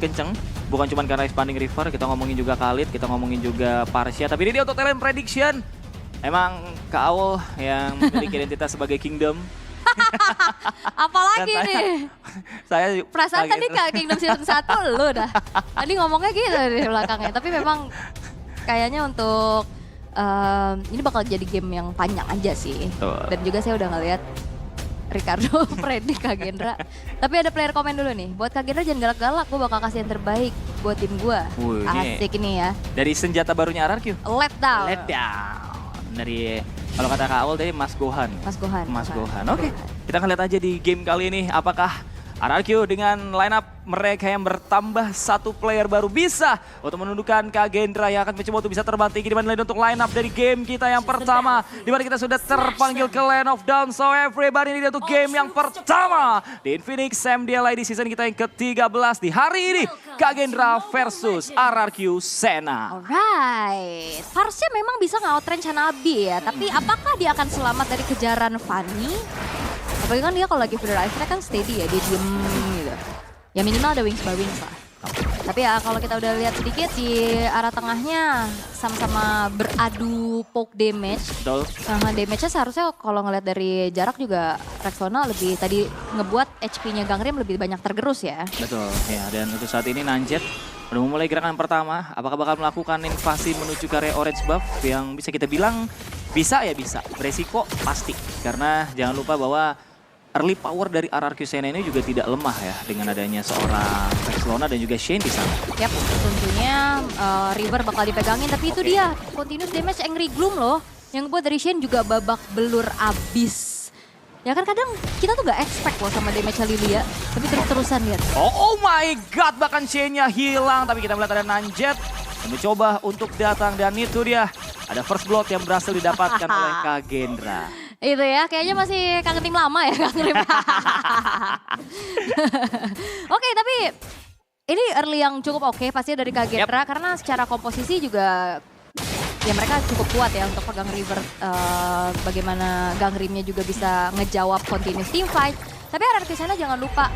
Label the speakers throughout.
Speaker 1: kenceng. Bukan cuma karena Expanding River, kita ngomongin juga Khalid, kita ngomongin juga Parsia. Tapi ini dia untuk talent prediction. Emang Kak Awol yang memiliki identitas sebagai Kingdom.
Speaker 2: Apalagi
Speaker 1: Dan
Speaker 2: nih?
Speaker 1: Saya
Speaker 2: Perasaan tadi Kak Kingdom Season 1 lu dah. Tadi ngomongnya gitu di belakangnya. Tapi memang kayaknya untuk ini bakal jadi game yang panjang aja sih.
Speaker 1: Betul.
Speaker 2: Dan juga saya udah ngeliat Ricardo predik Kak Gendra. Tapi ada player komen dulu nih. Buat Kak Gendra jangan galak-galak, gue bakal kasih yang terbaik buat tim gue.
Speaker 1: Wih,
Speaker 2: Asik ini ya.
Speaker 1: dari senjata barunya RRQ.
Speaker 2: Let down.
Speaker 1: Let down. Dari kalau kata Kak Awol tadi Mas Gohan.
Speaker 2: Mas Gohan.
Speaker 1: Mas Gohan. Oke, kita akan lihat aja di game kali ini apakah RRQ dengan line up mereka yang bertambah satu player baru bisa untuk menundukkan Kak Gendra yang akan mencoba untuk bisa terbang tinggi dibanding untuk line up dari game kita yang pertama. Di mana kita sudah terpanggil ke Land of Dawn. So everybody ini dia untuk game yang pertama di Infinix MDLI di season kita yang ke-13 di hari ini. Kak Gendra versus RRQ Sena.
Speaker 2: Alright, Parsia memang bisa nge-outrange Hanabi ya, tapi apakah dia akan selamat dari kejaran Fanny? Apalagi kan dia kalau lagi Feather Ice kan steady ya, dia diem gitu. Ya minimal ada Wings by Wings lah. Tapi ya kalau kita udah lihat sedikit di arah tengahnya sama-sama beradu poke damage.
Speaker 1: Betul.
Speaker 2: Sama damage-nya seharusnya kalau ngeliat dari jarak juga Rexona lebih tadi ngebuat HP-nya Gangrim lebih banyak tergerus ya.
Speaker 1: Betul, ya, dan untuk saat ini Nanjet udah memulai gerakan pertama. Apakah bakal melakukan invasi menuju ke area orange buff yang bisa kita bilang bisa ya bisa. Beresiko pasti, karena jangan lupa bahwa early power dari RRQ Sena ini juga tidak lemah ya dengan adanya seorang Rexona dan juga Shane di sana.
Speaker 2: Yap, tentunya River bakal dipegangin, tapi itu dia continuous damage Angry Gloom loh. Yang buat dari Shane juga babak belur abis. Ya kan kadang kita tuh gak expect loh sama damage Lilia, tapi terus-terusan lihat.
Speaker 1: Oh my god, bahkan Shane-nya hilang. Tapi kita melihat ada Nanjet yang mencoba untuk datang dan itu dia. Ada first blood yang berhasil didapatkan oleh Kak Gendra.
Speaker 2: Itu ya, kayaknya masih kangen tim lama ya Kang Rim. Oke, tapi ini early yang cukup oke pasti dari Kak Gendra karena secara komposisi juga ya mereka cukup kuat ya untuk pegang River. Bagaimana Gangrimnya juga bisa ngejawab continuous team fight. Tapi RRQ sana jangan lupa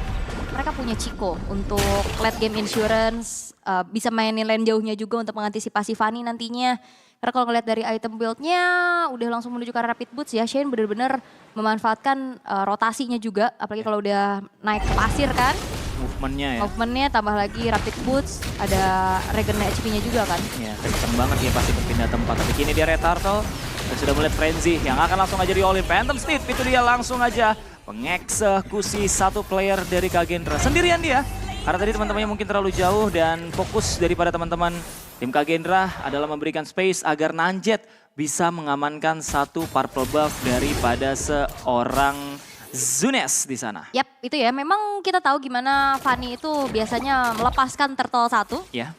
Speaker 2: mereka punya Chico untuk late game insurance, bisa mainin lane jauhnya juga untuk mengantisipasi Fanny nantinya. Karena kalau ngeliat dari item build-nya udah langsung menuju ke arah Rapid Boots ya, Shane bener-bener memanfaatkan rotasinya juga, apalagi kalau udah naik ke pasir kan.
Speaker 1: Movementnya ya.
Speaker 2: Movementnya tambah lagi Rapid Boots, ada regen HP-nya juga kan.
Speaker 1: Ya, kenceng banget dia pasti berpindah tempat. Tapi kini dia Red Turtle dan sudah melihat Frenzy yang akan langsung aja di all-in. Phantom Steed, itu dia langsung aja mengeksekusi satu player dari Kak Gendra. Sendirian dia, karena tadi teman-temannya mungkin terlalu jauh dan fokus daripada teman-teman tim Kak Gendra adalah memberikan space agar Nanjet bisa mengamankan satu purple buff daripada seorang Zunes di sana.
Speaker 2: Yap, itu ya. Memang kita tahu gimana Fanny itu biasanya melepaskan turtle satu.
Speaker 1: Ya.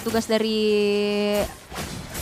Speaker 2: Tugas dari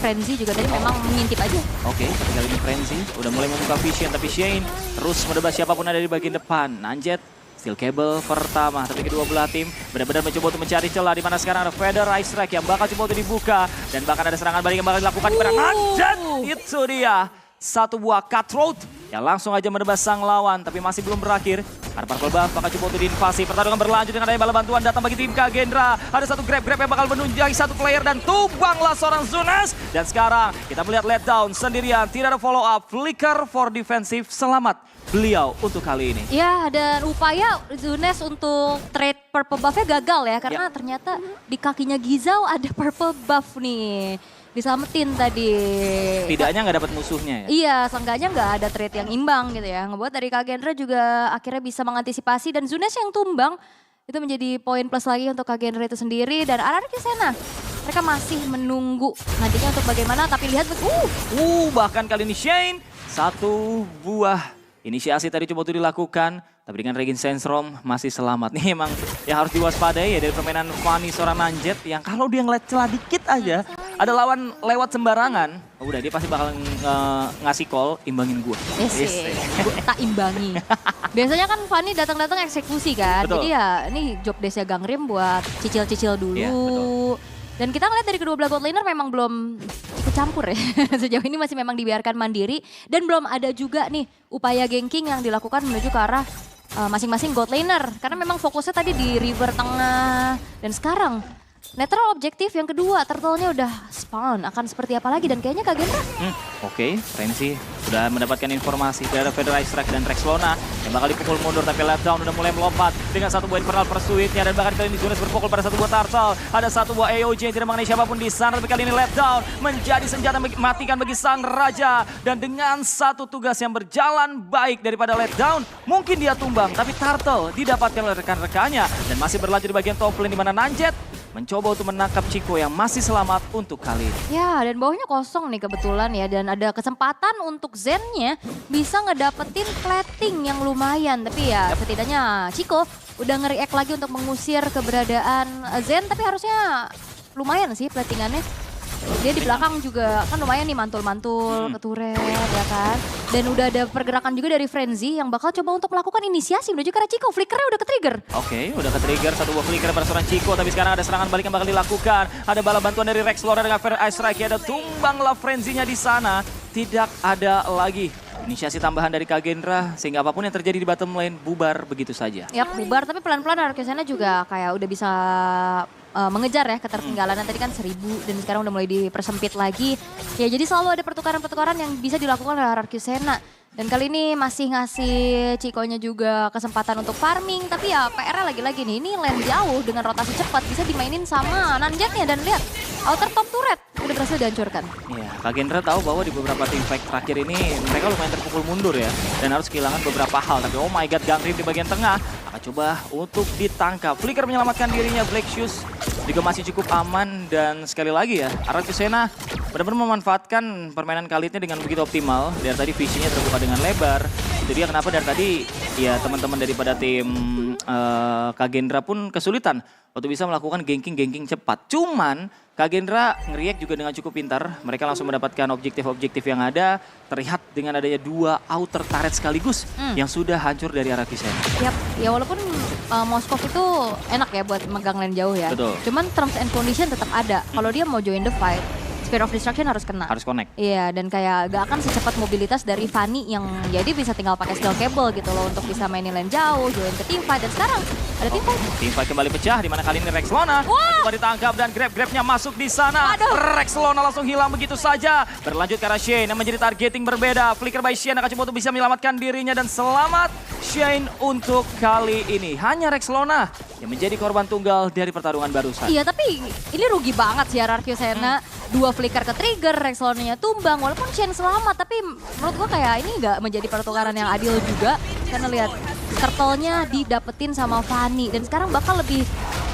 Speaker 2: Frenzy juga tadi memang mengintip aja.
Speaker 1: Oke, kali ini Frenzy udah mulai membuka vision, tapi Shane terus menebas siapapun ada di bagian depan. Nanjet Steel Cable pertama, tapi kedua belah tim benar-benar mencoba untuk mencari celah di mana sekarang ada Feather Ice Strike yang bakal coba untuk dibuka dan bahkan ada serangan balik yang bakal dilakukan kepada Nanjet. Itu dia satu buah cutthroat yang langsung aja menebas sang lawan, tapi masih belum berakhir. Karena Purple Buff bakal coba untuk diinvasi. Pertarungan berlanjut dengan adanya bala bantuan datang bagi tim Kak Gendra. Ada satu grab yang bakal menunjai satu player dan tumbanglah seorang Zunes. Dan sekarang kita melihat let down sendirian, tidak ada follow up. Flicker for defensive, selamat beliau untuk kali ini.
Speaker 2: Ya, dan upaya Zunes untuk trade purple buff-nya gagal ya. Karena ternyata di kakinya Gizao ada purple buff nih. Diselamatin tadi.
Speaker 1: Setidaknya nggak dapat musuhnya ya?
Speaker 2: Iya, seenggaknya nggak ada trade yang imbang gitu ya. Ngebuat dari Kak Gendra juga akhirnya bisa mengantisipasi. Dan Zunes yang tumbang, itu menjadi poin plus lagi untuk Kak Gendra itu sendiri. Dan RRQ Sena, mereka masih menunggu nantinya untuk bagaimana. Tapi lihat,
Speaker 1: bahkan kali ini Shane, satu buah inisiasi tadi coba untuk dilakukan. Tapi dengan Regin Sandstorm masih selamat. Nih emang yang harus diwaspadai ya dari permainan Fanny seorang Nanjet. Yang kalau dia ngeliat celah dikit aja, ada lawan lewat sembarangan, udah dia pasti bakal ngasih call, imbangin gue.
Speaker 2: Tak imbangi. Biasanya kan Fanny datang-datang eksekusi kan.
Speaker 1: Betul.
Speaker 2: Jadi ya ini job desk-nya Gangrim buat cicil-cicil dulu.
Speaker 1: Iya, betul.
Speaker 2: Dan kita ngeliat dari kedua belah bot laner memang belum ikut campur ya. Sejauh ini masih memang dibiarkan mandiri. Dan belum ada juga nih upaya ganking yang dilakukan menuju ke arah masing-masing god laner. Karena memang fokusnya tadi di river tengah. Dan sekarang netral objektif yang kedua, turtle-nya udah spawn. Akan seperti apa lagi dan kayaknya Kagendra.
Speaker 1: Oke, Frenzy sudah mendapatkan informasi dari Feather Ice Strike dan Rexlona yang bakal dipukul mundur, tapi Letdown udah mulai melompat dengan satu buah Infernal Pursuit-nya dan bahkan kali ini Jonas berpukul pada satu buah Turtle. Ada satu buah AOJ yang tidak mengenai siapapun di sana, tapi kali ini Letdown menjadi senjata matikan bagi sang raja. Dan dengan satu tugas yang berjalan baik daripada Letdown, mungkin dia tumbang, tapi Turtle didapatkan oleh rekan-rekannya dan masih berlanjut di bagian top lane di mana Nanjet mencoba untuk menangkap Chico yang masih selamat untuk kali ini.
Speaker 2: Ya, dan bawahnya kosong nih kebetulan ya. Dan ada kesempatan untuk Zen-nya bisa ngedapetin plating yang lumayan. Tapi ya setidaknya Chico udah nge-react lagi untuk mengusir keberadaan Zen. Tapi harusnya lumayan sih platingannya. Dia di belakang juga kan lumayan nih mantul-mantul ke turret ya kan. Dan udah ada pergerakan juga dari Frenzy yang bakal coba untuk melakukan inisiasi menuju ke arah Chico. Flickernya udah ke-trigger.
Speaker 1: Oke, udah ke-trigger satu buah flicker pada seorang Chico. Tapi sekarang ada serangan balik yang bakal dilakukan. Ada bala bantuan dari Rexlona dengan Feather Ice Strike. Ada tumbanglah Frenzy-nya di sana. Tidak ada lagi inisiasi tambahan dari Kagendra. Sehingga apapun yang terjadi di bottom lane bubar begitu saja.
Speaker 2: Yap, bubar. Tapi pelan-pelan Arcusena juga kayak udah bisa mengejar ya ketertinggalan. Tadi kan 1000 dan sekarang udah mulai dipersempit lagi. Ya jadi selalu ada pertukaran-pertukaran yang bisa dilakukan oleh Arcusena. Dan kali ini masih ngasih Chico-nya juga kesempatan untuk farming. Tapi ya PR-nya lagi-lagi nih, ini lane jauh dengan rotasi cepat. Bisa dimainin sama Nanjet-nya dan lihat outer top turret udah berhasil dihancurkan.
Speaker 1: Iya, Kagendra tahu bahwa di beberapa team fight terakhir ini mereka lumayan terpukul mundur ya. Dan harus kehilangan beberapa hal. Tapi oh my god, Gangrip di bagian tengah akan coba untuk ditangkap. Flicker menyelamatkan dirinya, Black Shoes juga masih cukup aman. Dan sekali lagi ya, Arcusena benar-benar memanfaatkan permainan Khalidnya dengan begitu optimal. Dari tadi visinya terbuka dengan lebar. Itu dia kenapa dari tadi ya teman-teman daripada tim Kagendra pun kesulitan untuk bisa melakukan ganking cepat. Cuman Kagendra nge-react juga dengan cukup pintar. Mereka langsung mendapatkan objektif-objektif yang ada. Terlihat dengan adanya 2 outer turret sekaligus yang sudah hancur dari Arcusena.
Speaker 2: Yap, ya walaupun Moskov itu enak ya buat megang lane jauh ya.
Speaker 1: Betul.
Speaker 2: Cuman terms and condition tetap ada. Kalau dia mau join the fight, Spear of Destruction harus kena.
Speaker 1: Harus connect.
Speaker 2: Iya, dan kayak gak akan secepat mobilitas dari Fanny yang jadi bisa tinggal pakai skill cable gitu loh untuk bisa mainin lane jauh, join ke teamfight. Dan sekarang ada teamfight.
Speaker 1: Teamfight kembali pecah, di mana kali ini Rexlona coba ditangkap dan grab-grabnya masuk di sana.
Speaker 2: Aduh.
Speaker 1: Rexlona langsung hilang begitu saja. Berlanjut ke arah Shane yang menjadi targeting berbeda. Flicker by Shane akan coba untuk bisa menyelamatkan dirinya dan selamat Shane untuk kali ini. Hanya Rexlona yang menjadi korban tunggal dari pertarungan barusan.
Speaker 2: Iya, tapi ini rugi banget sih Arcusena. 2 flicker ke trigger, Rexlona-nya tumbang. Walaupun Shane selamat, tapi menurut gua kayak ini nggak menjadi pertukaran yang adil juga. Karena lihat, turtle-nya didapetin sama Fanny. Dan sekarang bakal lebih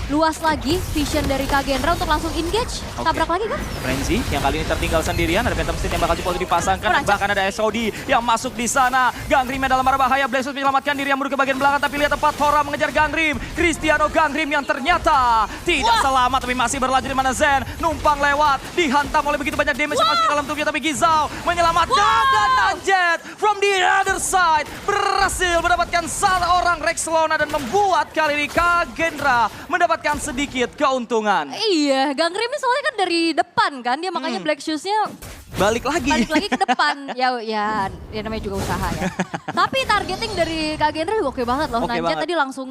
Speaker 2: luas lagi vision dari Kagendra untuk langsung engage. Tabrak lagi kan?
Speaker 1: Frenzy yang kali ini tertinggal sendirian. Ada Phantom State yang bakal coba untuk dipasangkan.
Speaker 2: Rancak.
Speaker 1: Bahkan ada SOD yang masuk di sana. Gangrimnya dalam marah bahaya. Blessus menyelamatkan diri yang menuju ke bagian belakang. Tapi lihat tempat Thora mengejar Gangrim. Cristiano Gangrim yang ternyata tidak selamat. Tapi masih berlanjut di mana Zen. Numpang lewat. Dihantam oleh begitu banyak damage yang masuk ke dalam tubuhnya. Tapi Gizao menyelamatkan. Dan Nanjet from the other side berhasil mendapatkan seorang Rexlona. Dan membuat kali ini Kagendra mendapatkan sedikit keuntungan.
Speaker 2: Iya, Gangrimnya soalnya kan dari depan kan. Dia makanya Black Shoes-nya
Speaker 1: Balik lagi
Speaker 2: ke depan. Ya namanya juga usaha ya. Tapi targeting dari Kagendra juga oke banget loh.
Speaker 1: Oke
Speaker 2: Nanjet
Speaker 1: banget.
Speaker 2: tadi langsung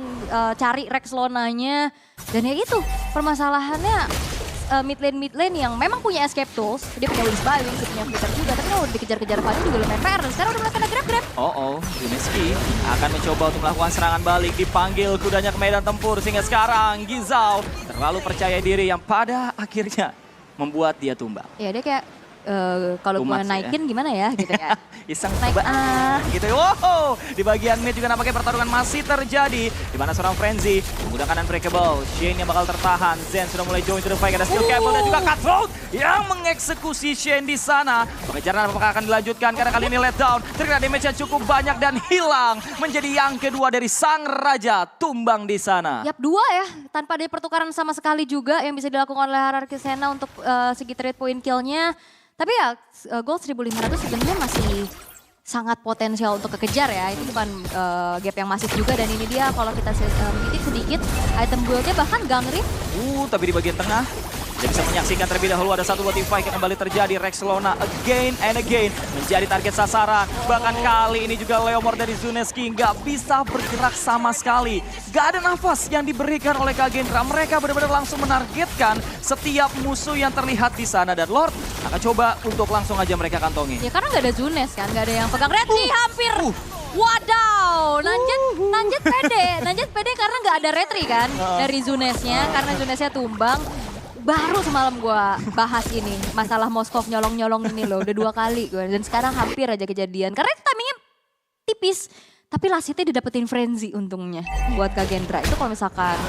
Speaker 2: cari Rexlona-nya. Dan ya itu, permasalahannya mid lane yang memang punya escape tools. Dia punya Wings by Wings, dia punya flicker juga. Tapi kalau dikejar-kejar Fanny juga lumayan PR. Dan sekarang udah mulai kena grab-grab.
Speaker 1: Yuneski akan mencoba untuk melakukan serangan balik. Dipanggil kudanya ke medan tempur. Sehingga sekarang Gizao terlalu percaya diri yang pada akhirnya membuat dia tumbang.
Speaker 2: Ya dia kayak kalau gue
Speaker 1: Tumas,
Speaker 2: naikin gimana ya gitu ya.
Speaker 1: Iseng
Speaker 2: Naik
Speaker 1: coba gitu. Wow, di bagian mid juga nampaknya pertarungan masih terjadi. Di mana seorang Frenzy menggunakan Unbreakable. Shane yang bakal tertahan. Zen sudah mulai join to the fight. Ada skill cable dan juga Cutthroat yang mengeksekusi Shane di sana. Pengejaran apakah akan dilanjutkan karena kali ini letdown. Terkena damage yang cukup banyak dan hilang. Menjadi yang kedua dari sang raja tumbang di sana.
Speaker 2: Yap, 2 ya. Tanpa ada pertukaran sama sekali juga yang bisa dilakukan oleh Arcusena untuk segi trade point kill-nya. Tapi ya gold 1500 sebenarnya masih sangat potensial untuk kekejar ya. Itu bukan gap yang masif juga dan ini dia kalau kita mengintip sedikit item build-nya bahkan Gangrim.
Speaker 1: Tapi di bagian tengah Kita bisa menyaksikan terlebih dahulu ada satu team fight yang kembali terjadi. Rexlona again and again menjadi target sasaran. Bahkan kali ini juga Leomord dari Zuneski nggak bisa bergerak sama sekali. Gak ada nafas yang diberikan oleh Kagendra. Mereka benar-benar langsung menargetkan setiap musuh yang terlihat di sana. Dan Lord akan coba untuk langsung aja mereka kantongi.
Speaker 2: Ya karena nggak ada Zunes kan, nggak ada yang pegang Retri hampir. Wadaw, Nanjet pede karena nggak ada Retri kan dari Zunesnya, karena Zunesnya tumbang. Baru semalam gue bahas ini, masalah Moskov nyolong-nyolong ini loh, udah 2 kali gue. Dan sekarang hampir aja kejadian, karena itu timingnya tipis. Tapi lasitnya didapetin frenzy untungnya buat Kagendra. Itu kalau misalkan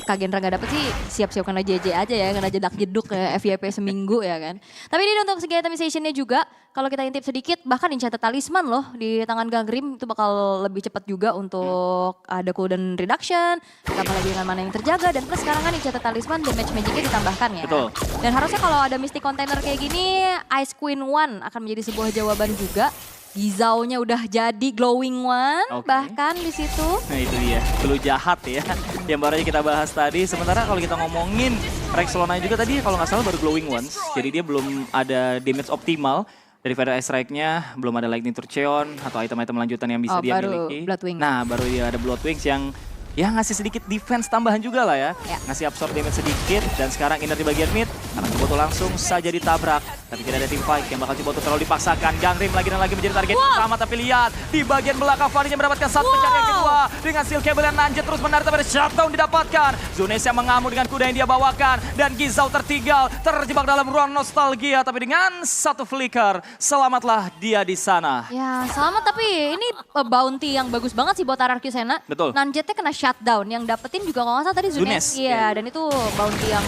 Speaker 2: Kagendra nggak dapet sih siap-siap kena JJ aja ya, kena jedak jeduk ya, FYP seminggu ya kan. Tapi ini untuk segi itemizationnya juga, kalau kita intip sedikit, bahkan Enchanted Talisman loh di tangan Gangrim itu bakal lebih cepat juga untuk ada cooldown reduction, ditambah lagi dengan mana yang terjaga, dan plus sekarang kan Enchanted Talisman damage magicnya ditambahkan ya.
Speaker 1: Betul.
Speaker 2: Dan harusnya kalau ada Mystic Container kayak gini, Ice Queen One akan menjadi sebuah jawaban juga. Gizaunya udah jadi glowing one, bahkan di situ.
Speaker 1: Nah itu dia, clue jahat ya, yang baru aja kita bahas tadi. Sementara kalau kita ngomongin Rexlona juga tadi kalau nggak salah baru glowing ones, jadi dia belum ada damage optimal dari Feather Ice Strike-nya, belum ada Lightning Turcheon atau item-item lanjutan yang bisa dia miliki.
Speaker 2: Bloodwing.
Speaker 1: Nah baru dia ada Bloodwings yang ya ngasih sedikit defense tambahan juga lah ya. Ngasih absorb damage sedikit, dan sekarang inner di bagian mid, anak Ciboto langsung saja ditabrak. Tapi tidak ada team fight yang bakal Ciboto terlalu dipaksakan. Gangrim lagi dan lagi menjadi target utama, tapi lihat di bagian belakang Fanny-nya mendapatkan satu pencarian kedua. Dengan Steel Cable yang Nanjet terus menarik, tapi ada shutdown didapatkan. Zunes yang mengamuk dengan kuda yang dia bawakan, dan Gizau tertinggal, terjebak dalam ruang nostalgia. Tapi dengan satu flicker, selamatlah dia di sana.
Speaker 2: Ya selamat, tapi ini bounty yang bagus banget sih buat RRQ Sena.
Speaker 1: Betul.
Speaker 2: Nanjetnya kena shutdown, yang dapetin juga kalau nggak salah tadi Zunes. Iya, dan itu bounty yang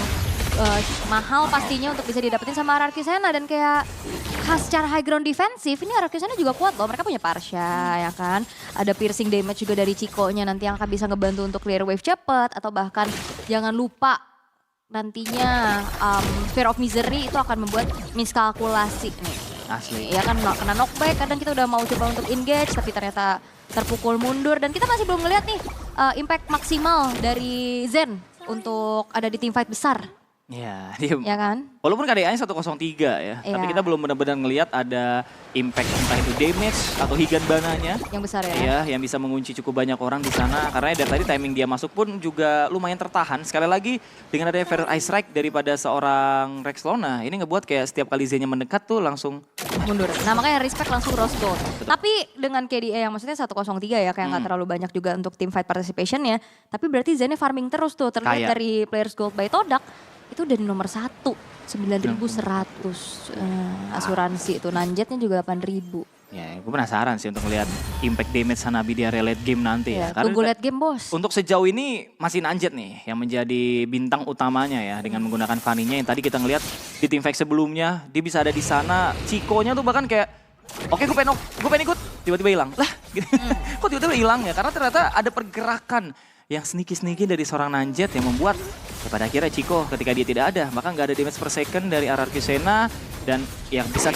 Speaker 2: mahal pastinya untuk bisa didapetin sama RRQ Sena. Dan kayak khas secara high ground defensif, ini RRQ Sena juga kuat loh. Mereka punya Parsha ya kan. Ada piercing damage juga dari Chico-nya nanti yang akan bisa ngebantu untuk clear wave cepet. Atau bahkan jangan lupa nantinya Sphere of Misery itu akan membuat miskalkulasi nih.
Speaker 1: Asli.
Speaker 2: Ya kan kena knockback, kadang kita udah mau coba untuk engage tapi ternyata terpukul mundur. Dan kita masih belum ngeliat nih impact maksimal dari Zen untuk ada di team fight besar.
Speaker 1: Ya, dia,
Speaker 2: Ya kan?
Speaker 1: walaupun KDA-nya 103 ya, tapi kita belum benar-benar ngelihat ada impact entah itu damage atau Higan Bananya.
Speaker 2: Yang besar ya?
Speaker 1: Iya, yang bisa mengunci cukup banyak orang di sana. Karena dari tadi timing dia masuk pun juga lumayan tertahan. Sekali lagi dengan adanya Feather Ice Strike daripada seorang Rexlona, ini ngebuat kayak setiap kali Z-nya mendekat tuh langsung
Speaker 2: mundur. Nah makanya respect langsung Rose Gold. Tapi dengan KDA yang maksudnya 103 ya, kayak nggak terlalu banyak juga untuk team fight participation-nya. Tapi berarti Zennya farming terus tuh, terlihat dari Players Gold by Todak. Itu udah di nomor 1, 9.100 asuransi itu. Nanjetnya juga 8.000.
Speaker 1: Ya, gue penasaran sih untuk melihat impact damage Hanabi di area late game nanti ya.
Speaker 2: Tunggu late game bos.
Speaker 1: Untuk sejauh ini masih Nanjet nih yang menjadi bintang utamanya ya dengan menggunakan Fanny-nya yang tadi kita ngelihat di team fight sebelumnya dia bisa ada di sana. Chico-nya tuh bahkan kayak oke, gue pengen ikut, tiba-tiba hilang. Lah, gitu. Kok tiba-tiba hilang ya? Karena ternyata ada pergerakan yang sneaky dari seorang Nanjet yang membuat pada akhirnya Chico ketika dia tidak ada, maka nggak ada damage per second dari RRQ Sena. Dan yang bisa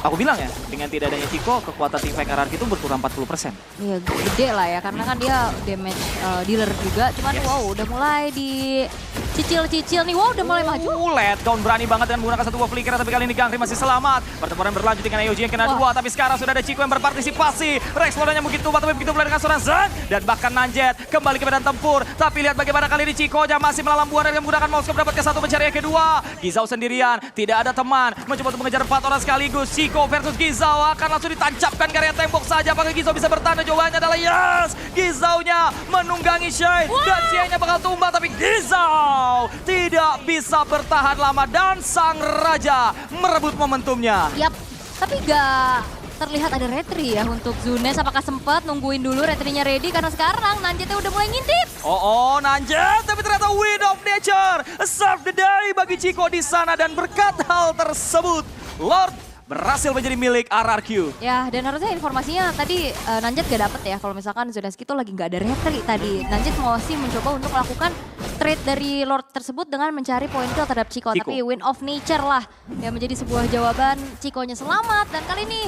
Speaker 1: aku bilang ya, dengan tidak adanya Chico, kekuatan team fight RRQ itu berkurang 40%.
Speaker 2: Iya gede lah ya, karena kan dia damage dealer juga. Cuman wow udah mulai dicicil-cicil nih, wow udah mulai maju.
Speaker 1: Letdown berani banget dengan menggunakan satu buah flicker, tapi kali ini Gangrim masih selamat. Pertempuran berlanjut dengan AOG yang kena 2, tapi sekarang sudah ada Chico yang berpartisipasi. Rexlona-nya begitu tumbang, tapi begitu mulai dengan seorang Zen. Dan bahkan Nanjet kembali ke medan tempur. Tapi lihat bagaimana kali ini Chico-nya masih melalang buana dengan menggunakan Moskov, mendapatkan satu pencarian kedua. Gizau sendirian, tidak ada teman. Mencoba untuk mengejar 4 orang sekaligus. Chico versus Gizau akan langsung ditancapkan ke area tembok saja. Apakah Gizau bisa bertahan? Jawabannya adalah yes! Gizau-nya menunggangi Shade. Dan Shade-nya bakal tumbang, tapi Gizau tidak bisa bertahan lama. Dan sang raja merebut momentumnya.
Speaker 2: Yap, tapi gak terlihat ada retri ya untuk Zunes. Apakah sempat nungguin dulu retrinya ready? Karena sekarang Nanjetnya udah mulai ngintip.
Speaker 1: Oh, Nanjet, tapi ternyata Wind of Nature serve the day bagi Chico di sana. Dan berkat hal tersebut, Lord berhasil menjadi milik RRQ.
Speaker 2: Ya, dan harusnya informasinya tadi Nanjet gak dapet ya. Kalau misalkan Zuneski itu lagi gak ada retri tadi. Nanjet masih mencoba untuk melakukan trade dari Lord tersebut dengan mencari poin kill terhadap Chico. Tapi Wind of Nature lah yang menjadi sebuah jawaban. Chico-nya selamat, dan kali ini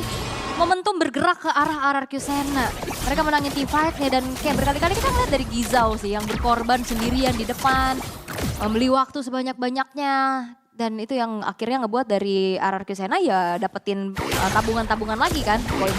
Speaker 2: momentum bergerak ke arah RRQ Sena. Mereka menangin team fight-nya, dan kayak berkali-kali kita ngeliat dari Gizau sih yang berkorban sendirian di depan. membeli waktu sebanyak-banyaknya. Dan itu yang akhirnya ngebuat dari RRQ Sena ya dapetin tabungan-tabungan lagi kan. Poin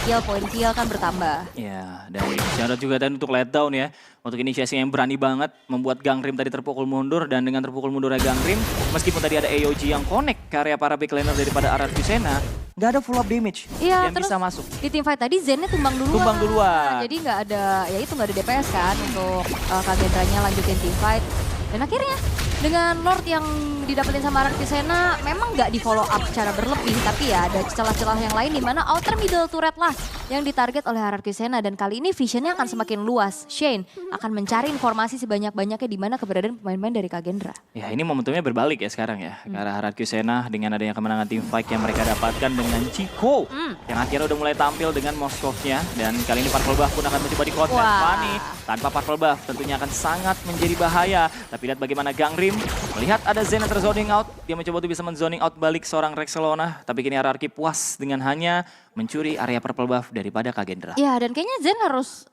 Speaker 2: kill kan bertambah.
Speaker 1: Ya, dan syarat juga dan untuk letdown ya. Untuk inisiasi yang berani banget membuat Gangrim tadi terpukul mundur. Dan dengan terpukul mundurnya Gangrim, meskipun tadi ada AOG yang connect ke area para big laner daripada RRQ Sena, nggak ada full up damage
Speaker 2: Iya,
Speaker 1: yang bisa masuk.
Speaker 2: Di teamfight tadi Zennya tumbang duluan.
Speaker 1: Tumbang duluan.
Speaker 2: Jadi nggak ada, ya itu nggak ada DPS kan untuk Kagendranya lanjutin teamfight. Dan akhirnya dengan Lord yang didapetin sama RRQ Sena memang nggak di follow up secara berlebih, tapi ya ada celah-celah yang lain di mana outer middle turret lah yang ditarget oleh RRQ Sena, dan kali ini visionnya akan semakin luas. Shane akan mencari informasi sebanyak-banyaknya di mana keberadaan pemain-pemain dari Kagendra.
Speaker 1: Ya, ini momentumnya berbalik ya sekarang ya. Ke arah RRQ Sena dengan adanya kemenangan tim fight yang mereka dapatkan dengan Chico yang akhirnya udah mulai tampil dengan Moskov-nya, dan kali ini Purple Buff pun akan mencoba di konten. Fanny tanpa Purple Buff tentunya akan sangat menjadi bahaya. Tapi lihat bagaimana Gangrim melihat ada Zen yang terzoning out, dia mencoba untuk bisa menzoning out balik seorang Rexelona, tapi kini RRQ puas dengan hanya mencuri area Purple Buff daripada Kagendra.
Speaker 2: Ya, dan kayaknya Zen harus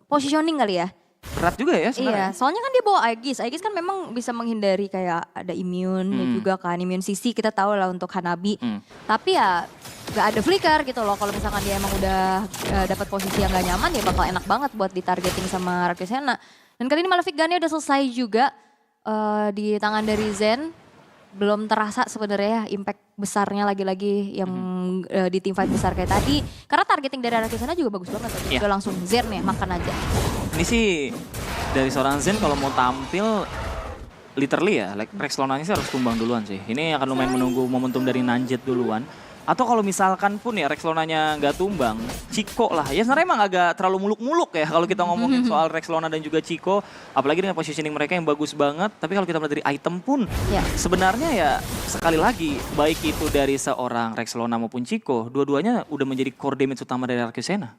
Speaker 2: positioning kali ya.
Speaker 1: Berat juga ya sebenarnya.
Speaker 2: Iya, soalnya kan dia bawa Aegis. Aegis kan memang bisa menghindari kayak ada immune dan juga kan immune CC kita tahu lah untuk Hanabi. Tapi ya gak ada flicker gitu loh. Kalau misalkan dia emang udah dapat posisi yang gak nyaman ya bakal enak banget buat ditargeting sama RRQ Sena. Dan kali ini Malefic Gun-nya udah selesai juga di tangan dari Zen. Belum terasa sebenarnya impact besarnya lagi-lagi yang di teamfight besar kayak tadi. Karena targeting dari RRQ Sena juga bagus banget. Juga langsung Zen ya, makan aja.
Speaker 1: Ini sih dari seorang Zen kalau mau tampil literally ya, like Rexelona-nya sih harus tumbang duluan sih. Ini akan lumayan menunggu momentum dari Nanjet duluan. Atau kalau misalkan pun ya Rexelona-nya nggak tumbang, Chico lah. Ya sebenarnya emang agak terlalu muluk-muluk ya kalau kita ngomongin soal Rexelona dan juga Chico. Apalagi dengan positioning mereka yang bagus banget. Tapi kalau kita melihat dari item pun, sebenarnya ya sekali lagi, baik itu dari seorang Rexelona maupun Chico, dua-duanya udah menjadi core damage utama dari RRQ Sena.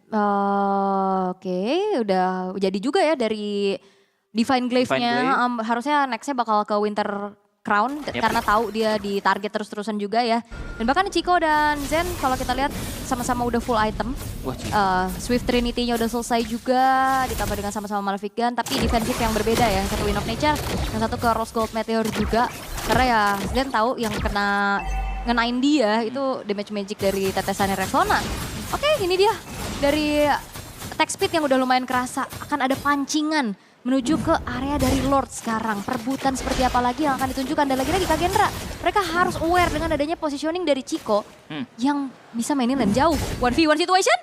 Speaker 2: Oke, udah jadi juga ya dari Divine Glaive-nya. Harusnya next-nya bakal ke Winter Crown karena tahu dia di target terus-terusan juga ya. Dan bahkan Chico dan Zen kalau kita lihat sama-sama udah full item. Swift Trinity-nya udah selesai juga, ditambah dengan sama-sama Malefic Gun, tapi defensif yang berbeda ya. Yang satu Wind of Nature, yang satu ke Rose Gold Meteor juga. Karena ya Zen tahu yang ngenain dia itu damage magic dari tetesannya Rexelona. Oke, ini dia dari attack speed yang udah lumayan kerasa. Akan ada pancingan menuju ke area dari Lord sekarang. Perebutan seperti apa lagi yang akan ditunjukkan. Dan lagi-lagi Kagendra, mereka harus aware dengan adanya positioning dari Chico yang bisa mainin lane jauh. 1v1 situation.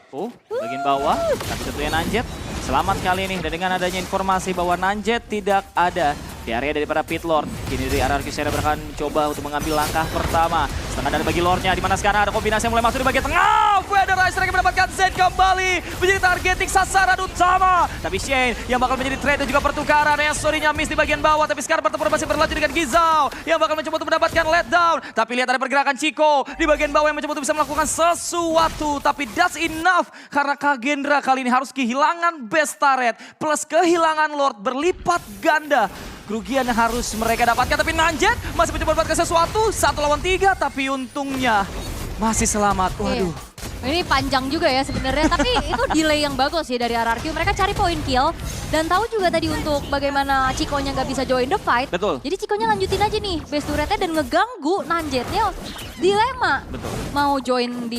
Speaker 1: Bagian bawah, tapi tentunya Nanjet selamat kali ini. Dan dengan adanya informasi bahwa Nanjet tidak ada di area daripada Pit Lord, kini dari RRQ Sena akan mencoba untuk mengambil langkah pertama. Setengah dari bagi Lordnya, di mana sekarang ada kombinasi yang mulai masuk di bagian tengah. Feather Ice Strike mendapatkan Zen kembali menjadi targeting sasaran utama. Tapi Shane yang bakal menjadi trade dan juga pertukaran. Sorry-nya miss di bagian bawah, tapi sekarang pertempuran masih berlanjut dengan Gizao yang bakal mencoba untuk mendapatkan letdown. Tapi lihat ada pergerakan Chico di bagian bawah yang mencoba untuk bisa melakukan sesuatu. Tapi that's enough karena Kagendra kali ini harus kehilangan best turret plus kehilangan Lord berlipat ganda. Kerugian yang harus mereka dapatkan, tapi Nanjet masih mencoba mendapatkan sesuatu. 1 lawan 3, tapi untungnya masih selamat. Waduh.
Speaker 2: Ini panjang juga ya sebenarnya, tapi itu delay yang bagus sih dari RRQ. Mereka cari poin kill dan tahu juga tadi untuk bagaimana Chico-nya nggak bisa join the fight.
Speaker 1: Betul.
Speaker 2: Jadi Chico-nya lanjutin aja nih base turret-nya dan ngeganggu Nanjetnya. Dilema.
Speaker 1: Betul.
Speaker 2: Mau join di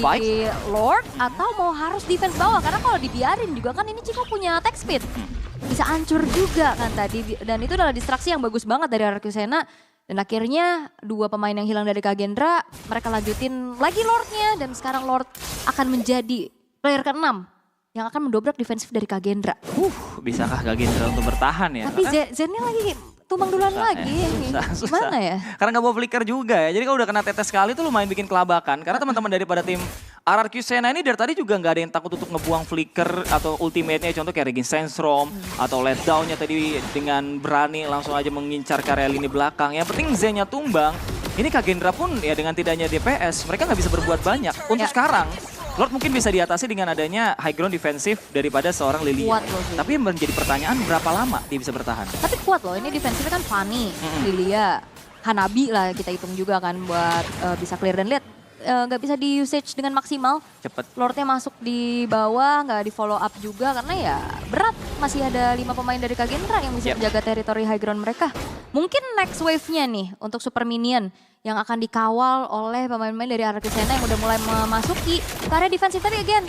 Speaker 2: Lord atau mau harus defense bawah. Karena kalau dibiarin juga kan ini Chico punya attack speed. Bisa hancur juga kan tadi. Dan itu adalah distraksi yang bagus banget dari RRQ Sena. Dan akhirnya 2 pemain yang hilang dari Kagendra, mereka lanjutin lagi Lord-nya. Dan sekarang Lord akan menjadi player ke-6 yang akan mendobrak defensif dari Kagendra.
Speaker 1: Bisakah Kagendra untuk bertahan ya?
Speaker 2: Tapi Zennya lagi tumbang duluan lagi.
Speaker 1: Susah.
Speaker 2: Gimana ya?
Speaker 1: Karena nggak bawa flicker juga ya. Jadi kalau udah kena tetes sekali tuh lumayan bikin kelabakan. Karena teman-teman daripada tim RRQ Sena ini dari tadi juga nggak ada yang takut untuk ngebuang flicker atau ultimate-nya. Contoh kayak Regin Sandstorm atau letdown-nya tadi dengan berani langsung aja mengincar ke area lini belakang. Yang penting Zen-nya tumbang. Ini Kagendra pun ya dengan tidaknya DPS, mereka nggak bisa berbuat banyak. Untuk sekarang, Lord mungkin bisa diatasi dengan adanya high ground defensif daripada seorang Lilia. Tapi yang menjadi pertanyaan berapa lama dia bisa bertahan.
Speaker 2: Tapi kuat loh, ini defensifnya kan Fanny, Lilia, Hanabi lah kita hitung juga kan buat bisa clear. Dan lihat nggak bisa di usage dengan maksimal.
Speaker 1: Cepet.
Speaker 2: Lordnya masuk di bawah, nggak di follow up juga karena ya berat. Masih ada 5 pemain dari Kagendra yang bisa menjaga teritori high ground mereka. Mungkin next wave-nya nih untuk Super Minion yang akan dikawal oleh pemain-pemain dari Araki Sena yang udah mulai memasuki ke area defensif. Tapi again,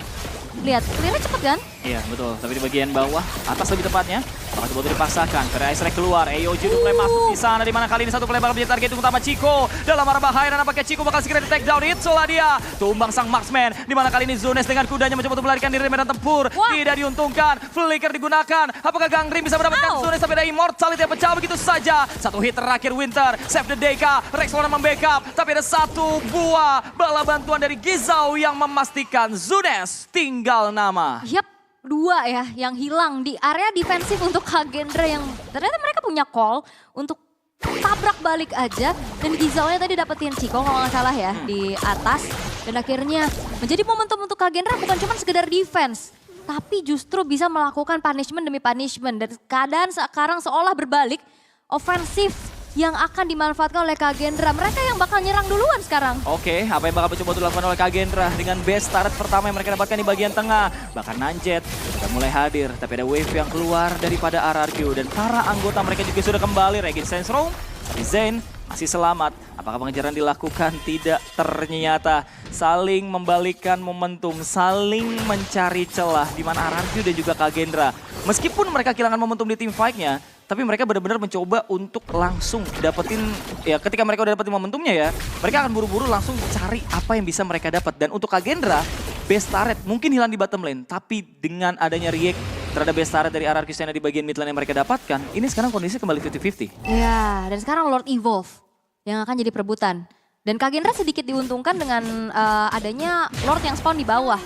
Speaker 2: lihat, clear-nya cepet kan?
Speaker 1: Iya betul, tapi di bagian bawah, atas lebih tepatnya, bakal coba dipaksakan. Ferry Ice Rek keluar, AOG udah mulai masuk di sana, di mana kali ini satu play bakal menjadi target utama Chico. Dalam arah bahaya dan nampaknya Chico bakal segera di take down. Itulah dia, tumbang sang marksman. Di mana kali ini Zunes dengan kudanya mencoba untuk melarikan diri dari medan tempur. Tidak diuntungkan, flicker digunakan. Apakah Gangrim bisa mendapatkan Zunes sampai ada immortality yang pecah begitu saja. Satu hit terakhir Winter, save the day kah. Rex Lona membackup, tapi ada satu buah bala bantuan dari Gizao yang memastikan Zunes tinggal nama.
Speaker 2: Yap, 2 ya yang hilang di area defensif untuk Kagendra yang ternyata mereka punya call untuk tabrak balik aja. Dan Gizao-nya tadi dapetin Chico kalau nggak salah ya di atas. Dan akhirnya menjadi momentum untuk Kagendra bukan cuma sekedar defense. Tapi justru bisa melakukan punishment demi punishment. Dan keadaan sekarang seolah berbalik, ofensif yang akan dimanfaatkan oleh Kagendra. Mereka yang bakal nyerang duluan sekarang.
Speaker 1: Oke, apa yang bakal coba dilakukan oleh Kagendra dengan best turret pertama yang mereka dapatkan di bagian tengah. Bahkan Nanjet sudah mulai hadir, tapi ada wave yang keluar daripada RRQ. Dan para anggota mereka juga sudah kembali, Regin Sensro, tapi Zain masih selamat. Apakah pengejaran dilakukan? Tidak, ternyata saling membalikkan momentum, saling mencari celah di mana RRQ dan juga Kagendra. Meskipun mereka kehilangan momentum di team fight-nya, tapi mereka benar-benar mencoba untuk langsung dapetin, ya ketika mereka udah dapetin momentumnya ya, mereka akan buru-buru langsung cari apa yang bisa mereka dapat. Dan untuk Kagendra, best turret mungkin hilang di bottom lane, tapi dengan adanya react terhadap best turret dari RRQ Sena di bagian mid lane yang mereka dapatkan, ini sekarang kondisi kembali 50-50.
Speaker 2: Ya, dan sekarang Lord Evolve yang akan jadi perebutan. Dan Kagendra sedikit diuntungkan dengan adanya Lord yang spawn di bawah.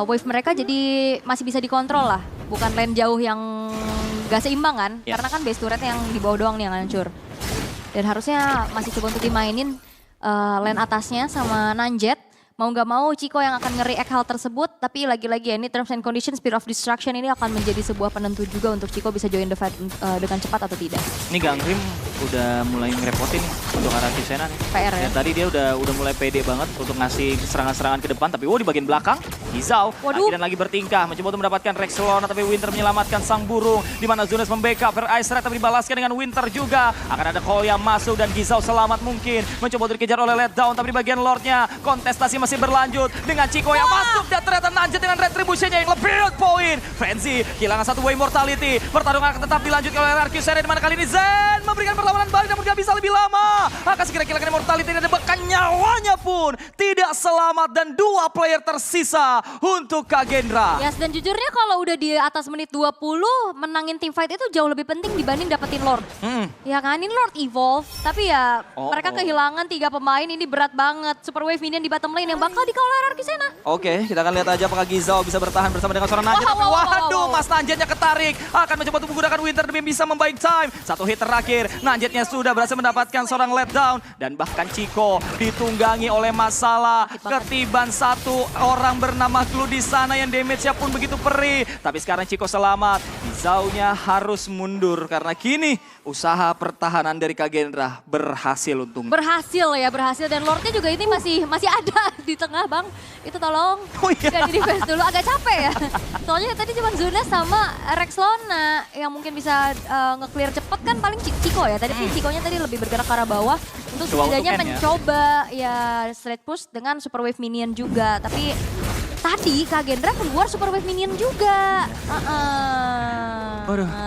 Speaker 2: Wave mereka jadi masih bisa dikontrol lah, bukan lane jauh yang gak seimbang kan, karena kan base turretnya yang di bawah doang nih yang hancur. Dan harusnya masih coba untuk dimainin lane atasnya sama Nanjet. Mau gak mau Chico yang akan nge-react hal tersebut, tapi lagi-lagi ya ini terms and conditions, speed of destruction ini akan menjadi sebuah penentu juga untuk Chico bisa join the fight dengan cepat atau tidak.
Speaker 1: Ini Gangrim udah mulai ngerepotin nih untuk RRQ Sena nih.
Speaker 2: PR ya?
Speaker 1: Tadi dia udah mulai pede banget untuk ngasih serangan-serangan ke depan, tapi di bagian belakang Gizao lagi dan lagi bertingkah, mencoba untuk mendapatkan Rex Lona, tapi Winter menyelamatkan sang burung, di mana Zunes membackup, Ice Red tapi dibalaskan dengan Winter juga. Akan ada call yang masuk dan Gizao selamat mungkin, mencoba untuk dikejar oleh Let Down, tapi di bagian Lordnya kontestasi masih berlanjut dengan Chico yang masuk dan ternyata Nanjet dengan retribution-nya yang lebih poin. Frenzy kehilangan satu way mortality, pertarungan akan tetap dilanjutkan oleh RRQ Sena, di mana kali ini Zen memberikan perlawanan balik namun gak bisa lebih lama. Akan segera kehilangan mortality dan bahkan nyawanya pun tidak selamat dan 2 player tersisa untuk Kagendra.
Speaker 2: Yes, dan jujurnya kalau udah di atas menit 20, menangin team fight itu jauh lebih penting dibanding dapetin Lord. Ya kan, ini Lord Evolve, tapi ya mereka kehilangan 3 pemain, ini berat banget. Super Wave Minion di bottom lane yang bakal dikawal RRQ Sena.
Speaker 1: Oke, kita akan lihat aja apakah Gizao bisa bertahan bersama dengan seorang Nanjet. Tapi waduh, Mas Nanjetnya ketarik. Akan mencoba untuk menggunakan Winter demi bisa membaik time. Satu hit terakhir, Nanjetnya sudah berhasil mendapatkan seorang letdown. Dan bahkan Chico ditunggangi oleh masalah. Ketiban satu orang bernama Clue di sana yang damage-nya pun begitu perih. Tapi sekarang Chico selamat. Gizao-nya harus mundur karena kini usaha pertahanan dari Kagendra berhasil untung.
Speaker 2: Berhasil ya, berhasil. Dan Lordnya juga ini masih ada di tengah bang. Itu tolong gak di defense dulu, agak capek ya. Soalnya tadi cuma Zunes sama Rex Lona yang mungkin bisa nge-clear cepet kan paling Chico ya. Tadi Chico-nya tadi lebih bergerak ke arah bawah untuk setidaknya mencoba ya straight push dengan Super Wave Minion juga. Tapi tadi Kagendra keluar Super Wave Minion juga.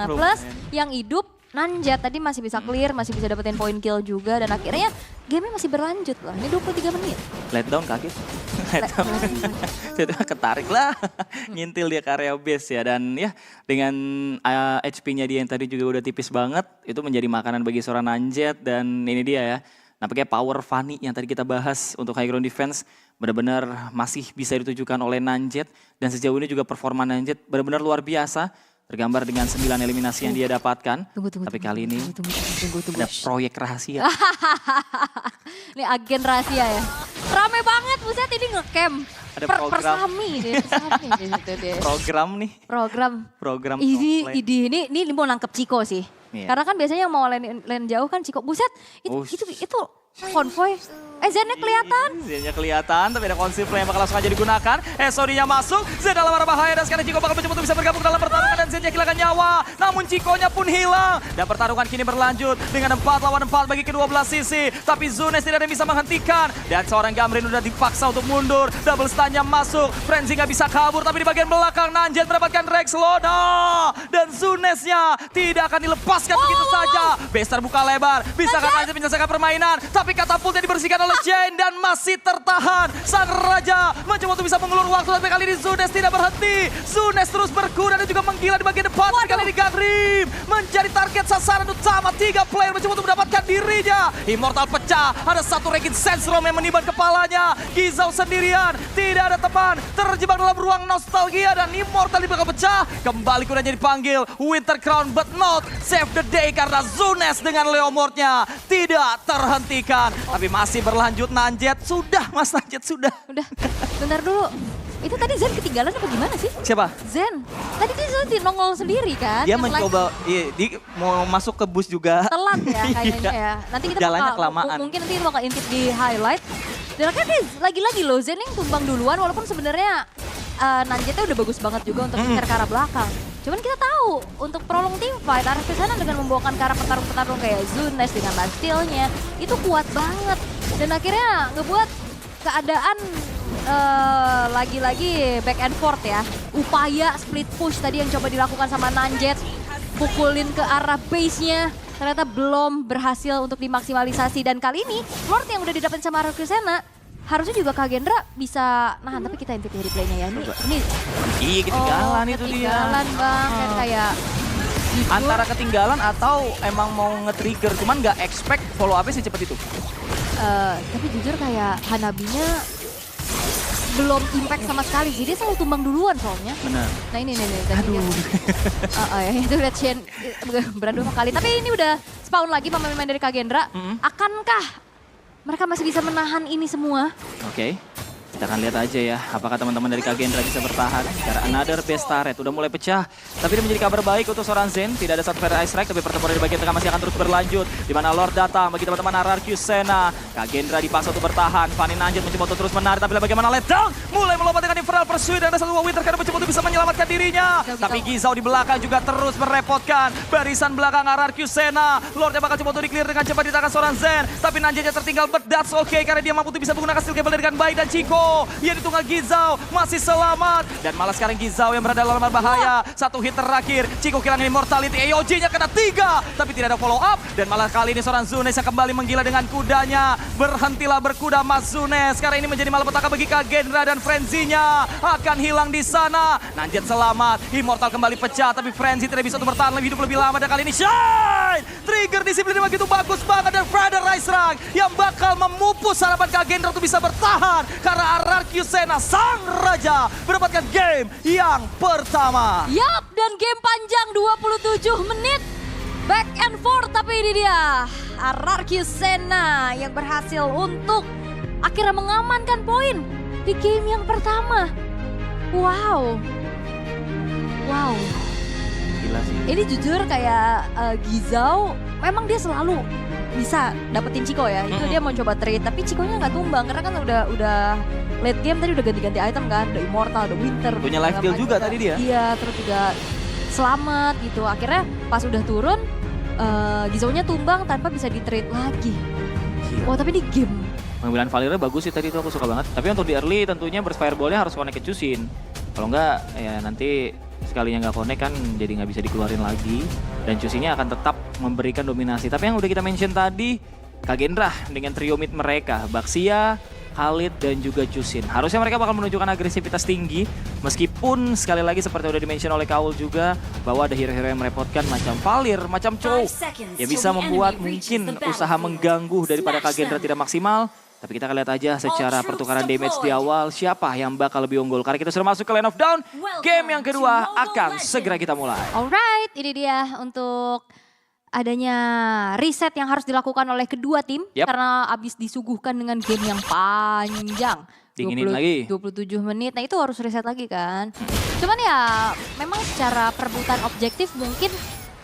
Speaker 2: Plus yang hidup Nanjet tadi masih bisa clear, masih bisa dapetin point kill juga. Dan akhirnya game-nya masih berlanjut lah. Ini 23 menit.
Speaker 1: Let down kaget. Jadi ketarik lah. Ngintil dia ke area base ya. Dan ya dengan HP-nya dia yang tadi juga udah tipis banget. Itu menjadi makanan bagi seorang Nanjet. Dan ini dia ya. Nampaknya power Fanny yang tadi kita bahas untuk high ground defense. Benar-benar masih bisa ditujukan oleh Nanjet. Dan sejauh ini juga performa Nanjet benar-benar luar biasa. Tergambar dengan 9 eliminasi yang dia dapatkan. Tapi kali ini ada proyek rahasia.
Speaker 2: Ini agen rahasia ya. Rame banget, buset ini ngecamp.
Speaker 1: Ada program.
Speaker 2: Persami deh. Program. Ini mau nangkep Chico sih. Karena kan biasanya yang mau lane jauh kan Chico. Buset, itu konvoy. Zennya kelihatan.
Speaker 1: Zennya kelihatan, tapi ada konsil play yang bakal langsung aja digunakan. SOD-nya masuk, Zen dalam arah bahaya dan sekarang Chico bakal mencoba untuk bisa bergabung dalam pertarungan dan Zennya kehilangan nyawa. Namun Chico-nya pun hilang dan pertarungan kini berlanjut dengan 4 lawan 4 bagi kedua belah sisi. Tapi Zunes tidak ada yang bisa menghentikan dan seorang Gamrin udah dipaksa untuk mundur. Double stun-nya masuk, Frenzy nggak bisa kabur tapi di bagian belakang Nanjet mendapatkan Rex Lona dan Zunes-nya tidak akan dilepaskan begitu saja. Bester buka lebar, bisakah Nanjet menyelesaikan permainan? Tapi katapultnya dibersihkan oleh Jane dan masih tertahan. Sang Raja mencoba untuk bisa mengulur waktu, tapi kali ini Zunes tidak berhenti. Zunes terus berkuda dan juga menggila di bagian depan. Kali ini Gangrim menjadi target sasaran utama. 3 player mencoba untuk mendapatkan dirinya. Immortal pecah, ada satu Regin Sensrom yang meniban kepalanya. Gizau sendirian, tidak ada teman, terjebak dalam ruang nostalgia dan Immortal bakal pecah. Kembali kudanya dipanggil Winter Crown, but not save the day karena Zunes dengan Leomordnya tidak terhentikan. Tapi masih berlanjut. Nanjet sudah, Mas Nanjet sudah.
Speaker 2: Udah, bentar dulu. Itu tadi Zen ketinggalan apa gimana sih?
Speaker 1: Siapa?
Speaker 2: Zen. Tadi dia nongol sendiri kan?
Speaker 1: Dia
Speaker 2: Yang
Speaker 1: mencoba, iya, dia mau masuk ke bus juga.
Speaker 2: telat ya kayaknya ya. Nanti kita
Speaker 1: Jalannya
Speaker 2: bakal,
Speaker 1: kelamaan.
Speaker 2: mungkin nanti bakal intip di highlight. Dan kan lagi-lagi loh Zen yang tumbang duluan walaupun sebenarnya Nanjetnya udah bagus banget juga untuk ngejar ke arah belakang. Cuman kita tahu untuk prolong team fight arah ke sana dengan membawakan ke arah petarung-petarung kayak Zunes dengan lifesteal-nya itu kuat banget. Dan akhirnya ngebuat keadaan lagi-lagi back and forth ya. Upaya split push tadi yang coba dilakukan sama Nanjet. Pukulin ke arah base-nya. Ternyata belum berhasil untuk dimaksimalisasi. Dan kali ini Lord yang udah didapetin sama Arcusena harusnya juga Kagendra bisa nahan. Tapi kita intip replaynya ya. Ini
Speaker 1: Iya, ketinggalan itu dia.
Speaker 2: ketinggalan bang. Kayak jujur,
Speaker 1: Antara ketinggalan atau emang mau nge-trigger, cuman nggak expect follow up-nya secepat itu.
Speaker 2: tapi jujur kayak Hanabinya belum impact sama sekali sih. Dia selalu tumbang duluan soalnya.
Speaker 1: Benar.
Speaker 2: Nah ini nih. Aduh. Ya, itu udah Chen beradu 2 kali. Tapi ini udah spawn lagi pemain-pemain dari Kagendra. Akankah mereka masih bisa menahan ini semua?
Speaker 1: Oke. Kita akan lihat aja ya, apakah teman-teman dari Kagendra bisa bertahan. Karena another best turret udah mulai pecah. Tapi ini menjadi kabar baik untuk seorang Zen. Tidak ada satu fair ice strike, tapi pertempuran di bagian tengah masih akan terus berlanjut. Di mana Lord datang bagi teman-teman Arcusena. Kagendra dipaksa untuk bertahan. Fanny Nanjet mencoba untuk terus menarik, tapi bagaimana letdown? Mulai melompat dengan Infernal Pursuit dan ada satu Winter karena mencoba untuk bisa menyelamatkan dirinya. Tapi Gizau di belakang juga terus merepotkan. Barisan belakang Arcusena. Lordnya bakal coba untuk di-clear dengan cepat di tangan seorang Zen. Tapi Nanjetnya tertinggal, but that's okay karena dia mampu untuk bisa menggunakan skill cable dengan baik. Dan Chico yang ditunggal Gizau masih selamat dan malah sekarang Gizau yang berada dalam bahaya. Satu hit terakhir, Chico kehilangan immortality, AOG-nya kena 3 tapi tidak ada follow up dan malah kali ini seorang Zunes yang kembali menggila dengan kudanya. Berhentilah berkuda Mas Zunes, sekarang ini menjadi malapetaka bagi Kagendra dan Frenzy-nya akan hilang di sana. Nanjet selamat, Immortal kembali pecah tapi Frenzy tidak bisa untuk bertahan lebih hidup lebih lama dan kali ini Shine! Trigger disiplin begitu bagus banget dan Feather Ice Rank yang bakal memupus harapan Kagendra untuk bisa bertahan karena Arcusena sang raja mendapatkan game yang pertama.
Speaker 2: Yap, dan game panjang 27 menit. Back and forth, tapi ini dia Arcusena yang berhasil untuk akhirnya mengamankan poin di game yang pertama. Wow.
Speaker 1: Gila sih.
Speaker 2: Ini jujur kayak Gizau, memang dia selalu bisa dapetin Chico ya. Itu dia mau coba trade, tapi Chico-nya nggak tumbang karena kan udah late game tadi udah ganti-ganti item kan, ada Immortal, ada Winter.
Speaker 1: Punya life steal juga tadi dia.
Speaker 2: Iya, terus juga selamat gitu. Akhirnya pas udah turun, Gizaunya tumbang tanpa bisa di-trade lagi.
Speaker 1: Gila.
Speaker 2: Wah, tapi di game.
Speaker 1: Pengambilan Valirnya bagus sih tadi itu, aku suka banget. Tapi untuk di early tentunya burst fireball-nya harus connect ke Chusin. Kalau enggak ya nanti sekalinya nggak connect kan jadi nggak bisa dikeluarin lagi. Dan Chusinnya akan tetap memberikan dominasi. Tapi yang udah kita mention tadi, Kagendra dengan trio mid mereka, Baxia, Khalid dan juga Chusin. Harusnya mereka bakal menunjukkan agresivitas tinggi meskipun sekali lagi seperti udah dimention oleh Kaul juga bahwa ada hero-hero yang merepotkan macam Valir, macam Chow yang bisa membuat mungkin usaha mengganggu daripada Kagendra tidak maksimal. Tapi kita akan lihat aja secara pertukaran damage di awal siapa yang bakal lebih unggul. Karena kita sudah masuk ke Lane of Dawn, game yang kedua akan segera kita mulai.
Speaker 2: Alright, ini dia untuk adanya reset yang harus dilakukan oleh kedua tim.
Speaker 1: Yep.
Speaker 2: Karena abis disuguhkan dengan game yang panjang.
Speaker 1: Dinginin lagi.
Speaker 2: 27 menit, nah itu harus reset lagi kan. Cuman ya memang secara perebutan objektif mungkin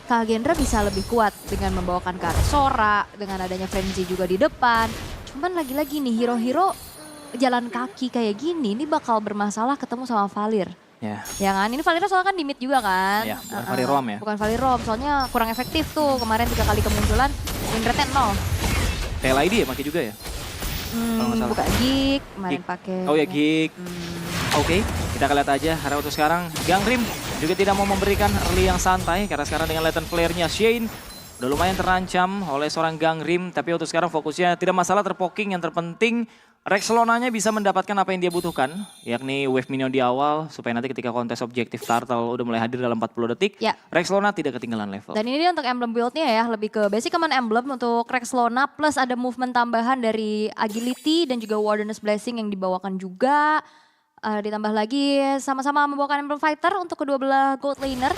Speaker 2: Kagendra bisa lebih kuat dengan membawakan ke arah Sora, dengan adanya Frenzy juga di depan. Cuman lagi-lagi nih hero-hero jalan kaki kayak gini, ini bakal bermasalah ketemu sama Valir.
Speaker 1: Ya.
Speaker 2: Ya kan, ini Valir soalnya kan di mid juga kan.
Speaker 1: Ya, bukan Valirom ya.
Speaker 2: Bukan Valirom, soalnya kurang efektif tuh. Kemarin 3 kali kemunculan, win rate-nya 0.
Speaker 1: TLID ya pakai juga ya? Kalau nggak salah.
Speaker 2: Buka gig, kemarin
Speaker 1: Gig.
Speaker 2: pakai.
Speaker 1: Oh ya gig. Oke, kita akan lihat aja. Karena untuk sekarang Gangrim juga tidak mau memberikan early yang santai. Karena sekarang dengan latent flare-nya Shane udah lumayan terancam oleh seorang Gangrim. Tapi untuk sekarang fokusnya tidak masalah terpoking. Yang terpenting Rexlonanya bisa mendapatkan apa yang dia butuhkan. Yakni wave minion di awal. Supaya nanti ketika kontes objektif Turtle udah mulai hadir dalam 40 detik.
Speaker 2: Ya.
Speaker 1: Rexlona tidak ketinggalan level.
Speaker 2: Dan ini dia untuk emblem build-nya ya, lebih ke basic command emblem untuk Rexlona. Plus ada movement tambahan dari agility dan juga Warden's Blessing yang dibawakan juga. Ditambah lagi sama-sama membawakan emblem fighter untuk kedua belah gold laner.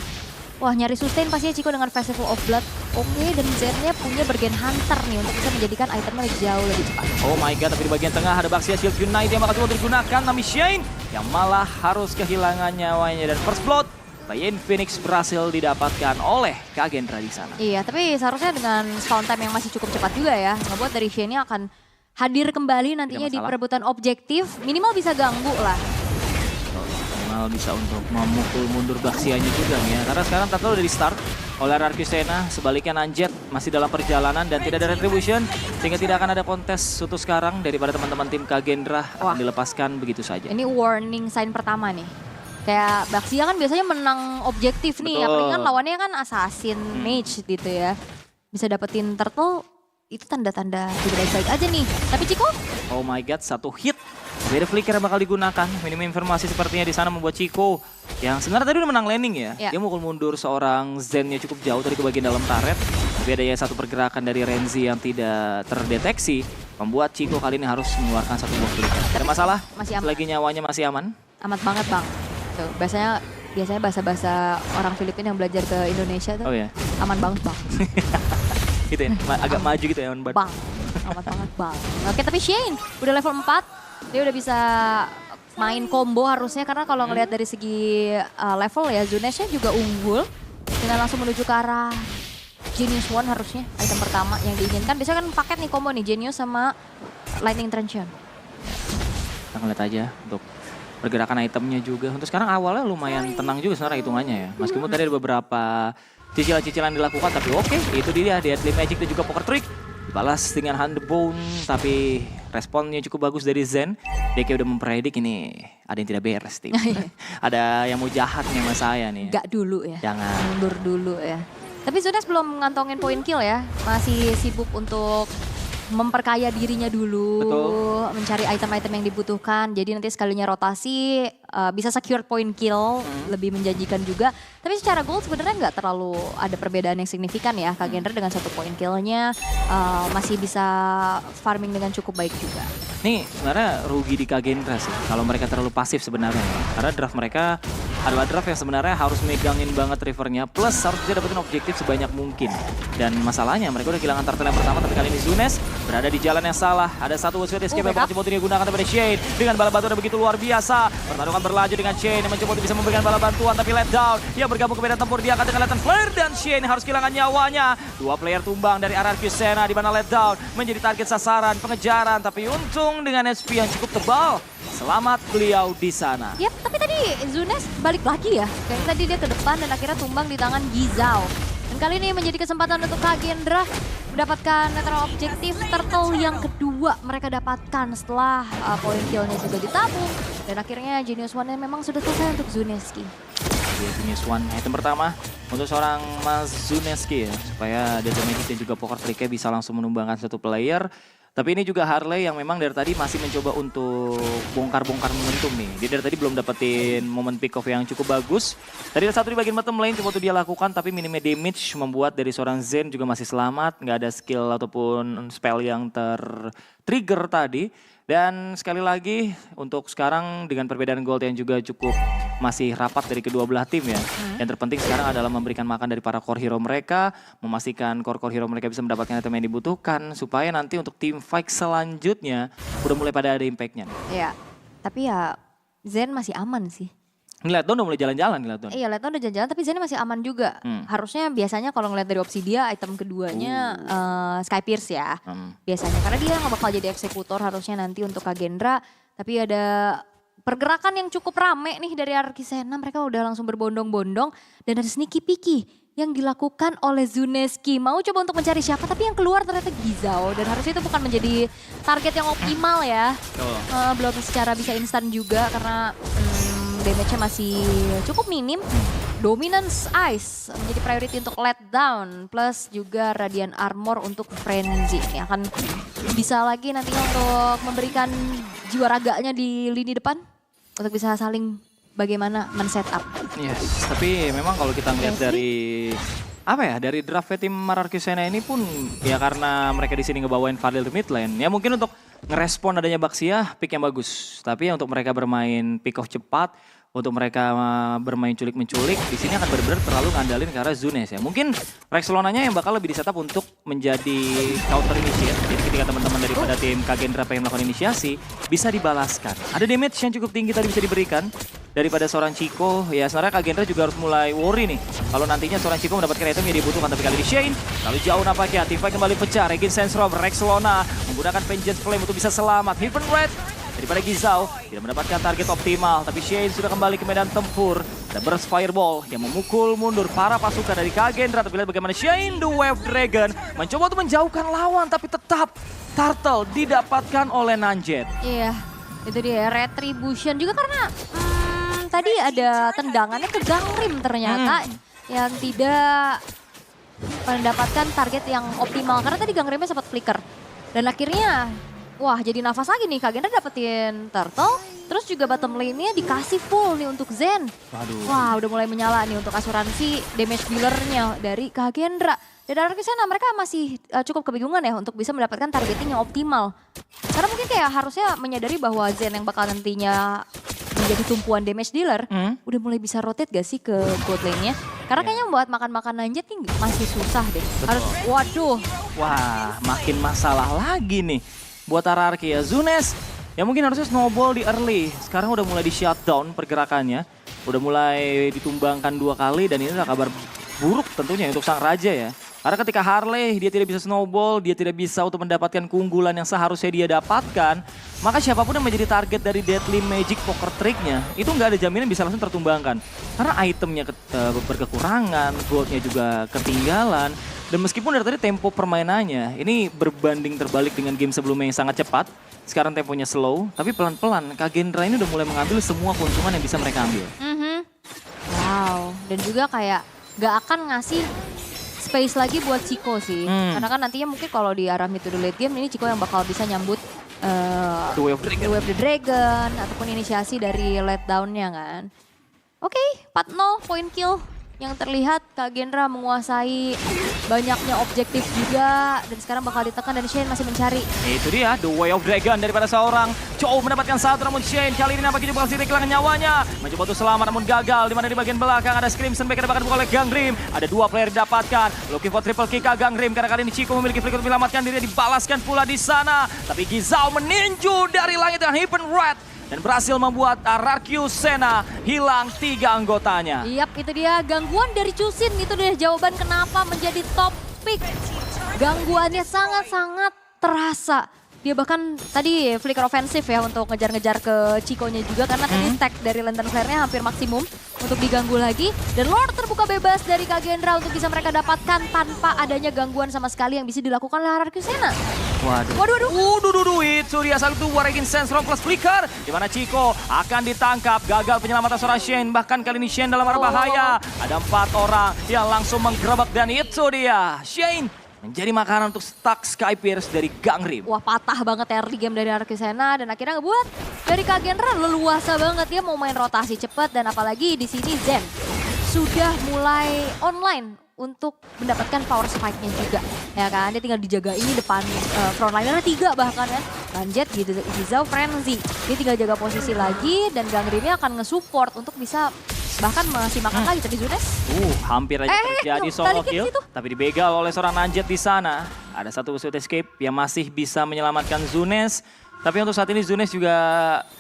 Speaker 2: Wah, nyari sustain pastinya Chico dengan Festival of Blood. Oke, dan Zen-nya punya Bergen Hunter nih untuk bisa menjadikan itemnya jauh lebih cepat.
Speaker 1: Oh my god, tapi di bagian tengah ada Baxia Shield Unite yang bakal coba digunakan. Tapi Shane yang malah harus kehilangan nyawanya. Dan first blood by Phoenix berhasil didapatkan oleh Kagendra di sana.
Speaker 2: Iya, tapi seharusnya dengan spawn time yang masih cukup cepat juga ya. Ngebuat dari Shane-nya akan hadir kembali nantinya di perebutan objektif. Minimal bisa ganggu lah.
Speaker 1: Minimal bisa untuk memukul mundur Baxianya juga nih ya. Karena sekarang Turtle udah di start oleh RRQ Sena. Sebaliknya Nanjet masih dalam perjalanan dan tidak ada retribution. Sehingga tidak akan ada kontes sutu sekarang daripada teman-teman tim Kagendra akan dilepaskan begitu saja.
Speaker 2: Ini warning sign pertama nih. Kayak Baxia kan biasanya menang objektif nih.
Speaker 1: Betul.
Speaker 2: Apalagi kan lawannya kan assassin, mage gitu ya. Bisa dapetin turtle, itu tanda-tanda tidak baik-baik aja nih. Tapi Chico?
Speaker 1: Oh my god, satu hit. Beda flicker yang bakal digunakan. Minimum informasi sepertinya di sana membuat Chico yang sebenarnya tadi udah menang landing ya. Dia mukul mundur seorang Zen-nya cukup jauh tadi ke bagian dalam turret. Tapi ada ya satu pergerakan dari Renzi yang tidak terdeteksi. Membuat Chico kali ini harus mengeluarkan satu buah flicker. Ada masalah?
Speaker 2: Masih aman.
Speaker 1: Selagi nyawanya masih aman?
Speaker 2: Amat banget bang. Tuh, biasanya bahasa-bahasa orang Filipina yang belajar ke Indonesia tuh aman banget bang.
Speaker 1: Gitu ya, agak maju gitu ya.
Speaker 2: Bang, amat banget bang. Oke, tapi Shane udah level 4. Dia udah bisa main combo harusnya karena kalau ngelihat dari segi level ya Zunesnya juga unggul. Dengan langsung menuju ke arah Genius One harusnya item pertama yang diinginkan. Biasanya kan paket nih combo nih Genius sama Lightning Truncheon.
Speaker 1: Kita ngeliat aja untuk pergerakan itemnya juga. Untuk sekarang awalnya lumayan tenang juga sebenarnya hitungannya ya. Meskipun tadi ada beberapa cicilan-cicilan dilakukan tapi oke, itu dia Deadly Magic dan juga Poker Trick. Balas dengan Handbone, tapi responnya cukup bagus dari Zen. Dia kayak udah mempredik ini ada yang tidak beres tim. Ada yang mau jahat nih sama saya nih.
Speaker 2: Gak dulu ya.
Speaker 1: Jangan.
Speaker 2: Mundur dulu ya. Tapi Zunes belum ngantongin poin kill ya. Masih sibuk untuk memperkaya dirinya dulu.
Speaker 1: Betul.
Speaker 2: Mencari item-item yang dibutuhkan. Jadi nanti sekalinya rotasi bisa secure point kill. Lebih menjanjikan juga. Tapi secara gold sebenarnya nggak terlalu ada perbedaan yang signifikan ya. Kagendra dengan 1 point killnya masih bisa farming dengan cukup baik juga.
Speaker 1: Nih sebenarnya rugi di Kagendra sih. Kalau mereka terlalu pasif sebenarnya. Karena draft mereka adalah draft yang sebenarnya harus megangin banget rivernya. Plus harus bisa dapetin objektif sebanyak mungkin. Dan masalahnya mereka udah kehilangan turtle yang pertama. Tapi kali ini Zunes berada di jalan yang salah. Ada satu sweet escape yang bakal coba digunakan kepada Shane. Dengan bala bantuan yang begitu luar biasa. Pertarungan berlanjut dengan Shane yang mencoba untuk bisa memberikan bala bantuan. Tapi let down. Dia bergabung ke medan tempur. Dia akan dengan latent flare. Dan Shane harus kehilangan nyawanya. 2 player tumbang dari RRQ Sena. Di mana let down menjadi target sasaran pengejaran. Tapi untung dengan SP yang cukup tebal. Selamat beliau di sana.
Speaker 2: Yap, tapi tadi Zunes balik lagi ya. Kayak tadi dia ke depan dan akhirnya tumbang di tangan Gizao. Dan kali ini menjadi kesempatan untuk Kagendra mendapatkan netral objektif turtle yang kedua mereka dapatkan setelah poin killnya juga ditabung. Dan akhirnya Genius One-nya memang sudah selesai untuk Zuneski.
Speaker 1: Genius One item pertama untuk seorang Mas Zuneski ya. Supaya Deadly Magic dan juga Poker Trick-nya bisa langsung menumbangkan satu player. Tapi ini juga Harley yang memang dari tadi masih mencoba untuk bongkar-bongkar momentum nih. Dia dari tadi belum dapetin momen pick off yang cukup bagus. Tadi ada satu di bagian bottom lane coba tuh dia lakukan tapi minimnya damage membuat dari seorang Zen juga masih selamat. Nggak ada skill ataupun spell yang ter-trigger tadi. Dan sekali lagi untuk sekarang dengan perbedaan gold yang juga cukup masih rapat dari kedua belah tim ya. Yang terpenting sekarang adalah memberikan makan dari para core hero mereka. Memastikan core hero mereka bisa mendapatkan item yang dibutuhkan. Supaya nanti untuk tim fight selanjutnya udah mulai pada ada impact-nya.
Speaker 2: Iya, tapi ya Zen masih aman sih.
Speaker 1: Ini Letdown udah mulai jalan-jalan nih Letdown.
Speaker 2: Iya, Letdown udah jalan-jalan tapi Zen masih aman juga. Harusnya biasanya kalau ngeliat dari opsi dia, item keduanya Sky Pierce ya. Biasanya, karena dia nggak bakal jadi eksekutor harusnya nanti untuk Kagendra. Tapi ada pergerakan yang cukup rame nih dari Arkisena. Mereka udah langsung berbondong-bondong. Dan ada sneaky peeky yang dilakukan oleh Zuneski. Mau coba untuk mencari siapa, tapi yang keluar ternyata Gizao. Dan harusnya itu bukan menjadi target yang optimal ya. Belum secara bisa instan juga karena damage-nya masih cukup minim. Dominance Ice menjadi priority untuk Letdown. Plus juga Radiant Armor untuk Frenzy. Ini akan bisa lagi nantinya untuk memberikan jiwa raganya di lini depan. Untuk bisa saling bagaimana men-setup.
Speaker 1: Yes, tapi memang kalau kita ngeliat dari dari draft tim Arkisena ini pun ya karena mereka di sini ngebawain Fadil di mid lane. Ya mungkin untuk ngerespon adanya Baxia pick yang bagus. Tapi ya untuk mereka bermain pick off cepat, untuk mereka bermain culik-menculik, di sini akan benar-benar terlalu ngandalin karena Zunes ya. Mungkin Rexlonanya yang bakal lebih di-setup untuk menjadi counter initiate. Jadi ketika teman-teman daripada tim Kagendra pengen melakukan inisiasi, bisa dibalaskan. Ada damage yang cukup tinggi tadi bisa diberikan daripada seorang Chico. Ya sebenarnya Kagendra juga harus mulai worry nih. Kalau nantinya seorang Chico mendapatkan item yang dibutuhkan. Tapi kali ini Shane, lalu jauh nampaknya. Teamfight kembali pecah. Regin Sense Rob, Rexlona menggunakan Vengeance Flame untuk bisa selamat. Heaven Red daripada Gizao tidak mendapatkan target optimal, tapi Shane sudah kembali ke medan tempur. Ada burst fireball yang memukul mundur para pasukan dari Kagendra. Tapi lihat bagaimana Shane the Wave Dragon mencoba untuk menjauhkan lawan, tapi tetap Turtle didapatkan oleh Nanjet.
Speaker 2: Iya, itu dia Retribution juga karena tadi ada tendangannya ke Gangrim ternyata yang tidak mendapatkan target yang optimal karena tadi Gangrimnya sempat flicker dan akhirnya wah jadi nafas lagi nih, Kagendra dapetin Turtle, terus juga bottom lane-nya dikasih full nih untuk Zen.
Speaker 1: Waduh.
Speaker 2: Wah udah mulai menyala nih untuk asuransi damage dealer-nya dari Kagendra. Dan dari sana mereka masih cukup kebingungan ya untuk bisa mendapatkan targeting yang optimal. Karena mungkin kayak harusnya menyadari bahwa Zen yang bakal nantinya menjadi tumpuan damage dealer, udah mulai bisa rotate gak sih ke bot lane-nya? Karena kayaknya buat makan-makan Nanjet nih masih susah deh. Harus, waduh.
Speaker 1: Wah makin masalah lagi nih buat Ararki ya. Zunes ya mungkin harusnya snowball di early. Sekarang udah mulai di shutdown pergerakannya. Udah mulai ditumbangkan 2 kali dan ini adalah kabar buruk tentunya untuk sang raja ya. Karena ketika Harley dia tidak bisa snowball, dia tidak bisa untuk mendapatkan keunggulan yang seharusnya dia dapatkan, maka siapapun yang menjadi target dari Deadly Magic Poker Trick-nya, itu nggak ada jaminan bisa langsung tertumbangkan. Karena itemnya berkekurangan, goldnya juga ketinggalan, dan meskipun dari tadi tempo permainannya, ini berbanding terbalik dengan game sebelumnya yang sangat cepat, sekarang temponya slow, tapi pelan-pelan Kagendra ini udah mulai mengambil semua keuntungan yang bisa mereka ambil.
Speaker 2: Wow, dan juga kayak nggak akan ngasih space lagi buat Chico sih. Karena kan nantinya mungkin kalau di arah mid to the late game ini Chico yang bakal bisa nyambut
Speaker 1: The Wave
Speaker 2: the Dragon ataupun inisiasi dari letdown-nya kan. Oke, 4-0 point kill yang terlihat Kagendra menguasai banyaknya objektif juga dan sekarang bakal ditekan dan Shane masih mencari.
Speaker 1: Itu dia The Way of Dragon daripada seorang Chow mendapatkan satu, namun Shane kali ini nampaknya juga masih kehilangan nyawanya. Mencoba untuk selamat namun gagal, dimana di bagian belakang ada Crimson Baker dapatkan oleh Gangrim. Ada 2 player didapatkan, looking for triple kick Gangrim karena kali ini Chico memiliki flicker untuk menyelamatkan diri, dibalaskan pula di sana. Tapi Gizao meninju dari langit dengan Heaven Red dan berhasil membuat Arkisena hilang 3 anggotanya.
Speaker 2: Yap, itu dia gangguan dari Chusin, itu dia jawaban kenapa menjadi top pick. Gangguannya sangat-sangat terasa. Dia bahkan tadi flicker ofensif ya untuk ngejar-ngejar ke Chico-nya juga karena tadi stack dari Lantern Flare-nya hampir maksimum untuk diganggu lagi. Dan Lord terbuka bebas dari Kagendra untuk bisa mereka dapatkan tanpa adanya gangguan sama sekali yang bisa dilakukan oleh Arkisena.
Speaker 1: Waduh. Itu dia saat itu Regin Sense Rob plus flicker. Dimana Chico akan ditangkap, gagal penyelamatan seorang Shane. Bahkan kali ini Shane dalam bahaya. Ada 4 orang yang langsung menggerebek dan itu dia Shane menjadi makanan untuk stuck Sky Pierce dari Gangrim.
Speaker 2: Wah patah banget early game dari Arkisena dan akhirnya ngebuat dari Kagendra leluasa banget. Dia mau main rotasi cepat dan apalagi di sini Zen sudah mulai online untuk mendapatkan power spike-nya juga. Ya kan, dia tinggal dijaga ini depan frontliner 3 bahkan kan. Nanjet, Gizao, Frenzy. Dia tinggal jaga posisi lagi dan Gangrimnya akan nge-support untuk bisa bahkan masih makan lagi tadi Zunes.
Speaker 1: Hampir aja terjadi solo kill. Tapi dibegal oleh seorang Nanjet di sana. Ada satu sweet escape yang masih bisa menyelamatkan Zunes. Tapi untuk saat ini Zunes juga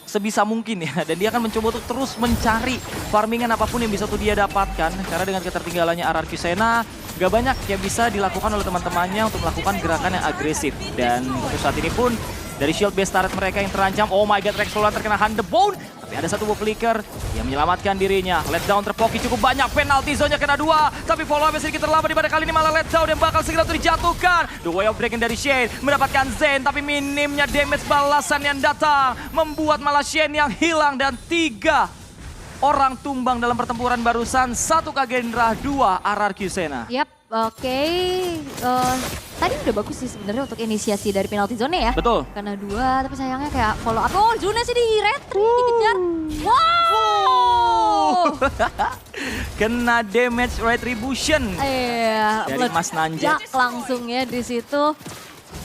Speaker 1: sebisa mungkin ya. Dan dia akan mencoba untuk terus mencari farmingan apapun yang bisa tuh dia dapatkan. Karena dengan ketertinggalannya RRQ Sena, gak banyak yang bisa dilakukan oleh teman-temannya untuk melakukan gerakan yang agresif. Dan untuk saat ini pun dari shield base turret mereka yang terancam. Oh my god, Rex Lola terkena Hand the Bone. Tapi ada satu flicker yang menyelamatkan dirinya. Let down terpoki cukup banyak. Penalty zone-nya kena 2. Tapi follow up sedikit terlambat. Di pada kali ini malah let down yang bakal segera dijatuhkan. The Way of Dragon dari Shane mendapatkan Zen. Tapi minimnya damage balasan yang datang membuat malah Shane yang hilang. Dan 3 orang tumbang dalam pertempuran barusan. 1 Kagendra, 2 RRQ Sena.
Speaker 2: Yap, oke. Tadi udah bagus sih sebenarnya untuk inisiasi dari penalty zone ya.
Speaker 1: Betul.
Speaker 2: Karena 2, tapi sayangnya kayak follow up. Oh, Zune sih di retri, dikejar. Wow!
Speaker 1: Kena damage retribution dari Mas Nanjet.
Speaker 2: Langsung ya di situ.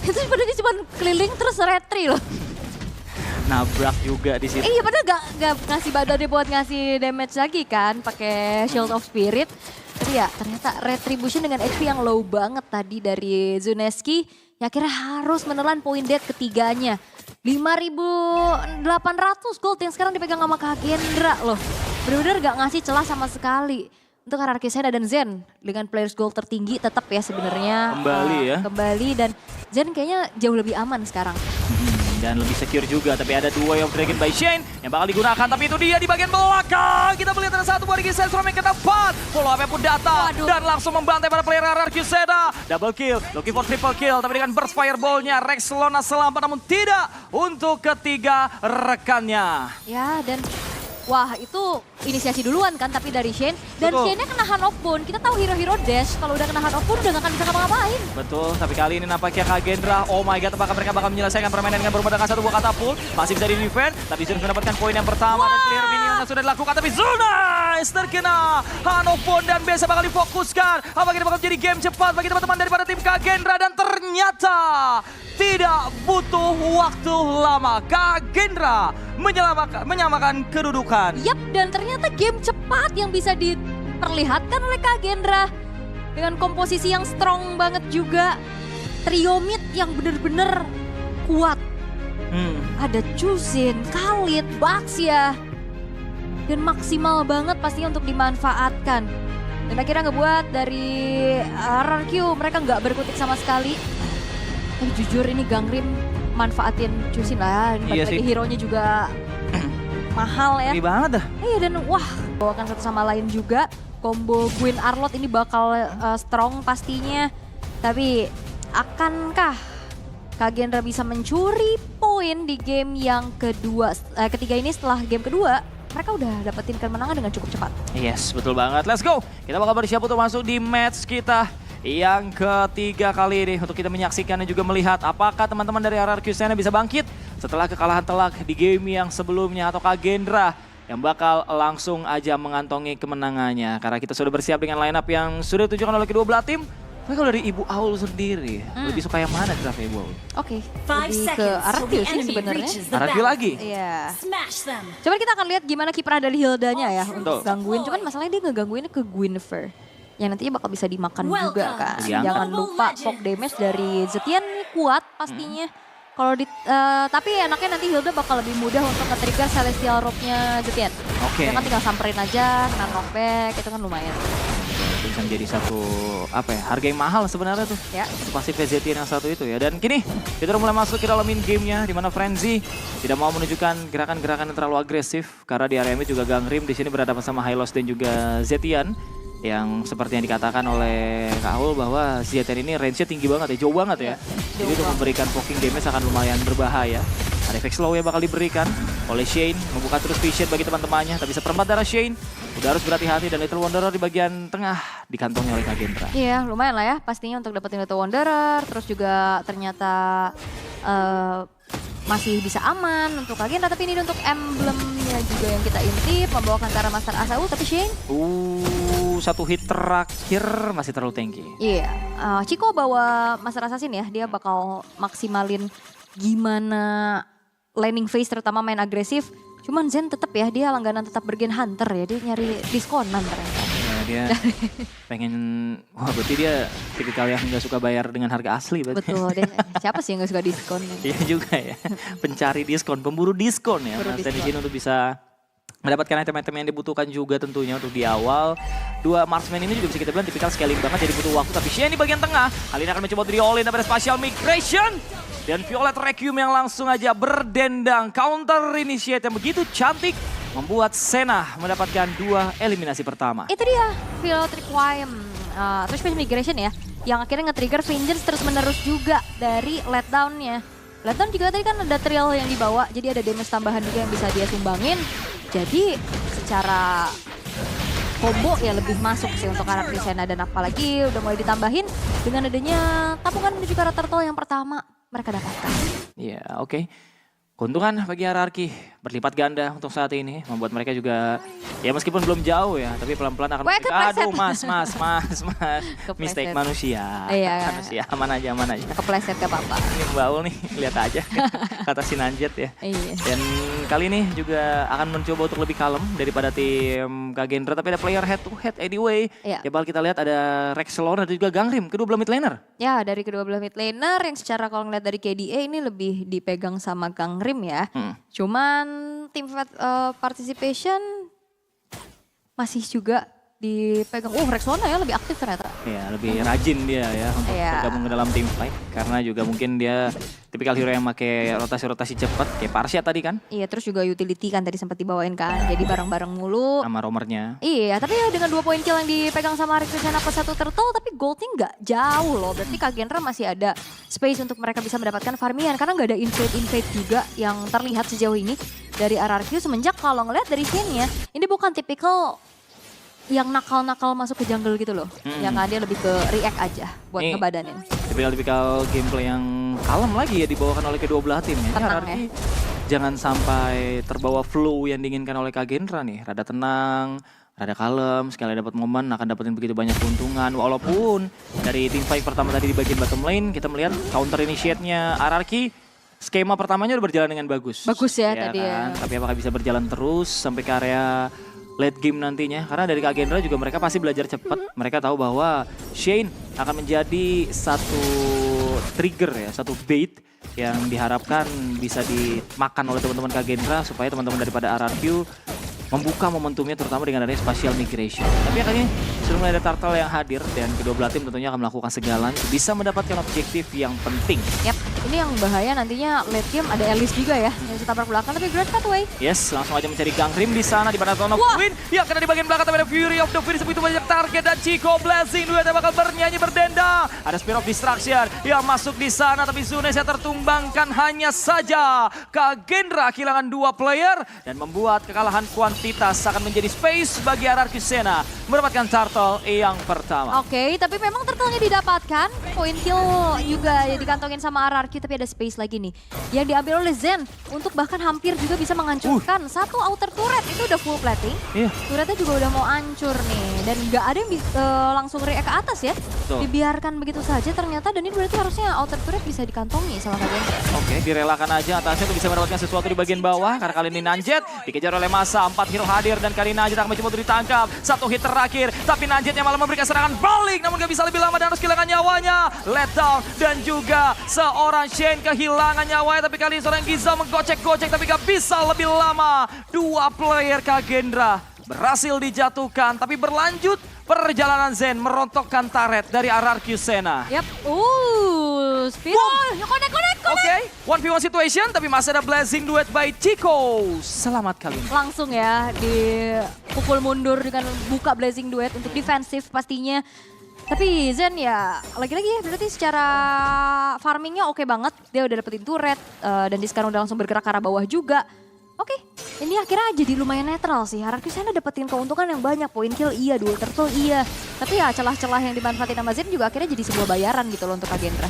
Speaker 2: Itu sebenarnya cuma keliling terus retri loh.
Speaker 1: Nabrak juga di situ.
Speaker 2: Iya, padahal gak ngasih badannya buat ngasih damage lagi kan, pakai Shield of Spirit. Tapi ya ternyata retribution dengan HP yang low banget tadi dari Zuneski. Ya akhirnya harus menelan poin dead ketiganya. 5.800 gold yang sekarang dipegang sama Kagendra loh. Bener-bener gak ngasih celah sama sekali. Untuk RRQ Sena dan Zen dengan players gold tertinggi tetap ya sebenarnya.
Speaker 1: Kembali ya.
Speaker 2: Kembali dan Zen kayaknya jauh lebih aman sekarang.
Speaker 1: Dan lebih secure juga, tapi ada Way of Dragon by Shane yang bakal digunakan, tapi itu dia di bagian belakang. Kita melihat ada satu buah Gizel Storm yang ke depan. Follow up pun datang dan langsung membantai para player RRQ Sena. Double kill, looking for triple kill, tapi dengan burst fireball-nya Rex Lona selamat namun tidak untuk ketiga rekannya.
Speaker 2: Ya dan wah itu inisiasi duluan kan tapi dari Shane. Dan Shane-nya kena Hand of Bone. Kita tahu hero-hero dash kalau udah kena Hand of Bone udah gak akan bisa ngapa-ngapain.
Speaker 1: Betul, tapi kali ini nampaknya Kagendra. Oh my god, apakah mereka bakal menyelesaikan permainan dengan berumah dengan satu buah katapult. Masih bisa di-defend, tapi Zunes mendapatkan poin yang pertama. Dan clear minion yang sudah dilakukan, tapi Zunes terkena Hand of Bone dan biasa bakal difokuskan. Apakah ini bakal jadi game cepat bagi teman-teman daripada tim Kagendra. Dan ternyata tidak butuh waktu lama. Kagendra menyamakan kedudukan.
Speaker 2: Yap, dan ternyata game cepat yang bisa diperlihatkan oleh Kagendra. Dengan komposisi yang strong banget juga. Trio mid yang bener-bener kuat. Ada Chuzin, Khalid, Baxia. Dan maksimal banget pastinya untuk dimanfaatkan. Dan akhirnya ngebuat dari RRQ mereka nggak berkutik sama sekali. Tapi jujur ini Gangrim manfaatin Chuzin lah.
Speaker 1: Iya
Speaker 2: lagi
Speaker 1: sih.
Speaker 2: hero-nya juga mahal ya.
Speaker 1: Ini banget dah.
Speaker 2: Iya dan wah bawakan satu sama lain juga. Combo Queen Arlot ini bakal strong pastinya. Tapi akankah Kagendra bisa mencuri poin di game yang ketiga ini setelah game kedua? Mereka udah dapetin kemenangan dengan cukup cepat.
Speaker 1: Yes, betul banget. Let's go. Kita bakal bersiap untuk masuk di match kita yang ketiga kali ini. Untuk kita menyaksikan dan juga melihat apakah teman-teman dari RRQ Sena bisa bangkit setelah kekalahan telak di game yang sebelumnya. Atau Kagendra yang bakal langsung aja mengantongi kemenangannya. Karena kita sudah bersiap dengan line up yang sudah ditunjukkan oleh kedua belah tim. Tapi kalau dari Ibu Aul sendiri, lebih suka yang mana draftnya Ibu Aul?
Speaker 2: Oke, lebih ke RRQ sih sebenarnya.
Speaker 1: RRQ lagi?
Speaker 2: Iya. Coba kita akan lihat gimana kiprah dari Hildanya ya untuk gangguin. Cuman masalahnya dia ngegangguinnya ke Guinevere. Yang nantinya bakal bisa dimakan juga kan. Jangan lupa poke damage dari Zetian ini kuat pastinya. Kalau tapi enaknya nanti Hilda bakal lebih mudah untuk nge-trigger Celestial Robe-nya Zetian. Dia kan tinggal samperin aja, kena knockback, itu kan lumayan.
Speaker 1: Itu bisa menjadi satu harga yang mahal sebenarnya tuh.
Speaker 2: Ya.
Speaker 1: Pasti Zetian yang satu itu ya. Dan kini kita udah mulai masuk ke dalam in gamenya di mana Frenzy tidak mau menunjukkan gerakan-gerakan yang terlalu agresif karena di area mid juga Gangrim di sini berhadapan sama Hylos dan juga Zetian. Yang seperti yang dikatakan oleh Kak Aul bahwa Zetian ini range-nya tinggi banget ya, jauh banget ya. Jadi untuk memberikan poking damage akan lumayan berbahaya. Ada efek slow yang bakal diberikan oleh Shane, membuka terus vision bagi teman-temannya. Tapi seperempat darah Shane udah harus berhati-hati dan Little Wanderer di bagian tengah dikantongi oleh Kagendra.
Speaker 2: Iya lumayan lah ya pastinya untuk dapetin Little Wanderer. Terus juga ternyata masih bisa aman untuk Kagendra. Tapi ini untuk emblemnya juga yang kita intip. Membawakan ke arah Master Asau tapi Shane.
Speaker 1: Satu hit terakhir masih terlalu tanky.
Speaker 2: Iya, Chico bawa Master Assassin ya. Dia bakal maksimalin gimana landing phase terutama main agresif. Cuman Zen tetap ya, dia langganan tetap Bergen Hunter ya. Dia nyari diskonan ternyata.
Speaker 1: dia pengen, wah berarti dia tipikal yang nggak suka bayar dengan harga asli berarti.
Speaker 2: Betul deh. Siapa sih yang gak suka diskon?
Speaker 1: Iya juga ya, pencari diskon, pemburu diskon ya.
Speaker 2: Pemburu
Speaker 1: Mas dan di
Speaker 2: diskon.
Speaker 1: sini untuk bisa mendapatkan item-item yang dibutuhkan juga tentunya untuk di awal. Dua marksman ini juga bisa kita bilang tipikal scaling banget, jadi butuh waktu. Tapi Shane di bagian tengah, kali ini akan mencoba untuk di-all-in pada Spatial Migration. Dan Violet Requiem yang langsung aja berdendang, counter initiate yang begitu cantik. Membuat Senna mendapatkan 2 eliminasi pertama.
Speaker 2: Itu dia, Violet Requiem. Terus Space Migration ya, yang akhirnya nge-trigger Vengeance terus menerus juga dari letdown-nya. Letdown juga tadi kan ada trial yang dibawa, jadi ada damage tambahan juga yang bisa dia sumbangin. Jadi secara combo ya lebih masuk sih untuk karakter Senna, dan apalagi udah mulai ditambahin dengan adanya tabungan menuju ke turtle yang pertama mereka dapatkan.
Speaker 1: Iya, oke. Keuntungan bagi hierarki berlipat ganda untuk saat ini, membuat mereka juga ya meskipun belum jauh ya, tapi pelan-pelan akan
Speaker 2: Wah, kepleset.
Speaker 1: aduh mas,
Speaker 2: Kepleset.
Speaker 1: mistake manusia,
Speaker 2: Iya.
Speaker 1: manusia aman aja.
Speaker 2: Kepleset gak apa-apa.
Speaker 1: Ini Baul nih, lihat aja kata si Nanjet ya.
Speaker 2: Iya.
Speaker 1: Dan kali ini juga akan mencoba untuk lebih kalem daripada tim Kagendra, tapi ada player head to head anyway.
Speaker 2: Iya.
Speaker 1: Ya bakal kita lihat ada Rexelor dan juga Gangrim, kedua belah mid laner.
Speaker 2: Ya, dari kedua belah mid laner yang secara kalau ngeliat dari KDA ini lebih dipegang sama Gangrim ya. Cuman tim participation masih juga dipegang. Rexona ya lebih aktif ternyata.
Speaker 1: Ya lebih rajin dia ya untuk
Speaker 2: Iya.
Speaker 1: bergabung ke dalam tim fight. Karena juga mungkin dia tipikal hero yang pakai rotasi-rotasi cepat. Kayak Parsia tadi kan,
Speaker 2: Iya, terus juga utility kan tadi sempat dibawain kan. Jadi bareng-bareng mulu.
Speaker 1: sama roamernya.
Speaker 2: Iya, tapi ya dengan 2 poin kill yang dipegang sama Rexona plus 1 turtle, tapi goldnya nggak jauh loh. Berarti Kagendra masih ada space untuk mereka bisa mendapatkan farmian. Karena nggak ada invade juga yang terlihat sejauh ini dari RRQ. Semenjak kalau ngeliat dari sini ya, ini bukan tipikal yang nakal-nakal masuk ke jungle gitu loh. Yang kan dia lebih ke react aja buat
Speaker 1: Nih.
Speaker 2: ngebadanin.
Speaker 1: Tipikal gameplay yang kalem lagi ya dibawakan oleh kedua belah tim ya.
Speaker 2: Tenang
Speaker 1: Hierarki jangan sampai terbawa flow yang diinginkan oleh Kagendra nih. Rada tenang, rada kalem, sekali dapat momen akan dapetin begitu banyak keuntungan. Walaupun dari tim fight pertama tadi di bagian bottom lane kita melihat counter initiate-nya Hierarki skema pertamanya udah berjalan dengan bagus.
Speaker 2: Bagus ya tadi ya.
Speaker 1: Tapi apakah bisa berjalan terus sampai ke area late game nantinya? Karena dari Kagendra juga mereka pasti belajar cepat. Mereka tahu bahwa Shane akan menjadi satu trigger ya, satu bait yang diharapkan bisa dimakan oleh teman-teman Kagendra supaya teman-teman daripada RRQ membuka momentumnya terutama dengan adanya Spatial Migration. Tapi kali ini sudah mulai ada Turtle yang hadir dan kedua belah tim tentunya akan melakukan segalanya bisa mendapatkan objektif yang penting.
Speaker 2: Yap, ini yang bahaya nantinya late game ada Elise juga ya yang bisa tabrak belakang, tapi Great Pathway.
Speaker 1: Yes, langsung aja mencari Gangrim di sana di mana Tone of
Speaker 2: Wah.
Speaker 1: Wind. Ya, karena di bagian belakang tapi ada Fury of the Phoenix begitu banyak target dan Chico Blessing duetnya bakal bernyanyi berdendang. Ada Spear of Distraction yang masuk di sana tapi Zunes yang tertumbangkan hanya saja. Kagendra kehilangan 2 player dan membuat kekalahan kuantitas akan menjadi space bagi RRQ Senna mendapatkan turtle yang pertama.
Speaker 2: Oke, tapi memang turtle-nya didapatkan. Point kill juga ya dikantongin sama RRQ, tapi ada space lagi nih. Yang diambil oleh Zen untuk bahkan hampir juga bisa menghancurkan. Satu outer turret itu udah full plating.
Speaker 1: Iya.
Speaker 2: Turretnya juga udah mau hancur nih. Dan nggak ada yang langsung react ke atas ya.
Speaker 1: Betul.
Speaker 2: Dibiarkan begitu saja ternyata, dan ini berarti harusnya outer turret bisa dikantongi sama kalian.
Speaker 1: Oke, direlakan aja atasnya untuk bisa mendapatkan sesuatu di bagian bawah. Karena kali ini Nanjet dikejar oleh massa, 4 hero hadir dan kali ini Nanjet akan mencoba untuk ditangkap. 1 hit terakhir, tapi Nanjet yang malah memberikan serangan balik namun gak bisa lebih lama dan harus kehilangan nyawanya. Let down dan juga seorang Shane kehilangan nyawanya, tapi kali ini seorang Giza menggocek-gocek tapi gak bisa lebih lama. 2 player Kagendra berhasil dijatuhkan, tapi berlanjut perjalanan Zen merontokkan turret dari RRQ Senna.
Speaker 2: Yap, speed. Connect.
Speaker 1: Oke, 1v1 situation, tapi masih ada Blessing duet by Chico. Selamat kali ini.
Speaker 2: Langsung ya dipukul mundur dengan buka Blazing Duet untuk defensif pastinya. Tapi Zen ya lagi-lagi ya berarti secara farmingnya oke banget. Dia udah dapetin turret dan dia sekarang udah langsung bergerak ke arah bawah juga. Oke, ini akhirnya jadi lumayan netral sih. RRQ sana dapetin keuntungan yang banyak. Point kill iya, dual turtle iya. Tapi ya celah-celah yang dimanfaatin sama Zen juga akhirnya jadi sebuah bayaran gitu loh untuk Kagendra.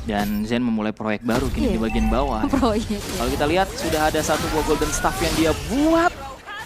Speaker 1: Dan Zen memulai proyek baru
Speaker 2: Iya.
Speaker 1: kini di bagian bawah.
Speaker 2: Proyek.
Speaker 1: Kalau kita lihat sudah ada 1 buah golden staff yang dia buat.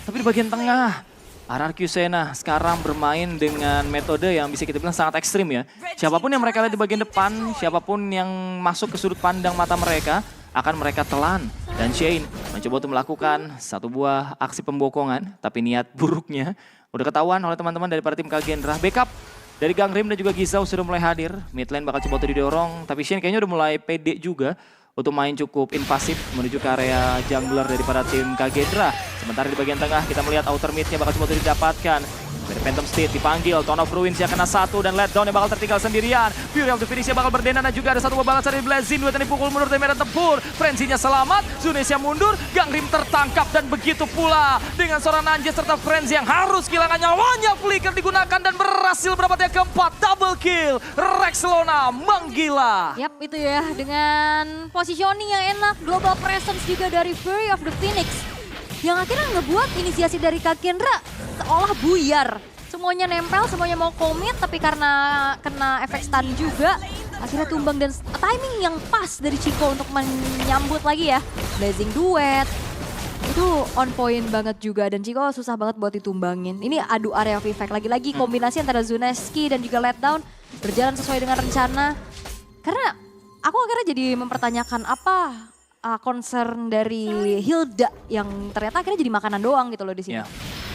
Speaker 1: Tapi di bagian tengah, RRQ Senna sekarang bermain dengan metode yang bisa kita bilang sangat ekstrim ya. Siapapun yang mereka lihat di bagian depan, siapapun yang masuk ke sudut pandang mata mereka, akan mereka telan. Dan Shane mencoba untuk melakukan satu buah aksi pembokongan, tapi niat buruknya udah ketahuan oleh teman-teman dari para tim Kagendra. Backup dari Gangrim dan juga Gizao sudah mulai hadir. Mid lane bakal coba untuk didorong, tapi Shen kayaknya udah mulai pede juga untuk main cukup invasif menuju ke area jungler daripada tim Kagendra. Sementara di bagian tengah kita melihat outer mid-nya bakal coba untuk didapatkan. Dari Phantom State dipanggil, Tone of Ruins yang kena satu dan letdown yang bakal tertinggal sendirian. Fury of the Phoenix yang bakal berdena dan juga ada satu balas dari Blazing. Duet yang dipukul mundur dari medan tempur. Frenzy-nya selamat, Zunesia mundur, Gangrim tertangkap dan begitu pula dengan seorang Nanjes serta Frenzy yang harus kehilangan nyawanya. Flicker digunakan dan berhasil mendapat yang keempat. Double kill, Rexlona menggila.
Speaker 2: Yap, itu ya, dengan positioning yang enak, global presence juga dari Fury of the Phoenix. Yang akhirnya ngebuat inisiasi dari Kagendra seolah buyar. Semuanya nempel, semuanya mau komit, tapi karena kena efek stun juga, akhirnya tumbang dan timing yang pas dari Chico untuk menyambut lagi ya. Blazing duet, itu on point banget juga dan Chico susah banget buat ditumbangin. Ini adu area of effect, lagi-lagi kombinasi antara Zuneski dan juga letdown berjalan sesuai dengan rencana. Karena aku akhirnya jadi mempertanyakan apa concern dari Hilda yang ternyata akhirnya jadi makanan doang gitu loh di sini.
Speaker 1: Ya,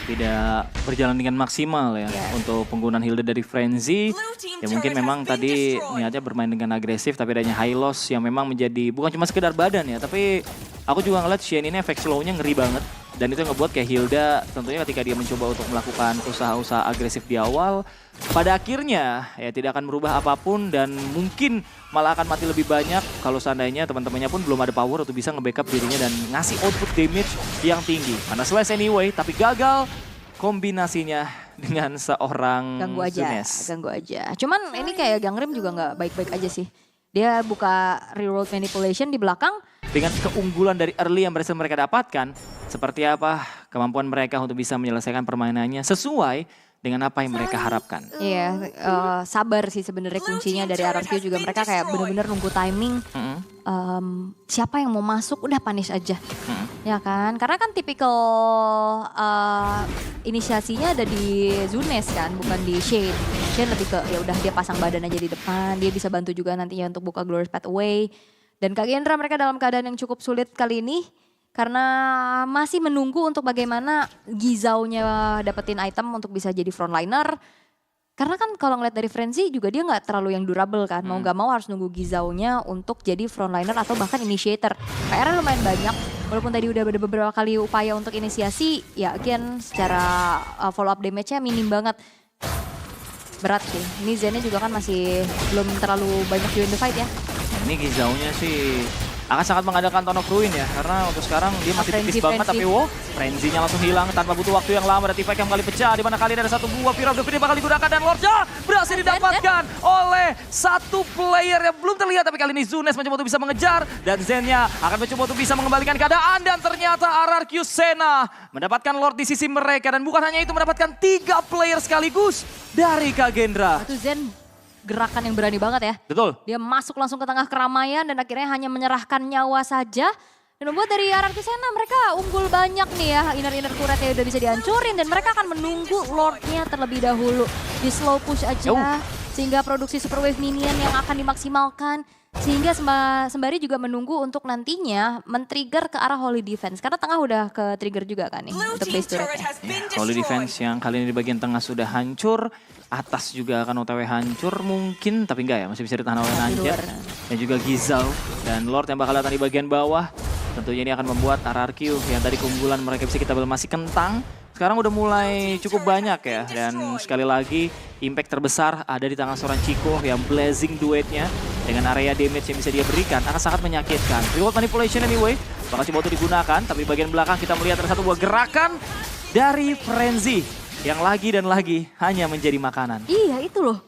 Speaker 1: tidak berjalan dengan maksimal ya untuk penggunaan Hilda dari Frenzy. Ya mungkin memang tadi niatnya bermain dengan agresif, tapi adanya high loss yang memang menjadi bukan cuma sekedar badan ya, tapi aku juga ngeliat Shen ini efek slow-nya ngeri banget. Dan itu ngebuat kayak Hilda tentunya ketika dia mencoba untuk melakukan usaha-usaha agresif di awal, pada akhirnya ya tidak akan merubah apapun dan mungkin malah akan mati lebih banyak kalau seandainya teman-temannya pun belum ada power untuk bisa nge-backup dirinya dan ngasih output damage yang tinggi. Karena slash anyway, tapi gagal kombinasinya dengan seorang Zunes.
Speaker 2: Ganggu aja. Cuman ini kayak Gangrim juga nggak baik-baik aja sih. Dia buka reroll manipulation di belakang.
Speaker 1: Dengan keunggulan dari early yang berhasil mereka dapatkan, seperti apa kemampuan mereka untuk bisa menyelesaikan permainannya sesuai dengan apa yang mereka harapkan.
Speaker 2: Iya, sabar sih sebenarnya kuncinya dari RRQ juga. Mereka kayak bener-bener nunggu timing. Siapa yang mau masuk udah punish aja. Ya kan, karena kan tipikal inisiasinya ada di Zunes kan, bukan di Shane. Shane lebih ke ya udah dia pasang badan aja di depan, dia bisa bantu juga nantinya untuk buka Glorious Pathway. Dan Kagendra mereka dalam keadaan yang cukup sulit kali ini karena masih menunggu untuk bagaimana Gizao-nya dapetin item untuk bisa jadi frontliner. Karena kan kalau ngeliat dari Frenzy juga dia nggak terlalu yang durable kan. Mau nggak mau harus nunggu Gizao-nya untuk jadi frontliner atau bahkan initiator. PR-nya lumayan banyak. Walaupun tadi udah ada beberapa kali upaya untuk inisiasi, ya again secara follow up damage-nya minim banget. Berat sih. Ini Zen-nya juga kan masih belum terlalu banyak join the fight ya.
Speaker 1: Ini Gizao-nya sih akan sangat mengandalkan Tone of Ruin ya, karena untuk sekarang dia masih tipis banget, tapi wow, Frenzy-nya langsung hilang tanpa butuh waktu yang lama. Dan T-Fight yang kembali pecah, di mana kali ini ada satu buah Fury of the Phoenix bakal digunakan dan Lordnya berhasil didapatkan oleh satu player yang belum terlihat, tapi kali ini Zunes mencoba untuk bisa mengejar dan Zen-nya akan mencoba untuk bisa mengembalikan keadaan dan ternyata RRQ Sena mendapatkan Lord di sisi mereka dan bukan hanya itu, mendapatkan 3 player sekaligus dari Kagendra.
Speaker 2: Itu Zen gerakan yang berani banget ya.
Speaker 1: Betul.
Speaker 2: Dia masuk langsung ke tengah keramaian dan akhirnya hanya menyerahkan nyawa saja. Dan membuat dari RRQ Sena mereka unggul banyak nih ya. Inner turretnya udah bisa dihancurin dan mereka akan menunggu Lordnya terlebih dahulu. Di slow push aja. Sehingga produksi Super Wave Minion yang akan dimaksimalkan. Sehingga sembari juga menunggu untuk nantinya men-trigger ke arah Holy Defense. Karena tengah udah ke trigger juga kan nih untuk base turretnya.
Speaker 1: Holy Defense yang kali ini di bagian tengah sudah hancur. Atas juga akan OTW hancur mungkin, tapi enggak ya, masih bisa ditahan oleh Nanjet. Dan juga Gizao dan Lord yang bakal datang di bagian bawah. Tentunya ini akan membuat RRQ yang tadi keunggulan mereka bisa kita masih kentang. Sekarang udah mulai cukup banyak ya. Dan sekali lagi impact terbesar ada di tangan seorang Chico yang Blazing duetnya. Dengan area damage yang bisa dia berikan akan sangat menyakitkan. Reward manipulation anyway, bakal coba untuk digunakan. Tapi bagian belakang kita melihat ada satu buah gerakan dari Frenzy. Yang lagi dan lagi hanya menjadi makanan.
Speaker 2: Iya itu loh.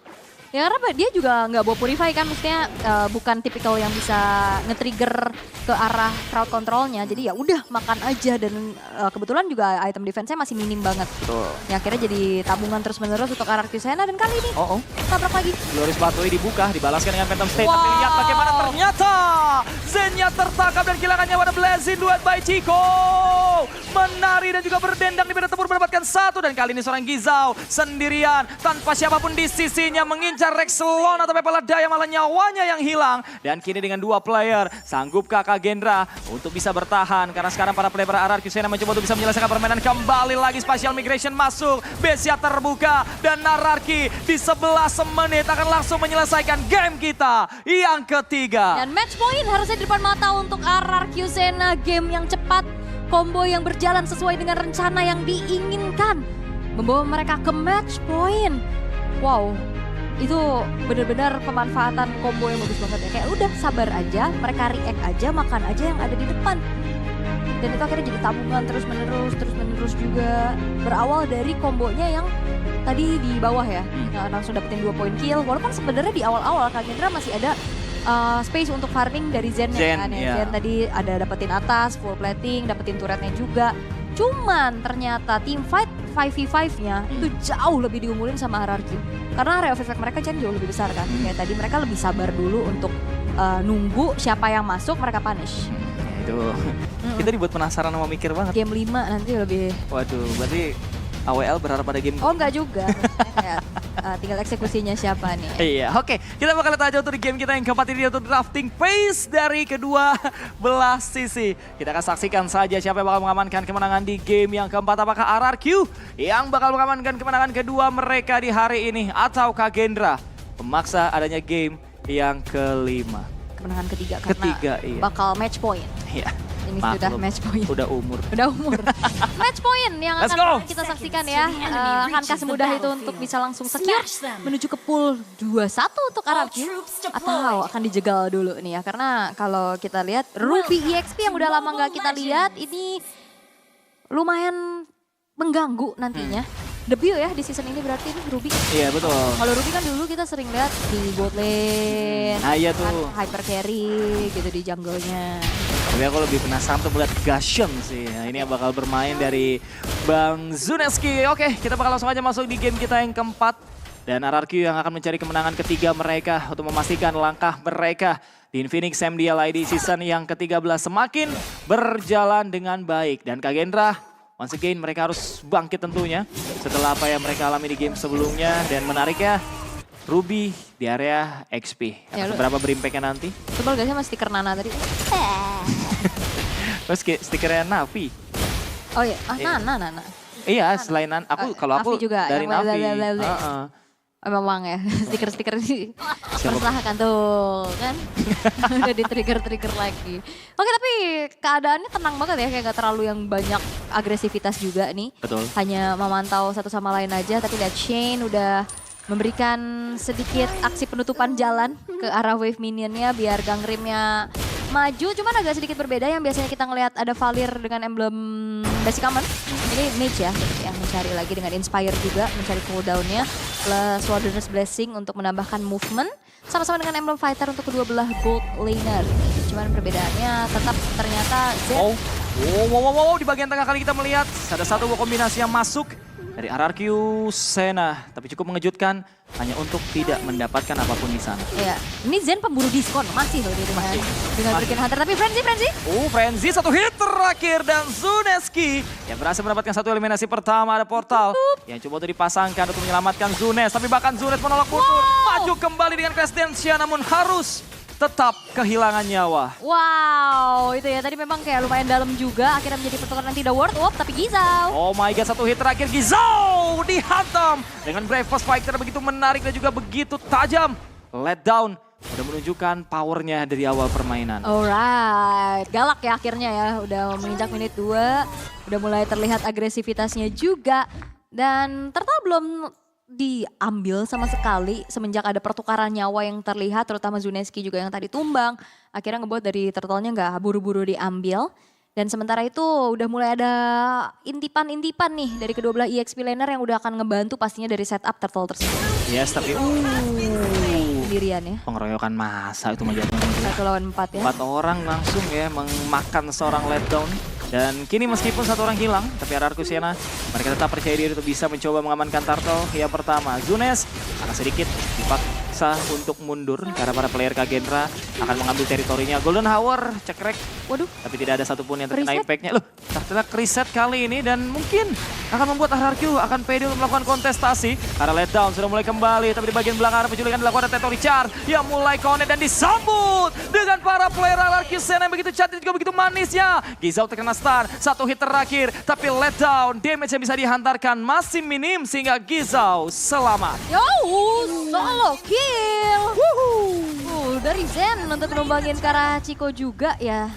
Speaker 2: Ya karena dia juga nggak bawa Purify kan, maksudnya bukan tipikal yang bisa nge-trigger ke arah crowd controlnya. Jadi ya udah makan aja dan kebetulan juga item defense-nya masih minim banget.
Speaker 1: Betul.
Speaker 2: Ya akhirnya jadi tabungan terus-menerus untuk RRQ Sena dan kali ini tabrak lagi.
Speaker 1: Glorious Pathway dibuka, dibalaskan dengan Phantom State. Tapi lihat bagaimana ternyata Zen-nya tertangkap dan kehilangan nyawa. Blazing duet by Chico. Menari dan juga berdendang di medan tempur mendapatkan 1. Dan kali ini seorang Gizao sendirian tanpa siapapun di sisinya mengincar dikejar Rexelona tapi Peledaya malah nyawanya yang hilang. Dan kini dengan 2 player, sanggupkah Kagendra untuk bisa bertahan? Karena sekarang para player RRQ Sena mencoba untuk bisa menyelesaikan permainan. Kembali lagi Spatial Migration masuk, Besia terbuka dan Nararki di 11 menit akan langsung menyelesaikan game kita yang ketiga.
Speaker 2: Dan match point harusnya di depan mata untuk RRQ Sena. Game yang cepat, combo yang berjalan sesuai dengan rencana yang diinginkan. Membawa mereka ke match point. Wow, itu benar-benar pemanfaatan combo yang bagus banget ya. Kayak udah sabar aja, mereka react aja, makan aja yang ada di depan. Dan itu akhirnya jadi tabungan terus-menerus juga. Berawal dari kombonya yang tadi di bawah ya, langsung dapetin 2 poin kill. Walaupun sebenarnya di awal-awal Kagendra masih ada space untuk farming dari Zen kan ya.
Speaker 1: Iya.
Speaker 2: Zen tadi ada dapetin atas, full plating, dapetin turretnya juga. Cuman ternyata team fight 5v5-nya itu jauh lebih diunggulin sama RRQ. Karena area of effect mereka kan jauh lebih besar kan. Kayak tadi mereka lebih sabar dulu untuk nunggu siapa yang masuk mereka punish.
Speaker 1: Itu kita dibuat penasaran sama mikir banget.
Speaker 2: Game 5 nanti lebih.
Speaker 1: Waduh, berarti AWL berharap pada game.
Speaker 2: Oh enggak juga. Kayak, tinggal eksekusinya siapa nih.
Speaker 1: Iya, oke. Kita bakal lihat aja untuk di game kita yang keempat ini untuk drafting pace dari kedua belah sisi. Kita akan saksikan saja siapa yang bakal mengamankan kemenangan di game yang keempat. Apakah RRQ yang bakal mengamankan kemenangan kedua mereka di hari ini atau Kagendra pemaksa adanya game yang kelima.
Speaker 2: Kemenangan ketiga karena
Speaker 1: Iya.
Speaker 2: bakal match point.
Speaker 1: Iya.
Speaker 2: Ini sudah match point.
Speaker 1: Udah umur.
Speaker 2: Match point yang
Speaker 1: Let's
Speaker 2: akan
Speaker 1: go.
Speaker 2: kita saksikan ya. Akankah semudah itu untuk bisa langsung secure menuju ke pool 2-1 untuk RRQ? Atau akan dijegal dulu nih ya. Karena kalau kita lihat Ruby EXP yang udah lama nggak kita lihat ini lumayan mengganggu nantinya. Debut ya di season ini berarti ini Ruby.
Speaker 1: Iya, betul.
Speaker 2: Kalau Ruby kan dulu kita sering lihat di bot lane,
Speaker 1: Nah, iya tuh.
Speaker 2: hyper carry gitu di jungle-nya.
Speaker 1: Tapi aku lebih penasaran untuk melihat Gashen sih. Nah, ini yang bakal bermain dari Bang Zuneski. Oke, kita bakal langsung aja masuk di game kita yang keempat. Dan RRQ yang akan mencari kemenangan ketiga mereka untuk memastikan langkah mereka di Infinix MDL ID season yang ke-13 semakin berjalan dengan baik. Dan Kagendra, once again mereka harus bangkit tentunya setelah apa yang mereka alami di game sebelumnya. Dan menariknya, Ruby di area XP.
Speaker 2: Ya,
Speaker 1: Seberapa berimpactnya nanti?
Speaker 2: Sebel gak sih sama stiker Nana tadi?
Speaker 1: Terus stikernya Navi.
Speaker 2: Oh iya, Nana.
Speaker 1: Iya, selain kalau aku
Speaker 2: Navi juga,
Speaker 1: dari
Speaker 2: yang
Speaker 1: Navi.
Speaker 2: blablabla. Memang ya, stiker-stiker ini meresahkan tuh kan. Udah di-trigger lagi. Oke, tapi keadaannya tenang banget ya, kayak gak terlalu yang banyak agresivitas juga nih.
Speaker 1: Betul.
Speaker 2: Hanya memantau satu sama lain aja, tapi lihat Shane udah memberikan sedikit aksi penutupan jalan ke arah wave minionnya biar gangrimnya maju. Cuman agak sedikit berbeda yang biasanya kita ngelihat ada Valir dengan emblem basic common. Ini mage ya, yang mencari lagi dengan inspire juga, mencari cooldownnya. Plus Warden's Blessing untuk menambahkan movement. Sama-sama dengan emblem fighter untuk kedua belah gold laner. Cuman perbedaannya tetap ternyata Zen.
Speaker 1: Wow, di bagian tengah kali kita melihat ada satu buah kombinasi yang masuk dari RRQ Sena. Tapi cukup mengejutkan hanya untuk tidak mendapatkan apapun di sana.
Speaker 2: Iya, ini Zen pemburu diskon masih loh di rumah dengan Breaking Hunter. Tapi Frenzy.
Speaker 1: Frenzy satu hit terakhir dan Zuneski yang berhasil mendapatkan satu eliminasi pertama. Ada portal yang coba untuk dipasangkan untuk menyelamatkan Zunes. Tapi bahkan Zunes menolak mundur. Maju kembali dengan Crescentia namun harus tetap kehilangan nyawa.
Speaker 2: Wow, itu ya tadi memang kayak lumayan dalam juga. Akhirnya menjadi pertukaran tidak worth of, tapi Gizao.
Speaker 1: Oh my god, satu hit terakhir Gizao dihantam dengan Bravest Fighter begitu menarik dan juga begitu tajam. Let down udah menunjukkan powernya dari awal permainan.
Speaker 2: Alright, galak ya akhirnya ya. Udah menginjak menit 2, udah mulai terlihat agresivitasnya juga. Dan Turtle belum diambil sama sekali semenjak ada pertukaran nyawa yang terlihat, terutama Zuneski juga yang tadi tumbang. Akhirnya ngebuat dari Turtle-nya nggak buru-buru diambil. Dan sementara itu udah mulai ada intipan-intipan nih dari kedua belah EXP laner yang udah akan ngebantu pastinya dari setup Turtle tersebut.
Speaker 1: Yes, tapi
Speaker 2: Sendirian ya.
Speaker 1: pengeroyokan masa itu menjadi
Speaker 2: 1 lawan 4 ya.
Speaker 1: 4 orang langsung ya memakan seorang letdown. Dan kini meskipun satu orang hilang, tapi RRQ Sena mereka tetap percaya diri untuk bisa mencoba mengamankan Turtle. Yang pertama, Zunes akan sedikit terpaksa untuk mundur karena para player Kagendra akan mengambil teritorinya. Golden Hour cekrek.
Speaker 2: Waduh.
Speaker 1: Tapi tidak ada satupun yang terkena
Speaker 2: Reset.
Speaker 1: impact-nya. Loh, terkena reset kali ini dan mungkin akan membuat RRQ akan pede untuk melakukan kontestasi. Karena letdown sudah mulai kembali, tapi di bagian belakang ada penculikan dilakukan oleh Tetori Char yang mulai connect dan disambut dengan para player RRQ Sena yang begitu cantik juga begitu manisnya. Gizao terkena stun, satu hit terakhir, tapi letdown damage yang bisa dihantarkan masih minim sehingga Gizao selamat.
Speaker 2: Yo, solo kill. Dari Zen untuk numbangin ke arah Chico juga ya.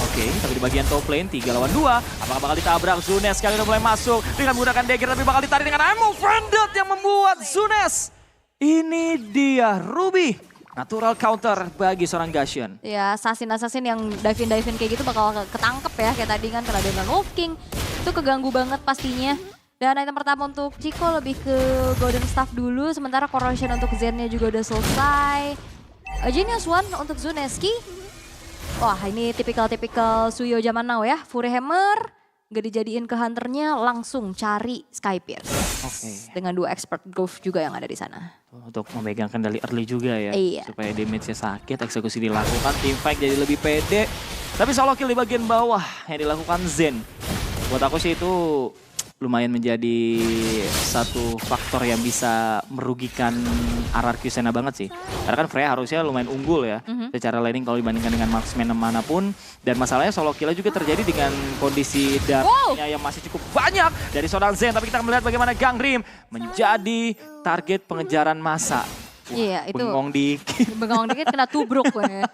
Speaker 1: Oke, tapi di bagian top lane 3 lawan 2. Apakah bakal ditabrak? Zunes kali ini mulai masuk dengan menggunakan dagger tapi bakal ditarik dengan ammo Friended yang membuat Zunes. Ini dia Ruby. Natural counter bagi seorang Gashian.
Speaker 2: Ya, assassin yang dive-in kayak gitu bakal ketangkep ya. Kayak tadi kan kena dengan Wolf King. Itu keganggu banget pastinya. Dan item pertama untuk Chico lebih ke Golden Staff dulu. Sementara Corrosion untuk Zennya juga udah selesai. Genius One untuk Zuneski. Wah, ini tipikal Suyo zaman now ya. Fury Hammer, gak dijadiin ke hunternya, langsung cari Sky Pierce.
Speaker 1: Oke.
Speaker 2: Dengan 2 expert Golf juga yang ada di sana.
Speaker 1: Untuk memegang kendali early juga ya.
Speaker 2: Iya.
Speaker 1: Supaya damage-nya sakit, eksekusi dilakukan, teamfight jadi lebih pede. Tapi solo kill di bagian bawah yang dilakukan Zen. Buat aku sih itu lumayan menjadi satu faktor yang bisa merugikan RRQ Sena banget sih. Karena kan Freya harusnya lumayan unggul ya secara laning kalau dibandingkan dengan marksman manapun. Dan masalahnya solo kill juga terjadi dengan kondisi darahnya yang masih cukup banyak dari seorang Zen. Tapi kita melihat bagaimana Gangrim menjadi target pengejaran massa.
Speaker 2: Iya, itu
Speaker 1: Bengong
Speaker 2: dikit kena tubruk gue.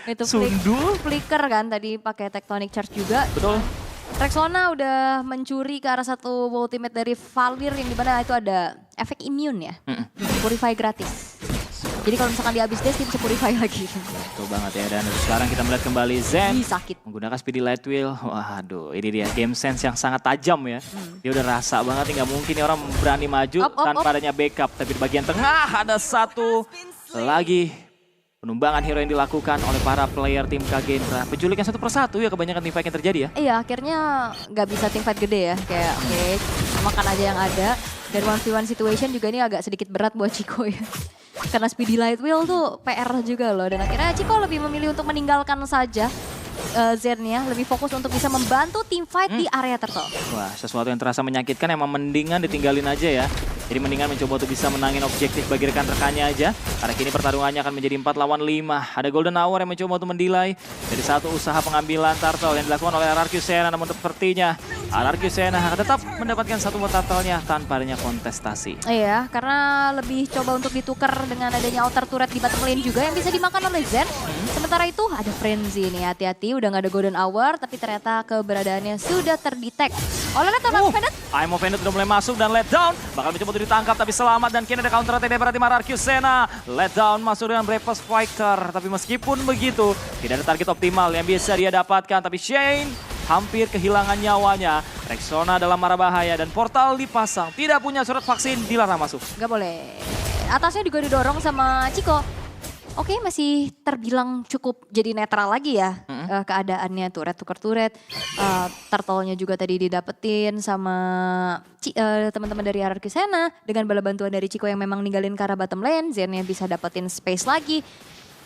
Speaker 2: Itu
Speaker 1: Sundul.
Speaker 2: flicker kan tadi pakai Tectonic Charge juga.
Speaker 1: Betul.
Speaker 2: Rexona udah mencuri ke arah satu ultimate dari Valir yang dimana itu ada efek immune ya. Purify gratis. Jadi kalau misalkan dia habis dash dia bisa purify lagi.
Speaker 1: Betul banget ya, dan sekarang kita melihat kembali Zen
Speaker 2: Sakit.
Speaker 1: menggunakan Speedy Light Wheel. Waduh, ini dia game sense yang sangat tajam ya. Dia udah rasa banget nih, nggak mungkin nih orang berani maju tanpa adanya backup. Tapi di bagian tengah ada satu lagi penumbangan hero yang dilakukan oleh para player tim Kagendra. Penculikan satu persatu ya kebanyakan teamfight yang terjadi ya.
Speaker 2: Iya, akhirnya nggak bisa teamfight gede ya. Kayak oke, makan aja yang ada. Dan 1v1 situation juga ini agak sedikit berat buat Chico ya. Karena Speedy Light Wheel tuh PR juga loh. Dan akhirnya Chico lebih memilih untuk meninggalkan saja Zen-nya. Lebih fokus untuk bisa membantu teamfight di area turtle.
Speaker 1: Wah, sesuatu yang terasa menyakitkan emang mendingan ditinggalin aja ya. Jadi mendingan mencoba untuk bisa menangin objektif bagi rekan-rekannya aja. Karena kini pertarungannya akan menjadi 4 lawan 5. Ada Golden Hour yang mencoba untuk mendelay dari satu usaha pengambilan turtle yang dilakukan oleh RRQ Sena. Namun sepertinya RRQ Sena akan tetap mendapatkan satu turtle-nya tanpa adanya kontestasi.
Speaker 2: Iya, karena lebih coba untuk ditukar dengan adanya outer turret di bottom lane juga yang bisa dimakan oleh Zen. Sementara itu ada Frenzy nih, hati-hati udah gak ada Golden Hour tapi ternyata keberadaannya sudah terdetek oleh Letdown Offended.
Speaker 1: I'm Offended udah mulai masuk dan Letdown bakal mencoba untuk ditangkap tapi selamat, dan kini ada counter attack dari tim RRQ Sena. Letdown masuk dengan Breakfast Fighter, tapi meskipun begitu tidak ada target optimal yang bisa dia dapatkan. Tapi Shane hampir kehilangan nyawanya. Rexona dalam marah bahaya dan portal dipasang. Tidak punya surat vaksin, dilarang masuk.
Speaker 2: Gak boleh. Atasnya juga didorong sama Chico. Oke, masih terbilang cukup jadi netral lagi ya keadaannya. Turret tukar turret, turtle-nya juga tadi didapetin sama teman-teman dari RRQ Sena. Dengan bala bantuan dari Chico yang memang ninggalin ke arah bottom lane, Zen-nya bisa dapetin space lagi.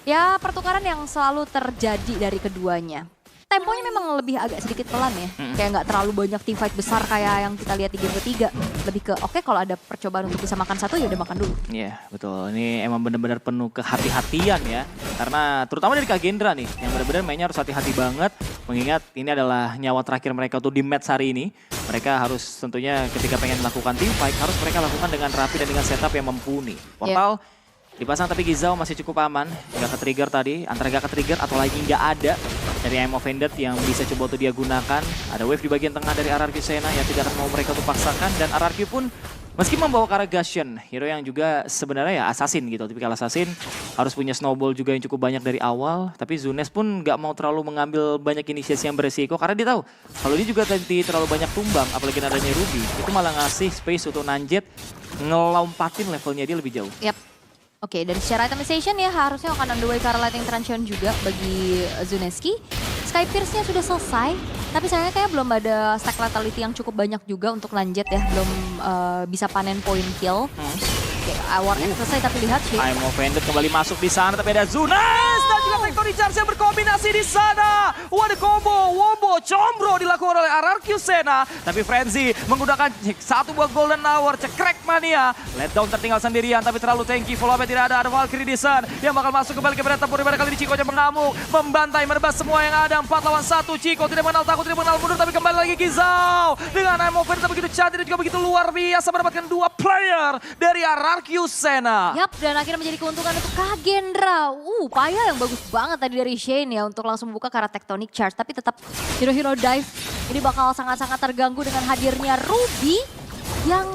Speaker 2: Ya, pertukaran yang selalu terjadi dari keduanya. Temponya memang lebih agak sedikit pelan ya. Kayak nggak terlalu banyak teamfight besar kayak yang kita lihat di game ketiga. Lebih ke oke, kalau ada percobaan untuk bisa makan satu ya udah makan dulu.
Speaker 1: Iya, betul. Ini emang benar-benar penuh kehati-hatian ya. Karena terutama dari Kagendra nih, yang benar-benar mainnya harus hati-hati banget. Mengingat ini adalah nyawa terakhir mereka untuk di match hari ini. Mereka harus tentunya ketika pengen melakukan teamfight, harus mereka lakukan dengan rapi dan dengan setup yang mumpuni. Portal dipasang tapi Gizao masih cukup aman. Nggak ke-trigger tadi, antara nggak ke-trigger atau lagi nggak ada dari I'm Offended yang bisa coba untuk dia gunakan. Ada wave di bagian tengah dari RRQ Sena yang tidak akan mau mereka untuk paksakan. Dan RRQ pun meski membawa ke arah Gashian, hero yang juga sebenarnya ya assassin gitu. Tipikal assassin harus punya snowball juga yang cukup banyak dari awal. Tapi Zunes pun nggak mau terlalu mengambil banyak inisiasi yang beresiko. Karena dia tahu kalau dia juga tadi terlalu banyak tumbang, apalagi adanya Ruby, itu malah ngasih space untuk Nanjet ngelompatin levelnya dia lebih jauh.
Speaker 2: Yap. Oke, dan secara itemization ya harusnya akan on the way ke arah Lightning Transition juga bagi Zuneski. Sky Pierce-nya sudah selesai, tapi sayangnya kayak belum ada stack lethality yang cukup banyak juga untuk Nanjet ya. Belum bisa panen point kill. Oke, war selesai tapi lihat Shane.
Speaker 1: I'm offended kembali masuk di sana, tapi ada Zunes dan juga Tectonic Charge yang berkombinasi di sana. Waduh, wombo, combro dilakukan oleh RRQ Sena. Tapi Frenzy menggunakan satu buah Golden Hour, cekrek mania. Letdown tertinggal sendirian, tapi terlalu tanky. Follow-up tidak ada Valkyrie di sana yang bakal masuk kembali ke medan tempur. Pada kali ini Chico yang mengamuk, membantai, merebas semua yang ada. 4 lawan 1, Chico tidak mengenal takut, tidak mengenal mundur, tapi kembali lagi Gizao. Dengan I'm offended begitu cantik dan juga begitu luar biasa mendapatkan 2 player dari RRQ Sena.
Speaker 2: Yap, dan akhirnya menjadi keuntungan untuk Kagendra. Upaya yang bagus banget tadi dari Shane ya untuk langsung membuka ke arah Tectonic Charge. Tapi tetap Hero Dive ini bakal sangat-sangat terganggu dengan hadirnya Ruby yang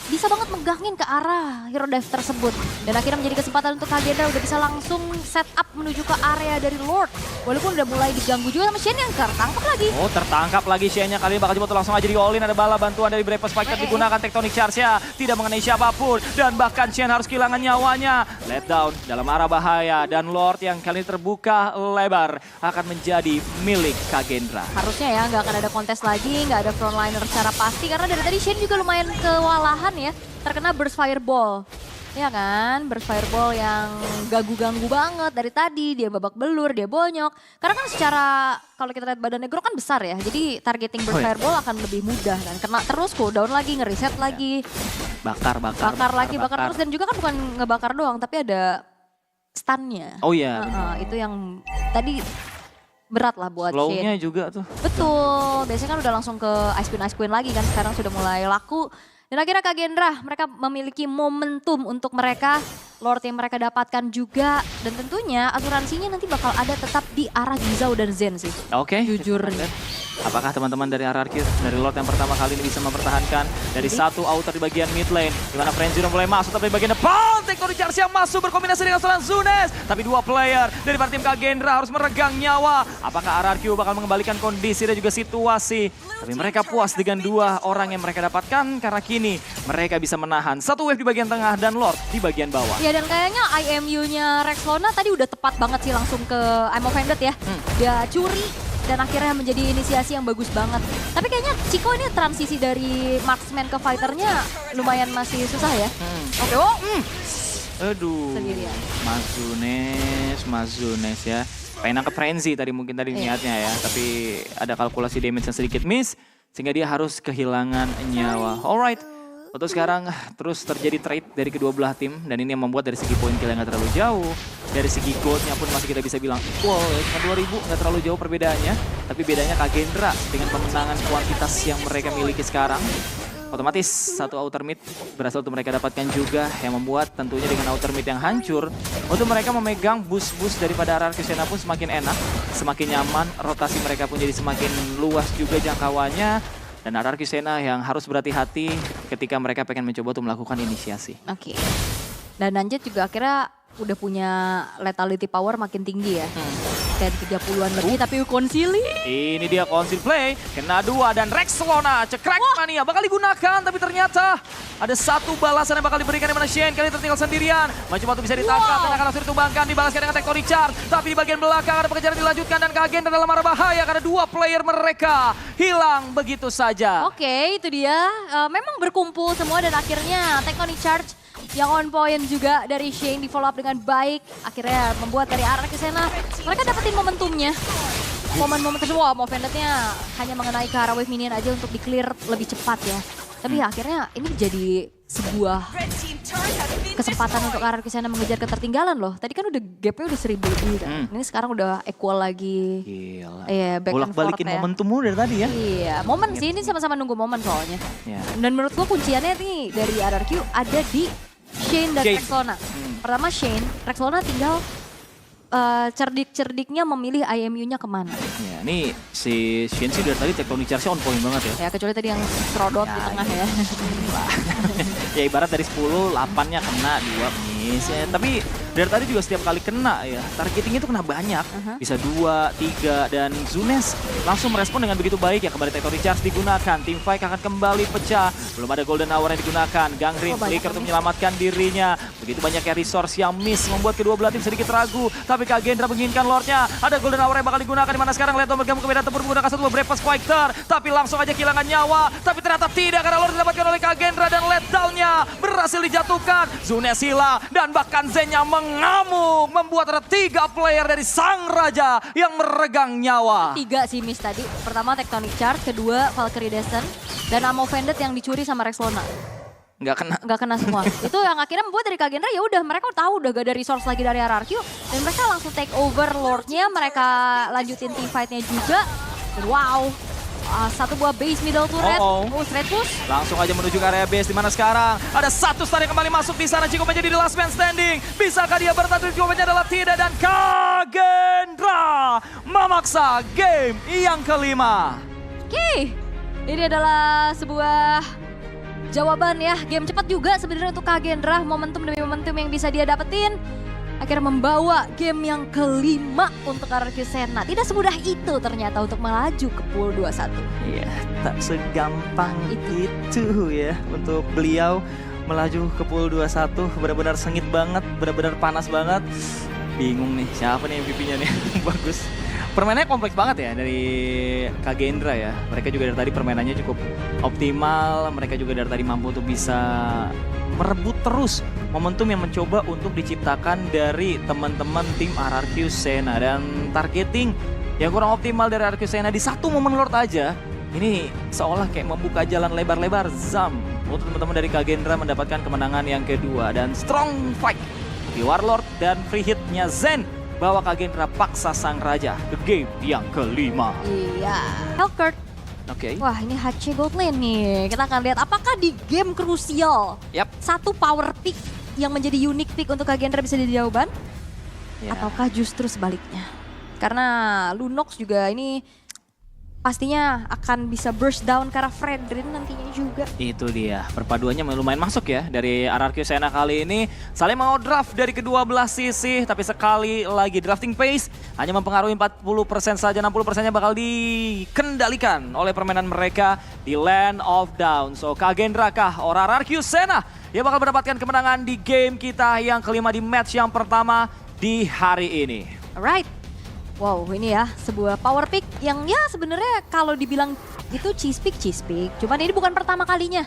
Speaker 2: bisa banget megangin ke arah Hero Dive tersebut. Dan akhirnya menjadi kesempatan untuk Kagendra udah bisa langsung set up menuju ke area dari Lord. Walaupun udah mulai diganggu juga sama Shane yang tertangkap lagi.
Speaker 1: Oh, tertangkap lagi Shane-nya, kali ini bakal coba langsung aja di all-in. Ada bala bantuan dari Brave Spike digunakan Tectonic Charge-nya. Tidak mengenai siapapun. Dan bahkan Shane harus kehilangan nyawanya. Let down dalam arah bahaya. Dan Lord yang kali ini terbuka lebar akan menjadi milik Kagendra.
Speaker 2: Harusnya ya nggak akan ada kontes lagi, nggak ada frontliner secara pasti. Karena dari tadi Shane juga lumayan kewalahan ya. Terkena Burst Fireball. Ya kan, Burst Fireball yang ganggu-ganggu banget dari tadi. Dia babak belur, dia bonyok. Karena kan secara, kalau kita lihat badannya Negro kan besar ya. Jadi targeting Burst Fireball akan lebih mudah kan. Kena terus cooldown lagi, ngeriset lagi.
Speaker 1: Bakar
Speaker 2: Bakar terus. Dan juga kan bukan ngebakar doang, tapi ada stunnya.
Speaker 1: Oh iya.
Speaker 2: Itu yang tadi berat lah buat Shane.
Speaker 1: Slow-nya juga tuh.
Speaker 2: Betul, biasanya kan udah langsung ke Ice Queen lagi kan. Sekarang sudah mulai laku. Dan akhirnya Kagendra, mereka memiliki momentum untuk mereka. Lord yang mereka dapatkan juga. Dan tentunya asuransinya nanti bakal ada tetap di arah Gizao dan Zen sih.
Speaker 1: Oke.
Speaker 2: Jujur.
Speaker 1: Apakah teman-teman dari RRQ, dari Lord yang pertama kali ini bisa mempertahankan dari satu outer di bagian mid lane. Di mana Frenzy udah mulai masuk, tapi di bagian depan Tectonic Charge yang masuk berkombinasi dengan seorang Zunes. Tapi 2 player dari tim Kagendra harus meregang nyawa. Apakah RRQ bakal mengembalikan kondisi dan juga situasi? Tapi mereka puas dengan 2 orang yang mereka dapatkan karena kini mereka bisa menahan satu wave di bagian tengah dan Lord di bagian bawah.
Speaker 2: Ya dan kayaknya IMU-nya Rexlona tadi udah tepat banget sih langsung ke I'm Offended ya. Dia curi dan akhirnya menjadi inisiasi yang bagus banget. Tapi kayaknya Chico ini transisi dari marksman ke fighternya lumayan masih susah ya. Oke,
Speaker 1: Aduh,
Speaker 2: sendirian.
Speaker 1: Mas Zunes ya. Pengen nangkep Frenzy tadi mungkin niatnya ya. Tapi ada kalkulasi damage yang sedikit miss. Sehingga dia harus kehilangan nyawa. Alright. Untuk sekarang terus terjadi trade dari kedua belah tim. Dan ini yang membuat dari segi poin kill yang gak terlalu jauh. Dari segi goldnya pun masih kita bisa bilang, wow, cuma 2000 gak terlalu jauh perbedaannya. Tapi bedanya Kagendra dengan pemenangan kuantitas yang mereka miliki sekarang. Otomatis satu outer mid berhasil untuk mereka dapatkan juga. Yang membuat tentunya dengan outer mid yang hancur. Untuk mereka memegang boost-boost daripada RRQ Sena pun semakin enak. Semakin nyaman, rotasi mereka pun jadi semakin luas juga jangkauannya. Dan RRQ Sena yang harus berhati-hati ketika mereka pengen mencoba untuk melakukan inisiasi.
Speaker 2: Oke. Dan Nanjet juga akhirnya udah punya lethality power makin tinggi ya. Kayak 30-an lebih tapi konsili.
Speaker 1: Ini dia konsil play, kena 2 dan Rexlona, cekrek mania bakal digunakan tapi ternyata ada satu balasan yang bakal diberikan di mana Shane kali ini tertinggal sendirian. Mencoba untuk bisa ditangkap dan akan langsung ditumbangkan, dibalaskan dengan Tectonic Charge. Tapi di bagian belakang ada pengejaran dilanjutkan dan Kagendra dalam arah bahaya karena 2 player mereka hilang begitu saja.
Speaker 2: Oke, itu dia. Memang berkumpul semua dan akhirnya Tectonic Charge yang on point juga dari Shane di follow up dengan baik. Akhirnya membuat dari RRQ Sena mereka dapetin momentumnya. Momen-momen tersebut, mau Vendetnya hanya mengenai ke arah wave minion aja untuk di-clear lebih cepat ya. Tapi akhirnya ini jadi sebuah kesempatan untuk RRQ Sena mengejar ketertinggalan loh. Tadi kan udah gapnya udah 1000 lebih kan. Ini sekarang udah equal lagi.
Speaker 1: Gila.
Speaker 2: Iya, back and forth
Speaker 1: bolak-balikin
Speaker 2: ya.
Speaker 1: momentummu dari tadi ya.
Speaker 2: Iya, momen sih ini sama-sama nunggu momen soalnya. Dan menurut gua kunciannya nih dari RRQ ada di Shane dan Rexlona. Pertama Shane, Rexlona tinggal cerdik-cerdiknya memilih IMU-nya kemana.
Speaker 1: Ya, ini si Shane sih dari tadi Tectonic Charge on point banget ya.
Speaker 2: Ya kecuali tadi yang serodot di tengah ya.
Speaker 1: Ya ibarat dari 10, 8-nya kena, 2 miss. miss ya. Tapi dari tadi juga setiap kali kena ya, targeting itu kena banyak. Bisa 2, 3, dan Zunes langsung merespon dengan begitu baik ya. Kembali Tectoonic Charge digunakan, Teamfight akan kembali pecah. Belum ada Golden Hour yang digunakan, Gangrim flicker untuk menyelamatkan dirinya. Begitu banyak ya resource yang miss, membuat kedua belah tim sedikit ragu. Tapi Kagendra menginginkan Lordnya, ada Golden Hour yang bakal digunakan, dimana sekarang Leto bergabung ke medan tempur menggunakan satu Breakfast Fighter. Tapi langsung aja kehilangan nyawa, tapi ternyata tidak karena Lord didapatkan oleh Kagendra dan letdown-nya berhasil dijatuhkan. Zunes hilang dan bahkan Zen-nya mengamuk, membuat ada 3 player dari Sang Raja yang meregang nyawa.
Speaker 2: 3 sih miss tadi. Pertama Tectoonic Charge, kedua Valkyrie Descent, dan Ammo Vended yang dicuri sama Rexona. Nggak kena semua. Itu yang akhirnya membuat dari Kagendra ya udah mereka tahu udah gak ada resource lagi dari RRQ dan mereka langsung take over Lordnya, mereka lanjutin team fight-nya juga. Dan wow, satu buah base middle turret, straight push.
Speaker 1: Langsung aja menuju ke area base, di mana sekarang ada satu star yang kembali masuk di sana. Chico menjadi the last man standing. Bisakah dia bertahan? Jawabannya adalah tidak, dan Kagendra memaksa game yang kelima.
Speaker 2: Oke, ini adalah sebuah jawaban ya, game cepat juga sebenarnya untuk Kagendra, momentum demi momentum yang bisa dia dapetin. Akhirnya membawa game yang kelima untuk RRQ Senna. Tidak semudah itu ternyata untuk melaju ke pool 21.
Speaker 1: Iya, tak segampang itu ya untuk beliau melaju ke pool 21. Benar-benar sengit banget, benar-benar panas banget. Bingung nih, siapa nih MVP-nya nih? Bagus. Permainannya kompleks banget ya dari Kagendra ya. Mereka juga dari tadi permainannya cukup optimal. Mereka juga dari tadi mampu untuk bisa merebut terus momentum yang mencoba untuk diciptakan dari teman-teman tim RRQ Senna. Dan targeting yang kurang optimal dari RRQ Senna di satu momen Lord aja. Ini seolah kayak membuka jalan lebar-lebar Zam untuk teman-teman dari Kagendra mendapatkan kemenangan yang kedua. Dan strong fight di Warlord dan free hit-nya Zen bawa Kagendra paksa Sang Raja ke game yang kelima.
Speaker 2: Iya. Hellcurt.
Speaker 1: Oke.
Speaker 2: Wah, ini HC Gold Lane nih. Kita akan lihat apakah di game krusial satu power pick yang menjadi unique pick untuk Kagendra bisa jadi jawaban? Ataukah justru sebaliknya? Karena Lunox juga ini pastinya akan bisa burst down karena Fredrin nantinya juga. Itu dia, perpaduannya lumayan masuk ya dari RRQ Senna kali ini. Saling mau draft dari kedua belah sisi, tapi sekali lagi drafting pace hanya mempengaruhi 40% saja, 60%-nya bakal dikendalikan oleh permainan mereka di Land of Down. So Kagendra kah or RRQ Senna yang bakal mendapatkan kemenangan di game kita yang kelima di match yang pertama di hari ini. Alright. Wow, ini ya sebuah power pick yang ya sebenarnya kalau dibilang itu cheese pick. Cuman ini bukan pertama kalinya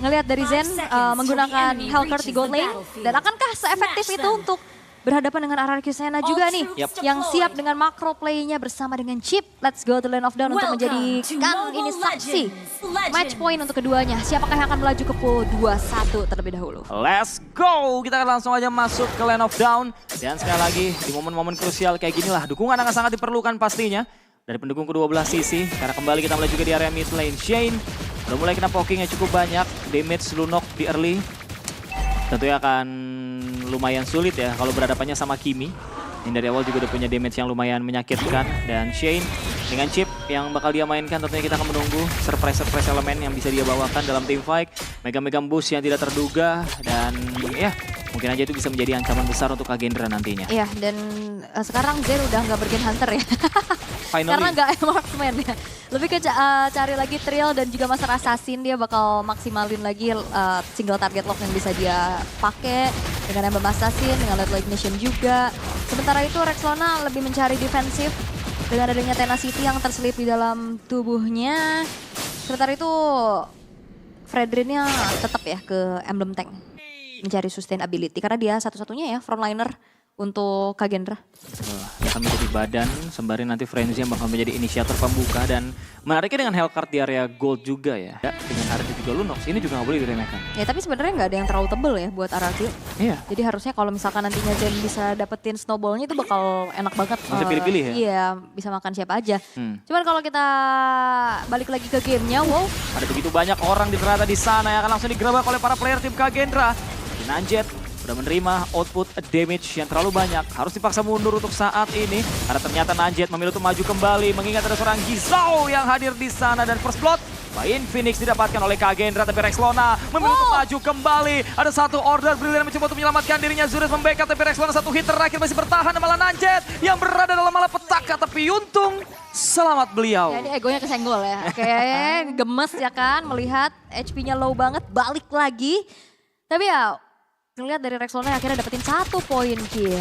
Speaker 2: ngelihat dari Zen menggunakan Hellcurt di gold lane. Dan akankah seefektif itu untuk berhadapan dengan RRQ Senna juga nih. Yang siap dengan macro play-nya bersama dengan Chip. Let's go to Land of Down untuk menjadikan ini saksi. Match point untuk keduanya. Siapakah yang akan melaju ke pool 21 terlebih dahulu? Let's go! Kita akan langsung aja masuk ke Land of Down. Dan sekali lagi di momen-momen krusial kayak ginilah dukungan akan sangat diperlukan pastinya dari pendukung kedua belah sisi. Karena kembali kita mulai juga di area mid lane. Shane udah mulai kena pokingnya cukup banyak. Damage Lunok di early. Tentunya akan lumayan sulit ya kalau berhadapannya sama Kimi. Yang dari awal juga udah punya damage yang lumayan menyakitkan. Dan Shane dengan chip yang bakal dia mainkan tentunya kita akan menunggu surprise-surprise elemen yang bisa dia bawakan dalam team fight. Mega-mega boost yang tidak terduga. Dan ya mungkin aja itu bisa menjadi ancaman besar untuk Kagendra nantinya. Iya, dan sekarang Zen udah nggak Bergen Hunter ya. Karena nggak marksman ya. Lebih ke cari lagi Trill dan juga Master Assassin. Dia bakal maksimalin lagi single target lock yang bisa dia pakai. Dengan Emblem Assassin, dengan Late Light Mission juga. Sementara itu Rexona lebih mencari defensif. Dengan adanya Tenacity yang terselip di dalam tubuhnya. Sementara itu Fredrinnya tetap ya ke Emblem Tank. Mencari sustainability karena dia satu-satunya ya frontliner untuk Kagendra. Dia akan menjadi badan sembari nanti Frenzy yang bakal menjadi inisiator pembuka. Dan menariknya dengan Hellcurt di area gold juga ya. Dengan ada juga Lunox ini juga nggak boleh diremehkan. Ya tapi sebenarnya nggak ada yang terlalu tebel ya buat RRQ. Iya. Jadi harusnya kalau misalkan nantinya Zen bisa dapetin snowballnya itu bakal enak banget. Bisa pilih-pilih ya? Iya, bisa makan siapa aja. Cuman kalau kita balik lagi ke gamenya, wow. Ada begitu banyak orang ternyata di sana yang akan langsung digerebek oleh para player tim Kagendra. Nanjet
Speaker 1: udah menerima output damage yang terlalu banyak. Harus dipaksa mundur untuk saat ini. Karena ternyata Nanjet memilih untuk maju kembali. Mengingat ada seorang Gizao yang hadir di sana. Dan first blood by Infinix didapatkan oleh Kagendra. Tapi Rexlona memilih untuk maju kembali. Ada satu order Brilliant mencoba untuk menyelamatkan dirinya. Zurez membackup tapi Rexlona satu hit terakhir masih bertahan. Malah Nanjet yang berada dalam malapetaka. Tapi untung selamat beliau.
Speaker 2: Ya, ini egonya kesenggol ya. Oke, gemes ya kan melihat HP-nya low banget, balik lagi. Tapi ya, ngelihat dari Rexlona akhirnya dapetin 1 poin kill.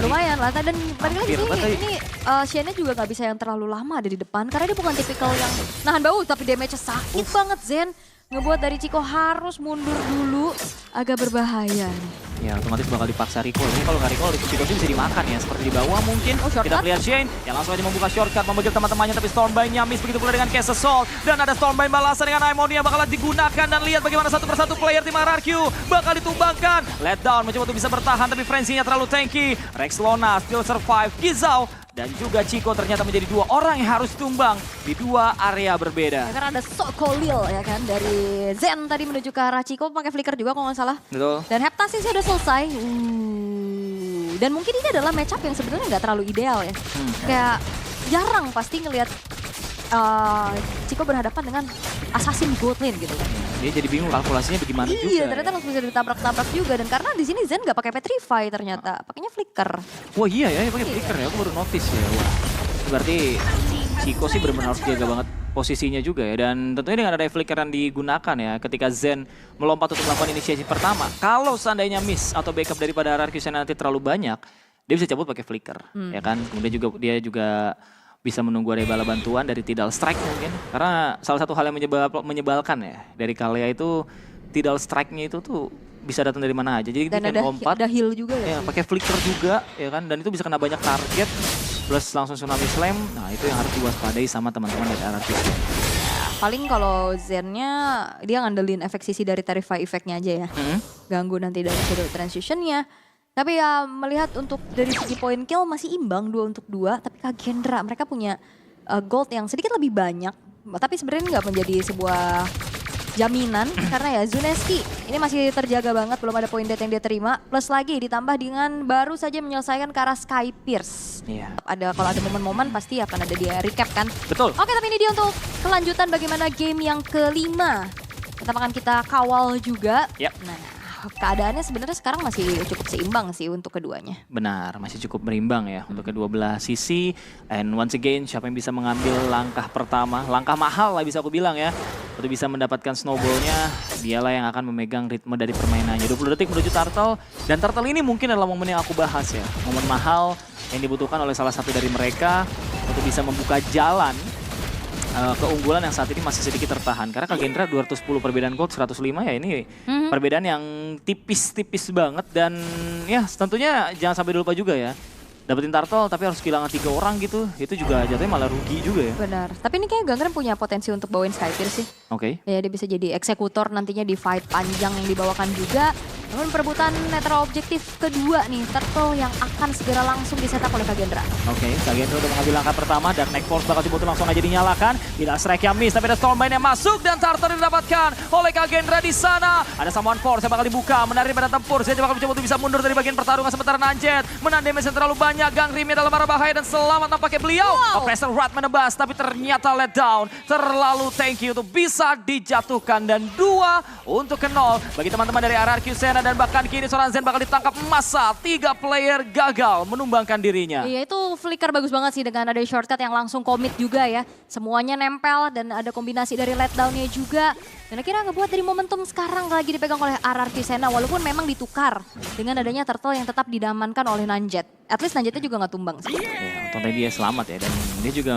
Speaker 2: Lumayan lah, dan balik lagi ini Shen-nya juga gak bisa yang terlalu lama ada di depan. Karena dia bukan tipikal yang nahan bau, tapi damage-nya sakit banget Zen. Ngebuat dari Chico harus mundur dulu, agak berbahaya nih.
Speaker 1: Ya otomatis bakal dipaksa recall. Ini kalau nggak recall, Chico bisa dimakan ya. Seperti di bawah mungkin. Kita lihat Shane yang langsung aja membuka shortcut, memanggil teman-temannya. Tapi Stormbind-nya miss, begitu pula dengan Case Assault. Dan ada Stormbind balasan dengan Aimonia bakalan digunakan. Dan lihat bagaimana satu persatu player tim RRQ bakal ditumbangkan. Let down, mencoba untuk bisa bertahan. Tapi frenzy-nya terlalu tanky. Rexlona still survive. Gizao dan juga Chico ternyata menjadi 2 orang yang harus tumbang di 2 area berbeda.
Speaker 2: Ya, karena ada Sokolil ya kan dari Zen tadi menuju ke arah Chico pakai flicker juga kalau nggak salah.
Speaker 1: Betul.
Speaker 2: Dan Heptasisnya udah selesai. Dan mungkin ini adalah matchup yang sebenarnya nggak terlalu ideal ya. Kayak jarang pasti ngelihat Chico berhadapan dengan assassin di gold lane gitu kan.
Speaker 1: Dia jadi bingung kalkulasinya bagaimana juga.
Speaker 2: Iya, ternyata langsung bisa ditabrak-tabrak juga. Dan karena di sini Zen nggak pakai Petrify ternyata, pakainya flicker.
Speaker 1: Wah iya ya, pakai flicker ya, aku baru notice ya. Wah, berarti Chico sih benar-benar harus jaga banget posisinya juga ya. Dan tentunya dengan ada flicker yang digunakan ya, ketika Zen melompat untuk melakukan inisiasi pertama. Kalau seandainya miss atau backup daripada RRQ nanti terlalu banyak, dia bisa cabut pakai flicker, ya kan. Kemudian juga dia juga bisa menunggu ada bala bantuan dari Tidal Strike mungkin. Karena salah satu hal yang menyebalkan ya dari Kalea itu Tidal Strike-nya itu tuh bisa datang dari mana aja. Jadi
Speaker 2: dan
Speaker 1: dia lompat,
Speaker 2: ada heal juga ya.
Speaker 1: Pakai flicker juga ya kan, dan itu bisa kena banyak target plus langsung tsunami slam. Nah, itu yang harus diwaspadai sama teman-teman dari RRQ.
Speaker 2: Paling kalau Zen-nya dia ngandelin efek sisi dari Terrify effect-nya aja ya. Ganggu nanti dari shadow transition-nya. Tapi ya melihat untuk dari segi point kill masih imbang 2 untuk 2. Tapi Kagendra mereka punya gold yang sedikit lebih banyak. Tapi sebenarnya nggak menjadi sebuah jaminan. Karena ya Zuneski ini masih terjaga banget, belum ada point death yang dia terima. Plus lagi ditambah dengan baru saja menyelesaikan ke arah Sky Pierce.
Speaker 1: Iya.
Speaker 2: Kalau ada momen-momen pasti akan ada dia recap kan.
Speaker 1: Betul.
Speaker 2: Oke, tapi ini dia untuk kelanjutan bagaimana game yang kelima. Tetap akan kita kawal juga.
Speaker 1: Yep.
Speaker 2: Nah, keadaannya sebenarnya sekarang masih cukup seimbang sih untuk keduanya.
Speaker 1: Benar, masih cukup berimbang ya untuk kedua belah sisi. And once again, siapa yang bisa mengambil langkah pertama, langkah mahal lah bisa aku bilang ya. Untuk bisa mendapatkan snowballnya, dialah yang akan memegang ritme dari permainannya. 20 detik menuju Turtle, dan Turtle ini mungkin adalah momen yang aku bahas ya. Momen mahal yang dibutuhkan oleh salah satu dari mereka untuk bisa membuka jalan keunggulan yang saat ini masih sedikit tertahan. Karena Kagendra 210 perbedaan gold, 105 ya ini perbedaan yang tipis-tipis banget. Dan ya tentunya jangan sampai lupa juga ya. Dapetin Turtle tapi harus kehilangan 3 orang gitu. Itu juga jatuhnya malah rugi juga ya.
Speaker 2: Benar. Tapi ini kayak Gangren punya potensi untuk bawain Skypier sih.
Speaker 1: Oke.
Speaker 2: Ya dia bisa jadi eksekutor nantinya di fight panjang yang dibawakan juga. Namun perebutan netral objektif kedua nih, Turtle yang akan segera langsung disetup oleh Kagendra.
Speaker 1: Oke, Kagendra udah mengambil langkah pertama. Dark Knight Force bakal dibutuh langsung aja dinyalakan. Tidak strike yang miss, tapi ada Stormbind yang masuk. Dan Turtle didapatkan oleh Kagendra di sana. Ada Summon Force yang bakal dibuka, menarik pada tempur. Saya bakal mencoba untuk bisa mundur dari bagian pertarungan. Sementara Nanjet menahan damage yang terlalu banyak. Gangrimnya dalam arah bahaya dan selamat nampaknya beliau. Oppressor Wrath menebas, tapi ternyata let down. Terlalu tanky untuk bisa dijatuhkan. Dan 2 untuk ke 0 bagi teman-teman dari RRQ Sena. Dan bahkan kini seorang Zen bakal ditangkap massa. 3 player gagal menumbangkan dirinya.
Speaker 2: Iya, itu flicker bagus banget sih dengan ada shortcut yang langsung commit juga ya. Semuanya nempel dan ada kombinasi dari letdown-nya juga. Dan akhirnya ngebuat dari momentum sekarang lagi dipegang oleh RRQ Sena. Walaupun memang ditukar dengan adanya Turtle yang tetap didamankan oleh Nanjet. At least Nanjetnya juga nggak tumbang sih.
Speaker 1: Ya, untungnya dia selamat ya. Dan dia juga,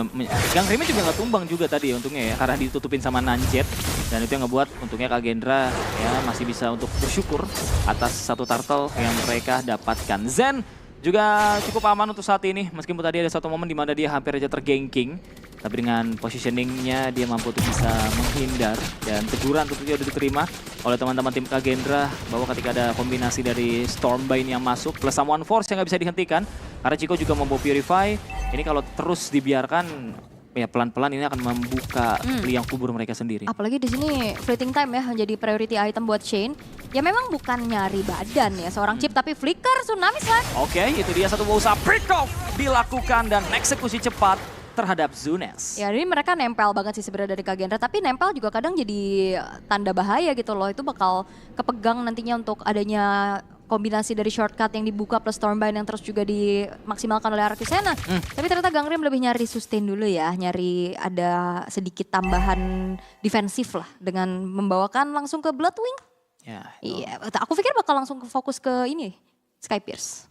Speaker 1: Gangrimnya juga nggak tumbang juga tadi ya untungnya ya. Karena ditutupin sama Nanjet. Dan itu yang ngebuat untungnya Kagendra ya masih bisa untuk bersyukur atas satu Turtle yang mereka dapatkan. Zen juga cukup aman untuk saat ini. Meskipun tadi ada satu momen di mana dia hampir aja terganking. Tapi dengan positioningnya dia mampu untuk bisa menghindar. Dan teguran tentunya sudah diterima oleh teman-teman tim Kagendra. Bahwa ketika ada kombinasi dari Stormbind yang masuk plus Summon Force yang nggak bisa dihentikan. Karena Chico juga membawa Purify. Ini kalau terus dibiarkan ya pelan-pelan ini akan membuka liang kubur mereka sendiri.
Speaker 2: Apalagi di sini fleeting time ya menjadi priority item buat Shane. Ya memang bukan nyari badan ya seorang chip, tapi flicker tsunami slide.
Speaker 1: Oke, itu dia satu usaha pick off dilakukan dan eksekusi cepat terhadap Zunes.
Speaker 2: Ya ini mereka nempel banget sih sebenarnya dari Kagendra, tapi nempel juga kadang jadi tanda bahaya gitu loh. Itu bakal kepegang nantinya untuk adanya kombinasi dari shortcut yang dibuka plus Stormbind yang terus juga dimaksimalkan oleh Arcusena. Tapi ternyata Gangrim lebih nyari sustain dulu ya, nyari ada sedikit tambahan defensif lah dengan membawakan langsung ke Bloodwing.
Speaker 1: Ya,
Speaker 2: Iya, aku pikir bakal langsung fokus ke ini, Skypierce.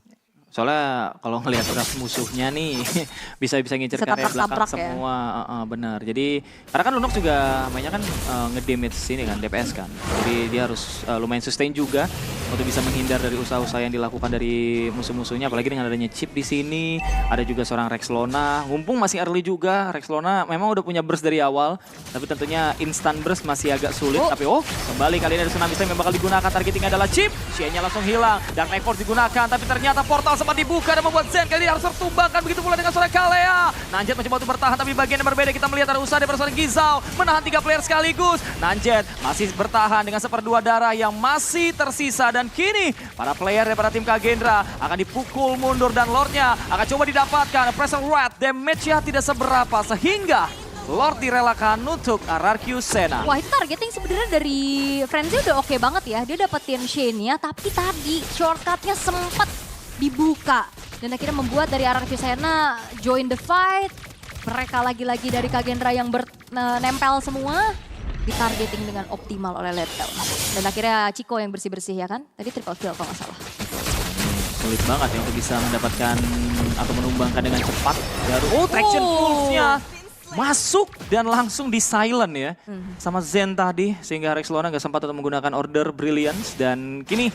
Speaker 1: soalnya kalau ngelihat draft musuhnya nih bisa-bisa ngincer
Speaker 2: Bisa
Speaker 1: ke area belakang
Speaker 2: tabrak-tabrak ya.
Speaker 1: semua. Benar. Jadi karena kan Lunox juga mainnya kan ngedamage sini kan DPS kan. Jadi dia harus lumayan sustain juga untuk bisa menghindar dari usaha-usaha yang dilakukan dari musuh-musuhnya. Apalagi dengan adanya chip di sini, ada juga seorang Rexlona. Mumpung masih early juga, Rexlona memang udah punya burst dari awal, tapi tentunya instant burst masih agak sulit. Tapi kembali kali ini ada Tsunami Slam yang bakal digunakan, targetingnya adalah chip. Shea-nya langsung hilang, Dark Knight Force digunakan, tapi ternyata portal sempat dibuka dan membuat Zen kali ini harus tertumbangkan. Begitu pula dengan seorang Kalea. Nanjet mencoba untuk bertahan, tapi bagian yang berbeda kita melihat ada usaha dari seorang Gizao menahan 3 player sekaligus. Nanjet masih bertahan dengan 1/2 darah yang masih tersisa, dan kini para player daripada tim Kagendra akan dipukul mundur dan Lordnya akan coba didapatkan. Pressure Rat damage-nya tidak seberapa sehingga Lord direlakan untuk Arcusena.
Speaker 2: Wah, itu targeting sebenarnya dari Frenzy udah oke banget ya. Dia dapetin Shane-nya, tapi tadi shortcut-nya sempat dibuka. Dan akhirnya membuat dari Arcusena join the fight. Mereka lagi-lagi dari Kagendra yang nempel semua. Ditargeting dengan optimal oleh Letdown. Dan akhirnya Chico yang bersih-bersih ya kan. Tadi triple kill kalau nggak salah.
Speaker 1: Sulit banget ya untuk bisa mendapatkan atau menumbangkan dengan cepat. Traction Pulse-nya masuk dan langsung di silent ya. Sama Zen tadi, sehingga Rexlona nggak sempat untuk menggunakan Order Brilliance. Dan kini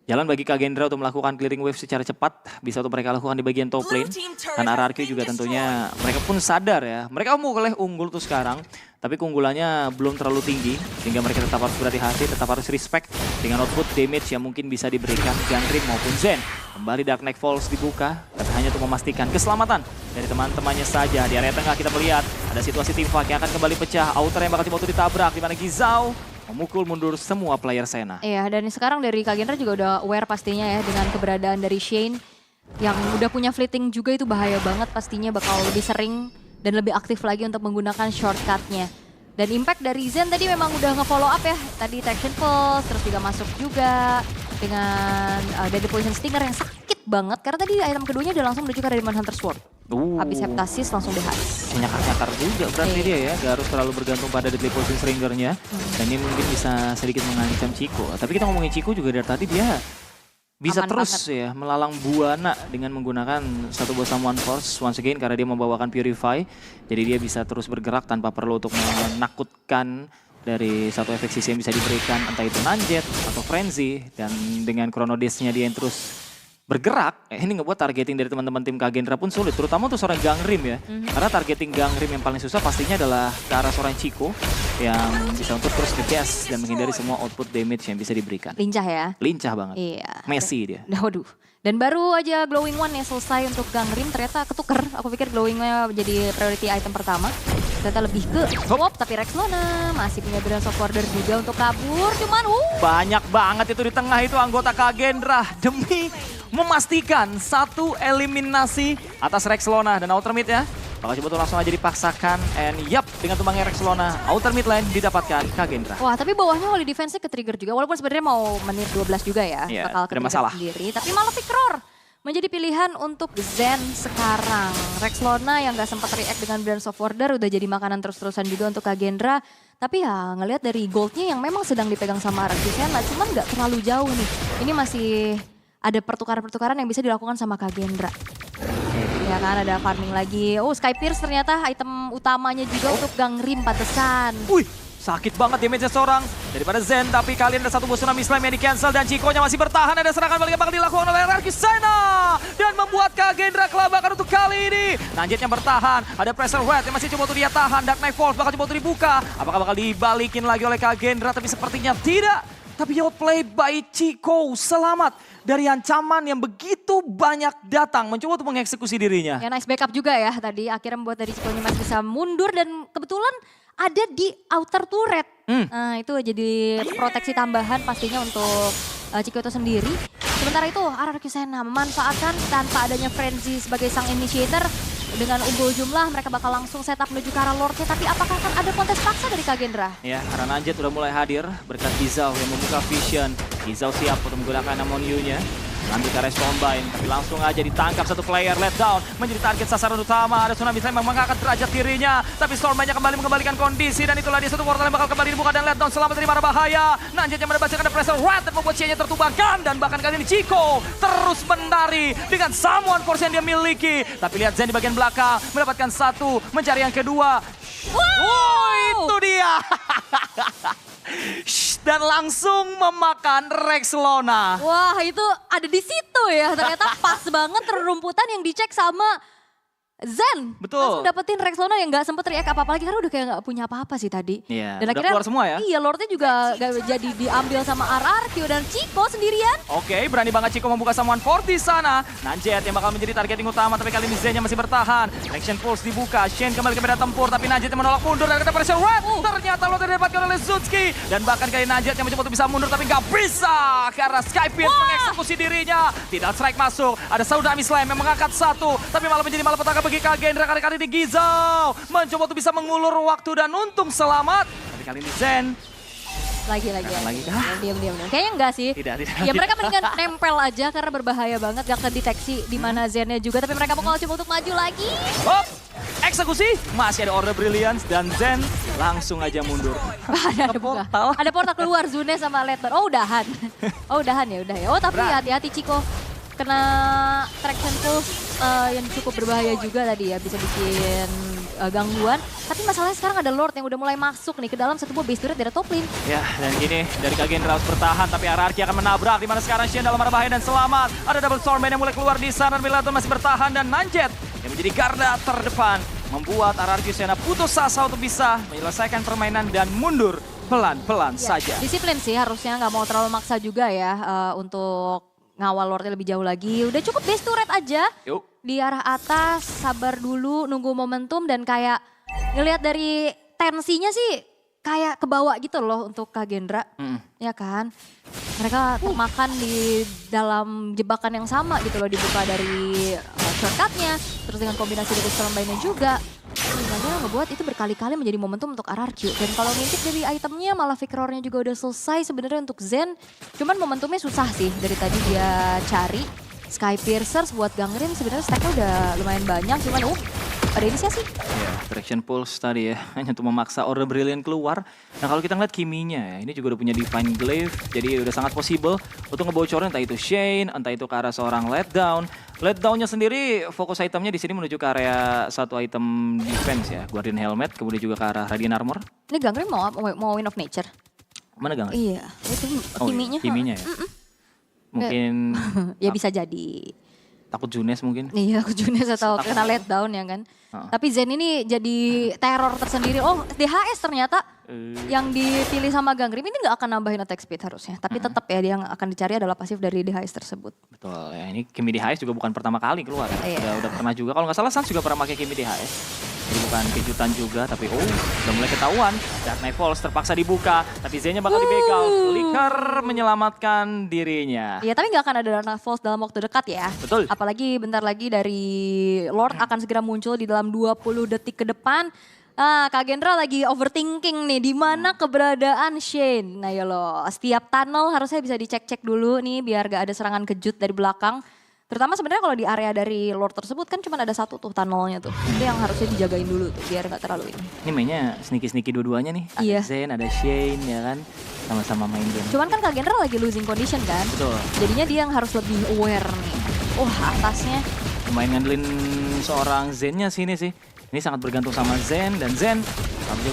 Speaker 1: jalan bagi Kagendra untuk melakukan clearing wave secara cepat. Bisa untuk mereka lakukan di bagian top lane. Dan RRQ juga tentunya mereka pun sadar ya. Mereka boleh unggul tuh sekarang, tapi keunggulannya belum terlalu tinggi. Sehingga mereka tetap harus berhati-hati, tetap harus respect dengan output damage yang mungkin bisa diberikan Gangrim maupun Zen. Kembali Dark Knight Falls dibuka, tapi hanya untuk memastikan keselamatan dari teman-temannya saja. Di area tengah kita melihat ada situasi tim fight yang akan kembali pecah. Outer yang bakal coba ditabrak, di mana Gizao memukul mundur semua player Sena.
Speaker 2: Iya, dan sekarang dari Kagendra juga udah aware pastinya ya dengan keberadaan dari Shane yang udah punya fleeting juga. Itu bahaya banget, pastinya bakal lebih sering dan lebih aktif lagi untuk menggunakan shortcutnya. Dan impact dari Zen tadi memang udah nge-follow up ya. Tadi Traction Pulse, terus juga masuk juga dengan Deadly Poison Stinger yang sakit banget. Karena tadi item keduanya udah langsung menuju ke Radiant Hunter Sword. Habis Heptasis langsung DHS.
Speaker 1: Nyakar-nyakar juga berarti dia ya. Gak harus terlalu bergantung pada Deadly Poison Stringernya. Dan ini mungkin bisa sedikit mengancam Chico. Tapi kita ngomongin Chico juga dari tadi dia bisa
Speaker 2: aman
Speaker 1: terus
Speaker 2: banget
Speaker 1: ya melalang buana dengan menggunakan satu buah Summon Force once again, karena dia membawakan Purify. Jadi dia bisa terus bergerak tanpa perlu untuk menakutkan dari satu efek sisi yang bisa diberikan, entah itu Nanjet atau Frenzy. Dan dengan Chrono Dash-nya dia yang terus bergerak, ini ngebuat targeting dari teman-teman tim Kagendra pun sulit, terutama untuk seorang Gangrim ya. Karena targeting Gangrim yang paling susah pastinya adalah ke arah seorang Chico yang bisa untuk terus nge-dash dan menghindari semua output damage yang bisa diberikan.
Speaker 2: Lincah ya.
Speaker 1: Lincah banget.
Speaker 2: Iya.
Speaker 1: Messi dia.
Speaker 2: Waduh. Dan baru aja Glowing One yang selesai untuk Gangrim, ternyata ketuker. Aku pikir Glowing-nya jadi priority item pertama. Ternyata lebih ke swap, tapi Rexlona masih punya Brilliance of Order juga untuk kabur. Cuman
Speaker 1: banyak banget itu di tengah itu anggota Kagendra demi memastikan satu eliminasi atas Rexlona. Dan outer mid ya, bakal coba tuh langsung aja dipaksakan. And yap, dengan tumbangnya Rexlona, outer mid lane didapatkan Kagendra.
Speaker 2: wah, tapi bawahnya Holy Defense-nya ke-trigger juga. Walaupun sebenarnya mau menit 12 juga ya,
Speaker 1: Iya,
Speaker 2: bakal
Speaker 1: tidak
Speaker 2: ke-trigger
Speaker 1: masalah
Speaker 2: sendiri. Tapi Malefic Roar menjadi pilihan untuk Zen sekarang. Rexlona yang gak sempat react dengan Brilliance of Order udah jadi makanan terus-terusan juga untuk Kagendra. Tapi ya ngelihat dari goldnya yang memang sedang dipegang sama Arcusena, cuman gak terlalu jauh nih. Ini masih ada pertukaran-pertukaran yang bisa dilakukan sama Kagendra. Ya kan, ada farming lagi. Skypierce ternyata item utamanya juga untuk Gangrim pantesan.
Speaker 1: Wih, sakit banget damage-nya seorang daripada Zen. Tapi kali ini ada satu buah Tsunami Slam yang di-cancel dan Chico-nya masih bertahan. Ada serangan balik yang bakal dilakukan oleh Arcusena dan membuat Kagendra kelabakan untuk kali ini. Nanjet yang bertahan, ada Pressure Rat yang masih coba untuk dia tahan. Dark Knight Falls bakal coba untuk dibuka. Apakah bakal dibalikin lagi oleh Kagendra? Tapi sepertinya tidak. Tapi outplay by Chico selamat dari ancaman yang begitu banyak datang. Mencoba untuk mengeksekusi dirinya.
Speaker 2: Ya nice backup juga ya tadi. Akhirnya membuat dari Chico Nimas bisa mundur dan kebetulan ada di outer turret. Nah itu jadi proteksi tambahan pastinya untuk Chico itu sendiri. Sementara itu RRQ Sena memanfaatkan tanpa adanya Frenzy sebagai sang initiator. Dengan unggul jumlah mereka bakal langsung setup menuju ke arah Lordnya. Tapi apakah akan ada kontes paksa dari Kagendra?
Speaker 1: Ya, karena Nanjet udah mulai hadir berkat Gizao yang membuka vision. Gizao siap untuk menggunakan Amon-Yu-nya. Ambil ke Respawn Bind, tapi langsung aja ditangkap satu player, let down. Menjadi target sasaran utama, ada Tsunami Slam yang mengangkat derajat dirinya. Tapi Storm-nya kembali mengembalikan kondisi, dan itulah dia satu portal yang bakal kembali dibuka dan let down selamat dari mara bahaya. Nanjet yang mendapatkan pressure red dan membuat Shea-nya tertumbangkan. Dan bahkan kali ini Chico terus menari dengan Someone Force yang dia miliki. Tapi lihat Zen di bagian belakang, mendapatkan satu, mencari yang kedua. Wow, itu dia. Dan langsung memakan Rex Lona.
Speaker 2: Wah itu ada di situ ya, ternyata pas banget rumputan yang dicek sama Zen.
Speaker 1: Betul.
Speaker 2: Langsung dapetin Rex Lona yang gak sempet react apa-apa lagi karena udah kayak gak punya apa-apa sih tadi.
Speaker 1: Iya,
Speaker 2: dan
Speaker 1: udah
Speaker 2: akhirnya
Speaker 1: keluar semua ya.
Speaker 2: Iya, Lordnya juga gak jadi diambil sama RRQ dan Chico sendirian.
Speaker 1: Oke, berani banget Chico membuka Someone Force di sana. Nanjet yang bakal menjadi targeting utama, tapi kali ini Zen-nya masih bertahan. Action Pulse dibuka, Shen kembali ke medan tempur, tapi Nanjet yang menolak mundur dan kita pressure red. Ternyata Lordnya didapatkan oleh Zutski. Dan bahkan kali Nanjet yang mencoba untuk bisa mundur, tapi gak bisa. Karena Skypierce mengeksekusi dirinya. Tidak strike masuk, ada Tsunami Slam yang mengangkat satu, tapi malah menjadi malapetaka bagi Kagendra. Kali ini Gizao mencoba untuk bisa mengulur waktu dan untung selamat. Tapi kali ini Zen.
Speaker 2: Lagi. Diam. Kayaknya enggak sih.
Speaker 1: Tidak.
Speaker 2: Ya mereka mendingan nempel aja karena berbahaya banget. Gak kedeteksi di mana Zennya juga. Tapi mereka bakal coba untuk maju lagi.
Speaker 1: Hop, eksekusi. Masih ada Order Brilliance dan Zen langsung aja mundur.
Speaker 2: Ada portal. Ada portal keluar Zune sama Letter. Oh udahan. Udah ya. Oh tapi hati-hati Chico. Kena traction pulse yang cukup berbahaya juga tadi ya, bisa bikin gangguan. Tapi masalahnya sekarang ada Lord yang udah mulai masuk nih ke dalam satu buah base turret dari top lane. Ya,
Speaker 1: dan gini dari Kagendra harus bertahan, tapi RRQ akan menabrak. Dimana sekarang Shen dalam arah bahaya dan selamat. Ada double Stormman yang mulai keluar di sana, Milaton masih bertahan dan Nanjet yang menjadi garda terdepan. Membuat RRQ Sena putus asa untuk bisa menyelesaikan permainan dan mundur pelan-pelan saja.
Speaker 2: Disiplin sih harusnya, nggak mau terlalu maksa juga ya untuk ngawal Lordnya lebih jauh lagi. Udah cukup base turret aja.
Speaker 1: Yuk.
Speaker 2: Di arah atas, sabar dulu, nunggu momentum dan kayak ngelihat dari tensinya sih kayak kebawa gitu loh untuk Kagendra. Ya kan? Mereka termakan di dalam jebakan yang sama gitu loh, dibuka dari shortcutnya, terus dengan kombinasi dari Stormbind-nya juga. Kagendra ngebuat itu berkali-kali menjadi momentum untuk RRQ. Dan kalau ngintip dari itemnya malah Victornya juga udah selesai sebenarnya untuk Zen. Cuman momentumnya susah sih dari tadi dia cari. Skypiercer buat Gangrim sebenarnya stacknya udah lumayan banyak, cuman ada inisiasi.
Speaker 1: Ya, Traction Pulse tadi ya, hanya untuk memaksa Order Brilliant keluar. Nah kalau kita ngeliat Kiminya ya, ini juga udah punya Divine Glaive, jadi udah sangat possible untuk ngebocorin entah itu Shane, entah itu ke arah seorang letdown. Letdownnya sendiri fokus itemnya di sini menuju ke area satu item defense ya, Guardian Helmet, kemudian juga ke arah Radiant Armor.
Speaker 2: Ini Gangrim mau Wind of Nature?
Speaker 1: Mana Gangrim?
Speaker 2: Iya, itu Kiminya.
Speaker 1: Kiminya ya? Mungkin
Speaker 2: ya bisa jadi
Speaker 1: takut Junes mungkin.
Speaker 2: Iya, aku Junes atau kena letdown ya kan. Tapi Zen ini jadi teror tersendiri. Oh, DHS ternyata yang dipilih sama Gangrim ini nggak akan nambahin attack speed harusnya. Tapi tetap ya dia yang akan dicari adalah pasif dari DHS tersebut.
Speaker 1: Betul ya, ini Kimi DHS juga bukan pertama kali keluar ya. Udah pernah juga, kalau nggak salah Sans juga pernah pakai Kimi DHS. Jadi bukan kejutan juga, tapi udah mulai ketahuan. Dark Knight Falls terpaksa dibuka, tapi Zen-nya bakal dibegal. Flicker menyelamatkan dirinya.
Speaker 2: Iya, tapi nggak akan ada Dark Knight Falls dalam waktu dekat ya.
Speaker 1: Betul.
Speaker 2: Apalagi bentar lagi dari Lord akan segera muncul di dalam 20 detik ke depan. Kagendra lagi overthinking nih, di mana keberadaan Shane. Nah ya loh, setiap tunnel harusnya bisa dicek-cek dulu nih biar gak ada serangan kejut dari belakang. Terutama sebenarnya kalau di area dari Lord tersebut kan cuma ada satu tuh tunnelnya tuh. Itu yang harusnya dijagain dulu tuh biar gak terlalu ini.
Speaker 1: Ini mainnya sneaky-sneaky dua-duanya nih. Ada Zen, ada Shane ya kan. Sama-sama main game.
Speaker 2: Cuman kan Kagendra lagi losing condition kan.
Speaker 1: Betul.
Speaker 2: Jadinya dia yang harus lebih aware nih. Atasnya.
Speaker 1: Lumayan ngandelin seorang Zen-nya sini sih. Ini sangat bergantung sama Zen, dan Zen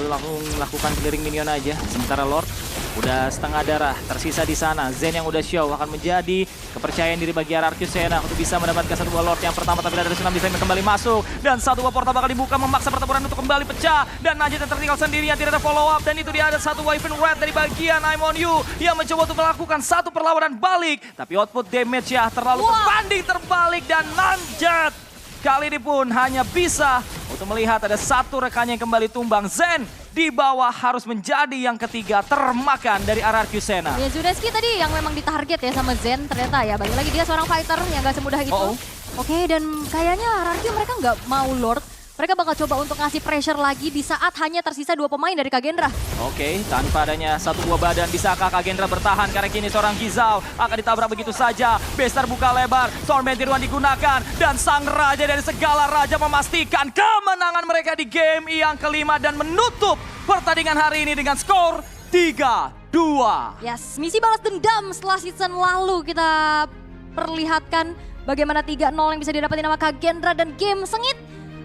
Speaker 1: langsung lakukan clearing minion aja. Sementara Lord Udah setengah darah tersisa di sana. Zen yang udah show akan menjadi kepercayaan diri bagi RRQ Sena untuk bisa mendapatkan satu buah Lord yang pertama, tapi dari Tsunami Zen kembali masuk dan satu buah portal bakal dibuka memaksa pertempuran untuk kembali pecah dan Najee yang tertinggal sendirian, tidak ada follow up dan itu dia ada satu Wyvern Red dari bagian I'm On You yang mencoba untuk melakukan satu perlawanan balik, tapi output damage ya terlalu berbanding terbalik dan Nanjet kali ini pun hanya bisa untuk melihat ada satu rekannya yang kembali tumbang. Zen di bawah harus menjadi yang ketiga termakan dari RRQ Sena.
Speaker 2: Ya Zudeski tadi yang memang ditarget ya sama Zen ternyata ya. Balik lagi dia seorang fighter yang gak semudah itu. Oke, dan kayaknya RRQ mereka nggak mau Lord. Mereka bakal coba untuk ngasih pressure lagi di saat hanya tersisa 2 pemain dari Kagendra.
Speaker 1: Oke, tanpa adanya satu buah badan, bisakah Kagendra bertahan? Karena kini seorang Gizao akan ditabrak begitu saja. Bestar buka lebar, Stormban Tiruan digunakan. Dan sang raja dari segala raja memastikan kemenangan mereka di game yang kelima. Dan menutup pertandingan hari ini dengan skor 3-2.
Speaker 2: Yes, misi balas dendam setelah season lalu kita perlihatkan bagaimana 3-0 yang bisa didapetin sama Kagendra dan game sengit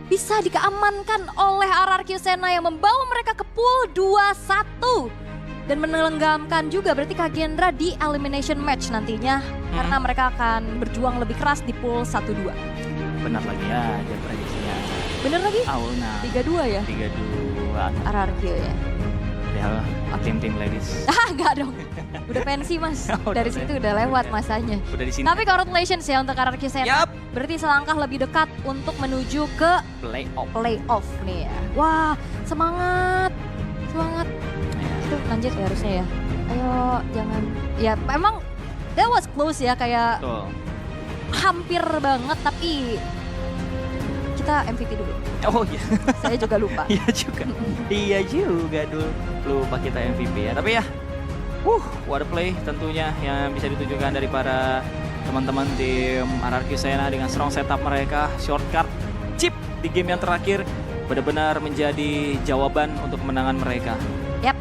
Speaker 2: bisa dikeamankan oleh RRQ Sena yang membawa mereka ke pool 2-1. Dan menenggelamkan juga berarti Kagendra di elimination match nantinya. Karena mereka akan berjuang lebih keras di pool 1-2.
Speaker 1: Benar lagi ya, aja prediksinya.
Speaker 2: Bener lagi?
Speaker 1: Auna.
Speaker 2: 3-2 ya?
Speaker 1: 3-2.
Speaker 2: RRQ ya?
Speaker 1: Ya, tim-tim ladies.
Speaker 2: Enggak dong. Udah pensi mas. Dari situ udah lewat masanya.
Speaker 1: Udah di sini.
Speaker 2: Tapi congratulations ya untuk RRQ Sena. Berarti selangkah lebih dekat untuk menuju ke playoff nih ya. Wah, semangat. Semangat. Itu lanjut ya harusnya ya. Ayo jangan. Ya memang that was close ya kayak hampir banget tapi kita MVP dulu.
Speaker 1: Oh iya.
Speaker 2: Saya juga lupa.
Speaker 1: Iya juga. Iya juga dulu. Lupa kita MVP ya. Tapi ya, what a play tentunya yang bisa ditunjukkan dari para teman-teman tim RRQ Sena dengan strong setup mereka. Shortcut chip di game yang terakhir benar-benar menjadi jawaban untuk kemenangan mereka.
Speaker 2: Yap.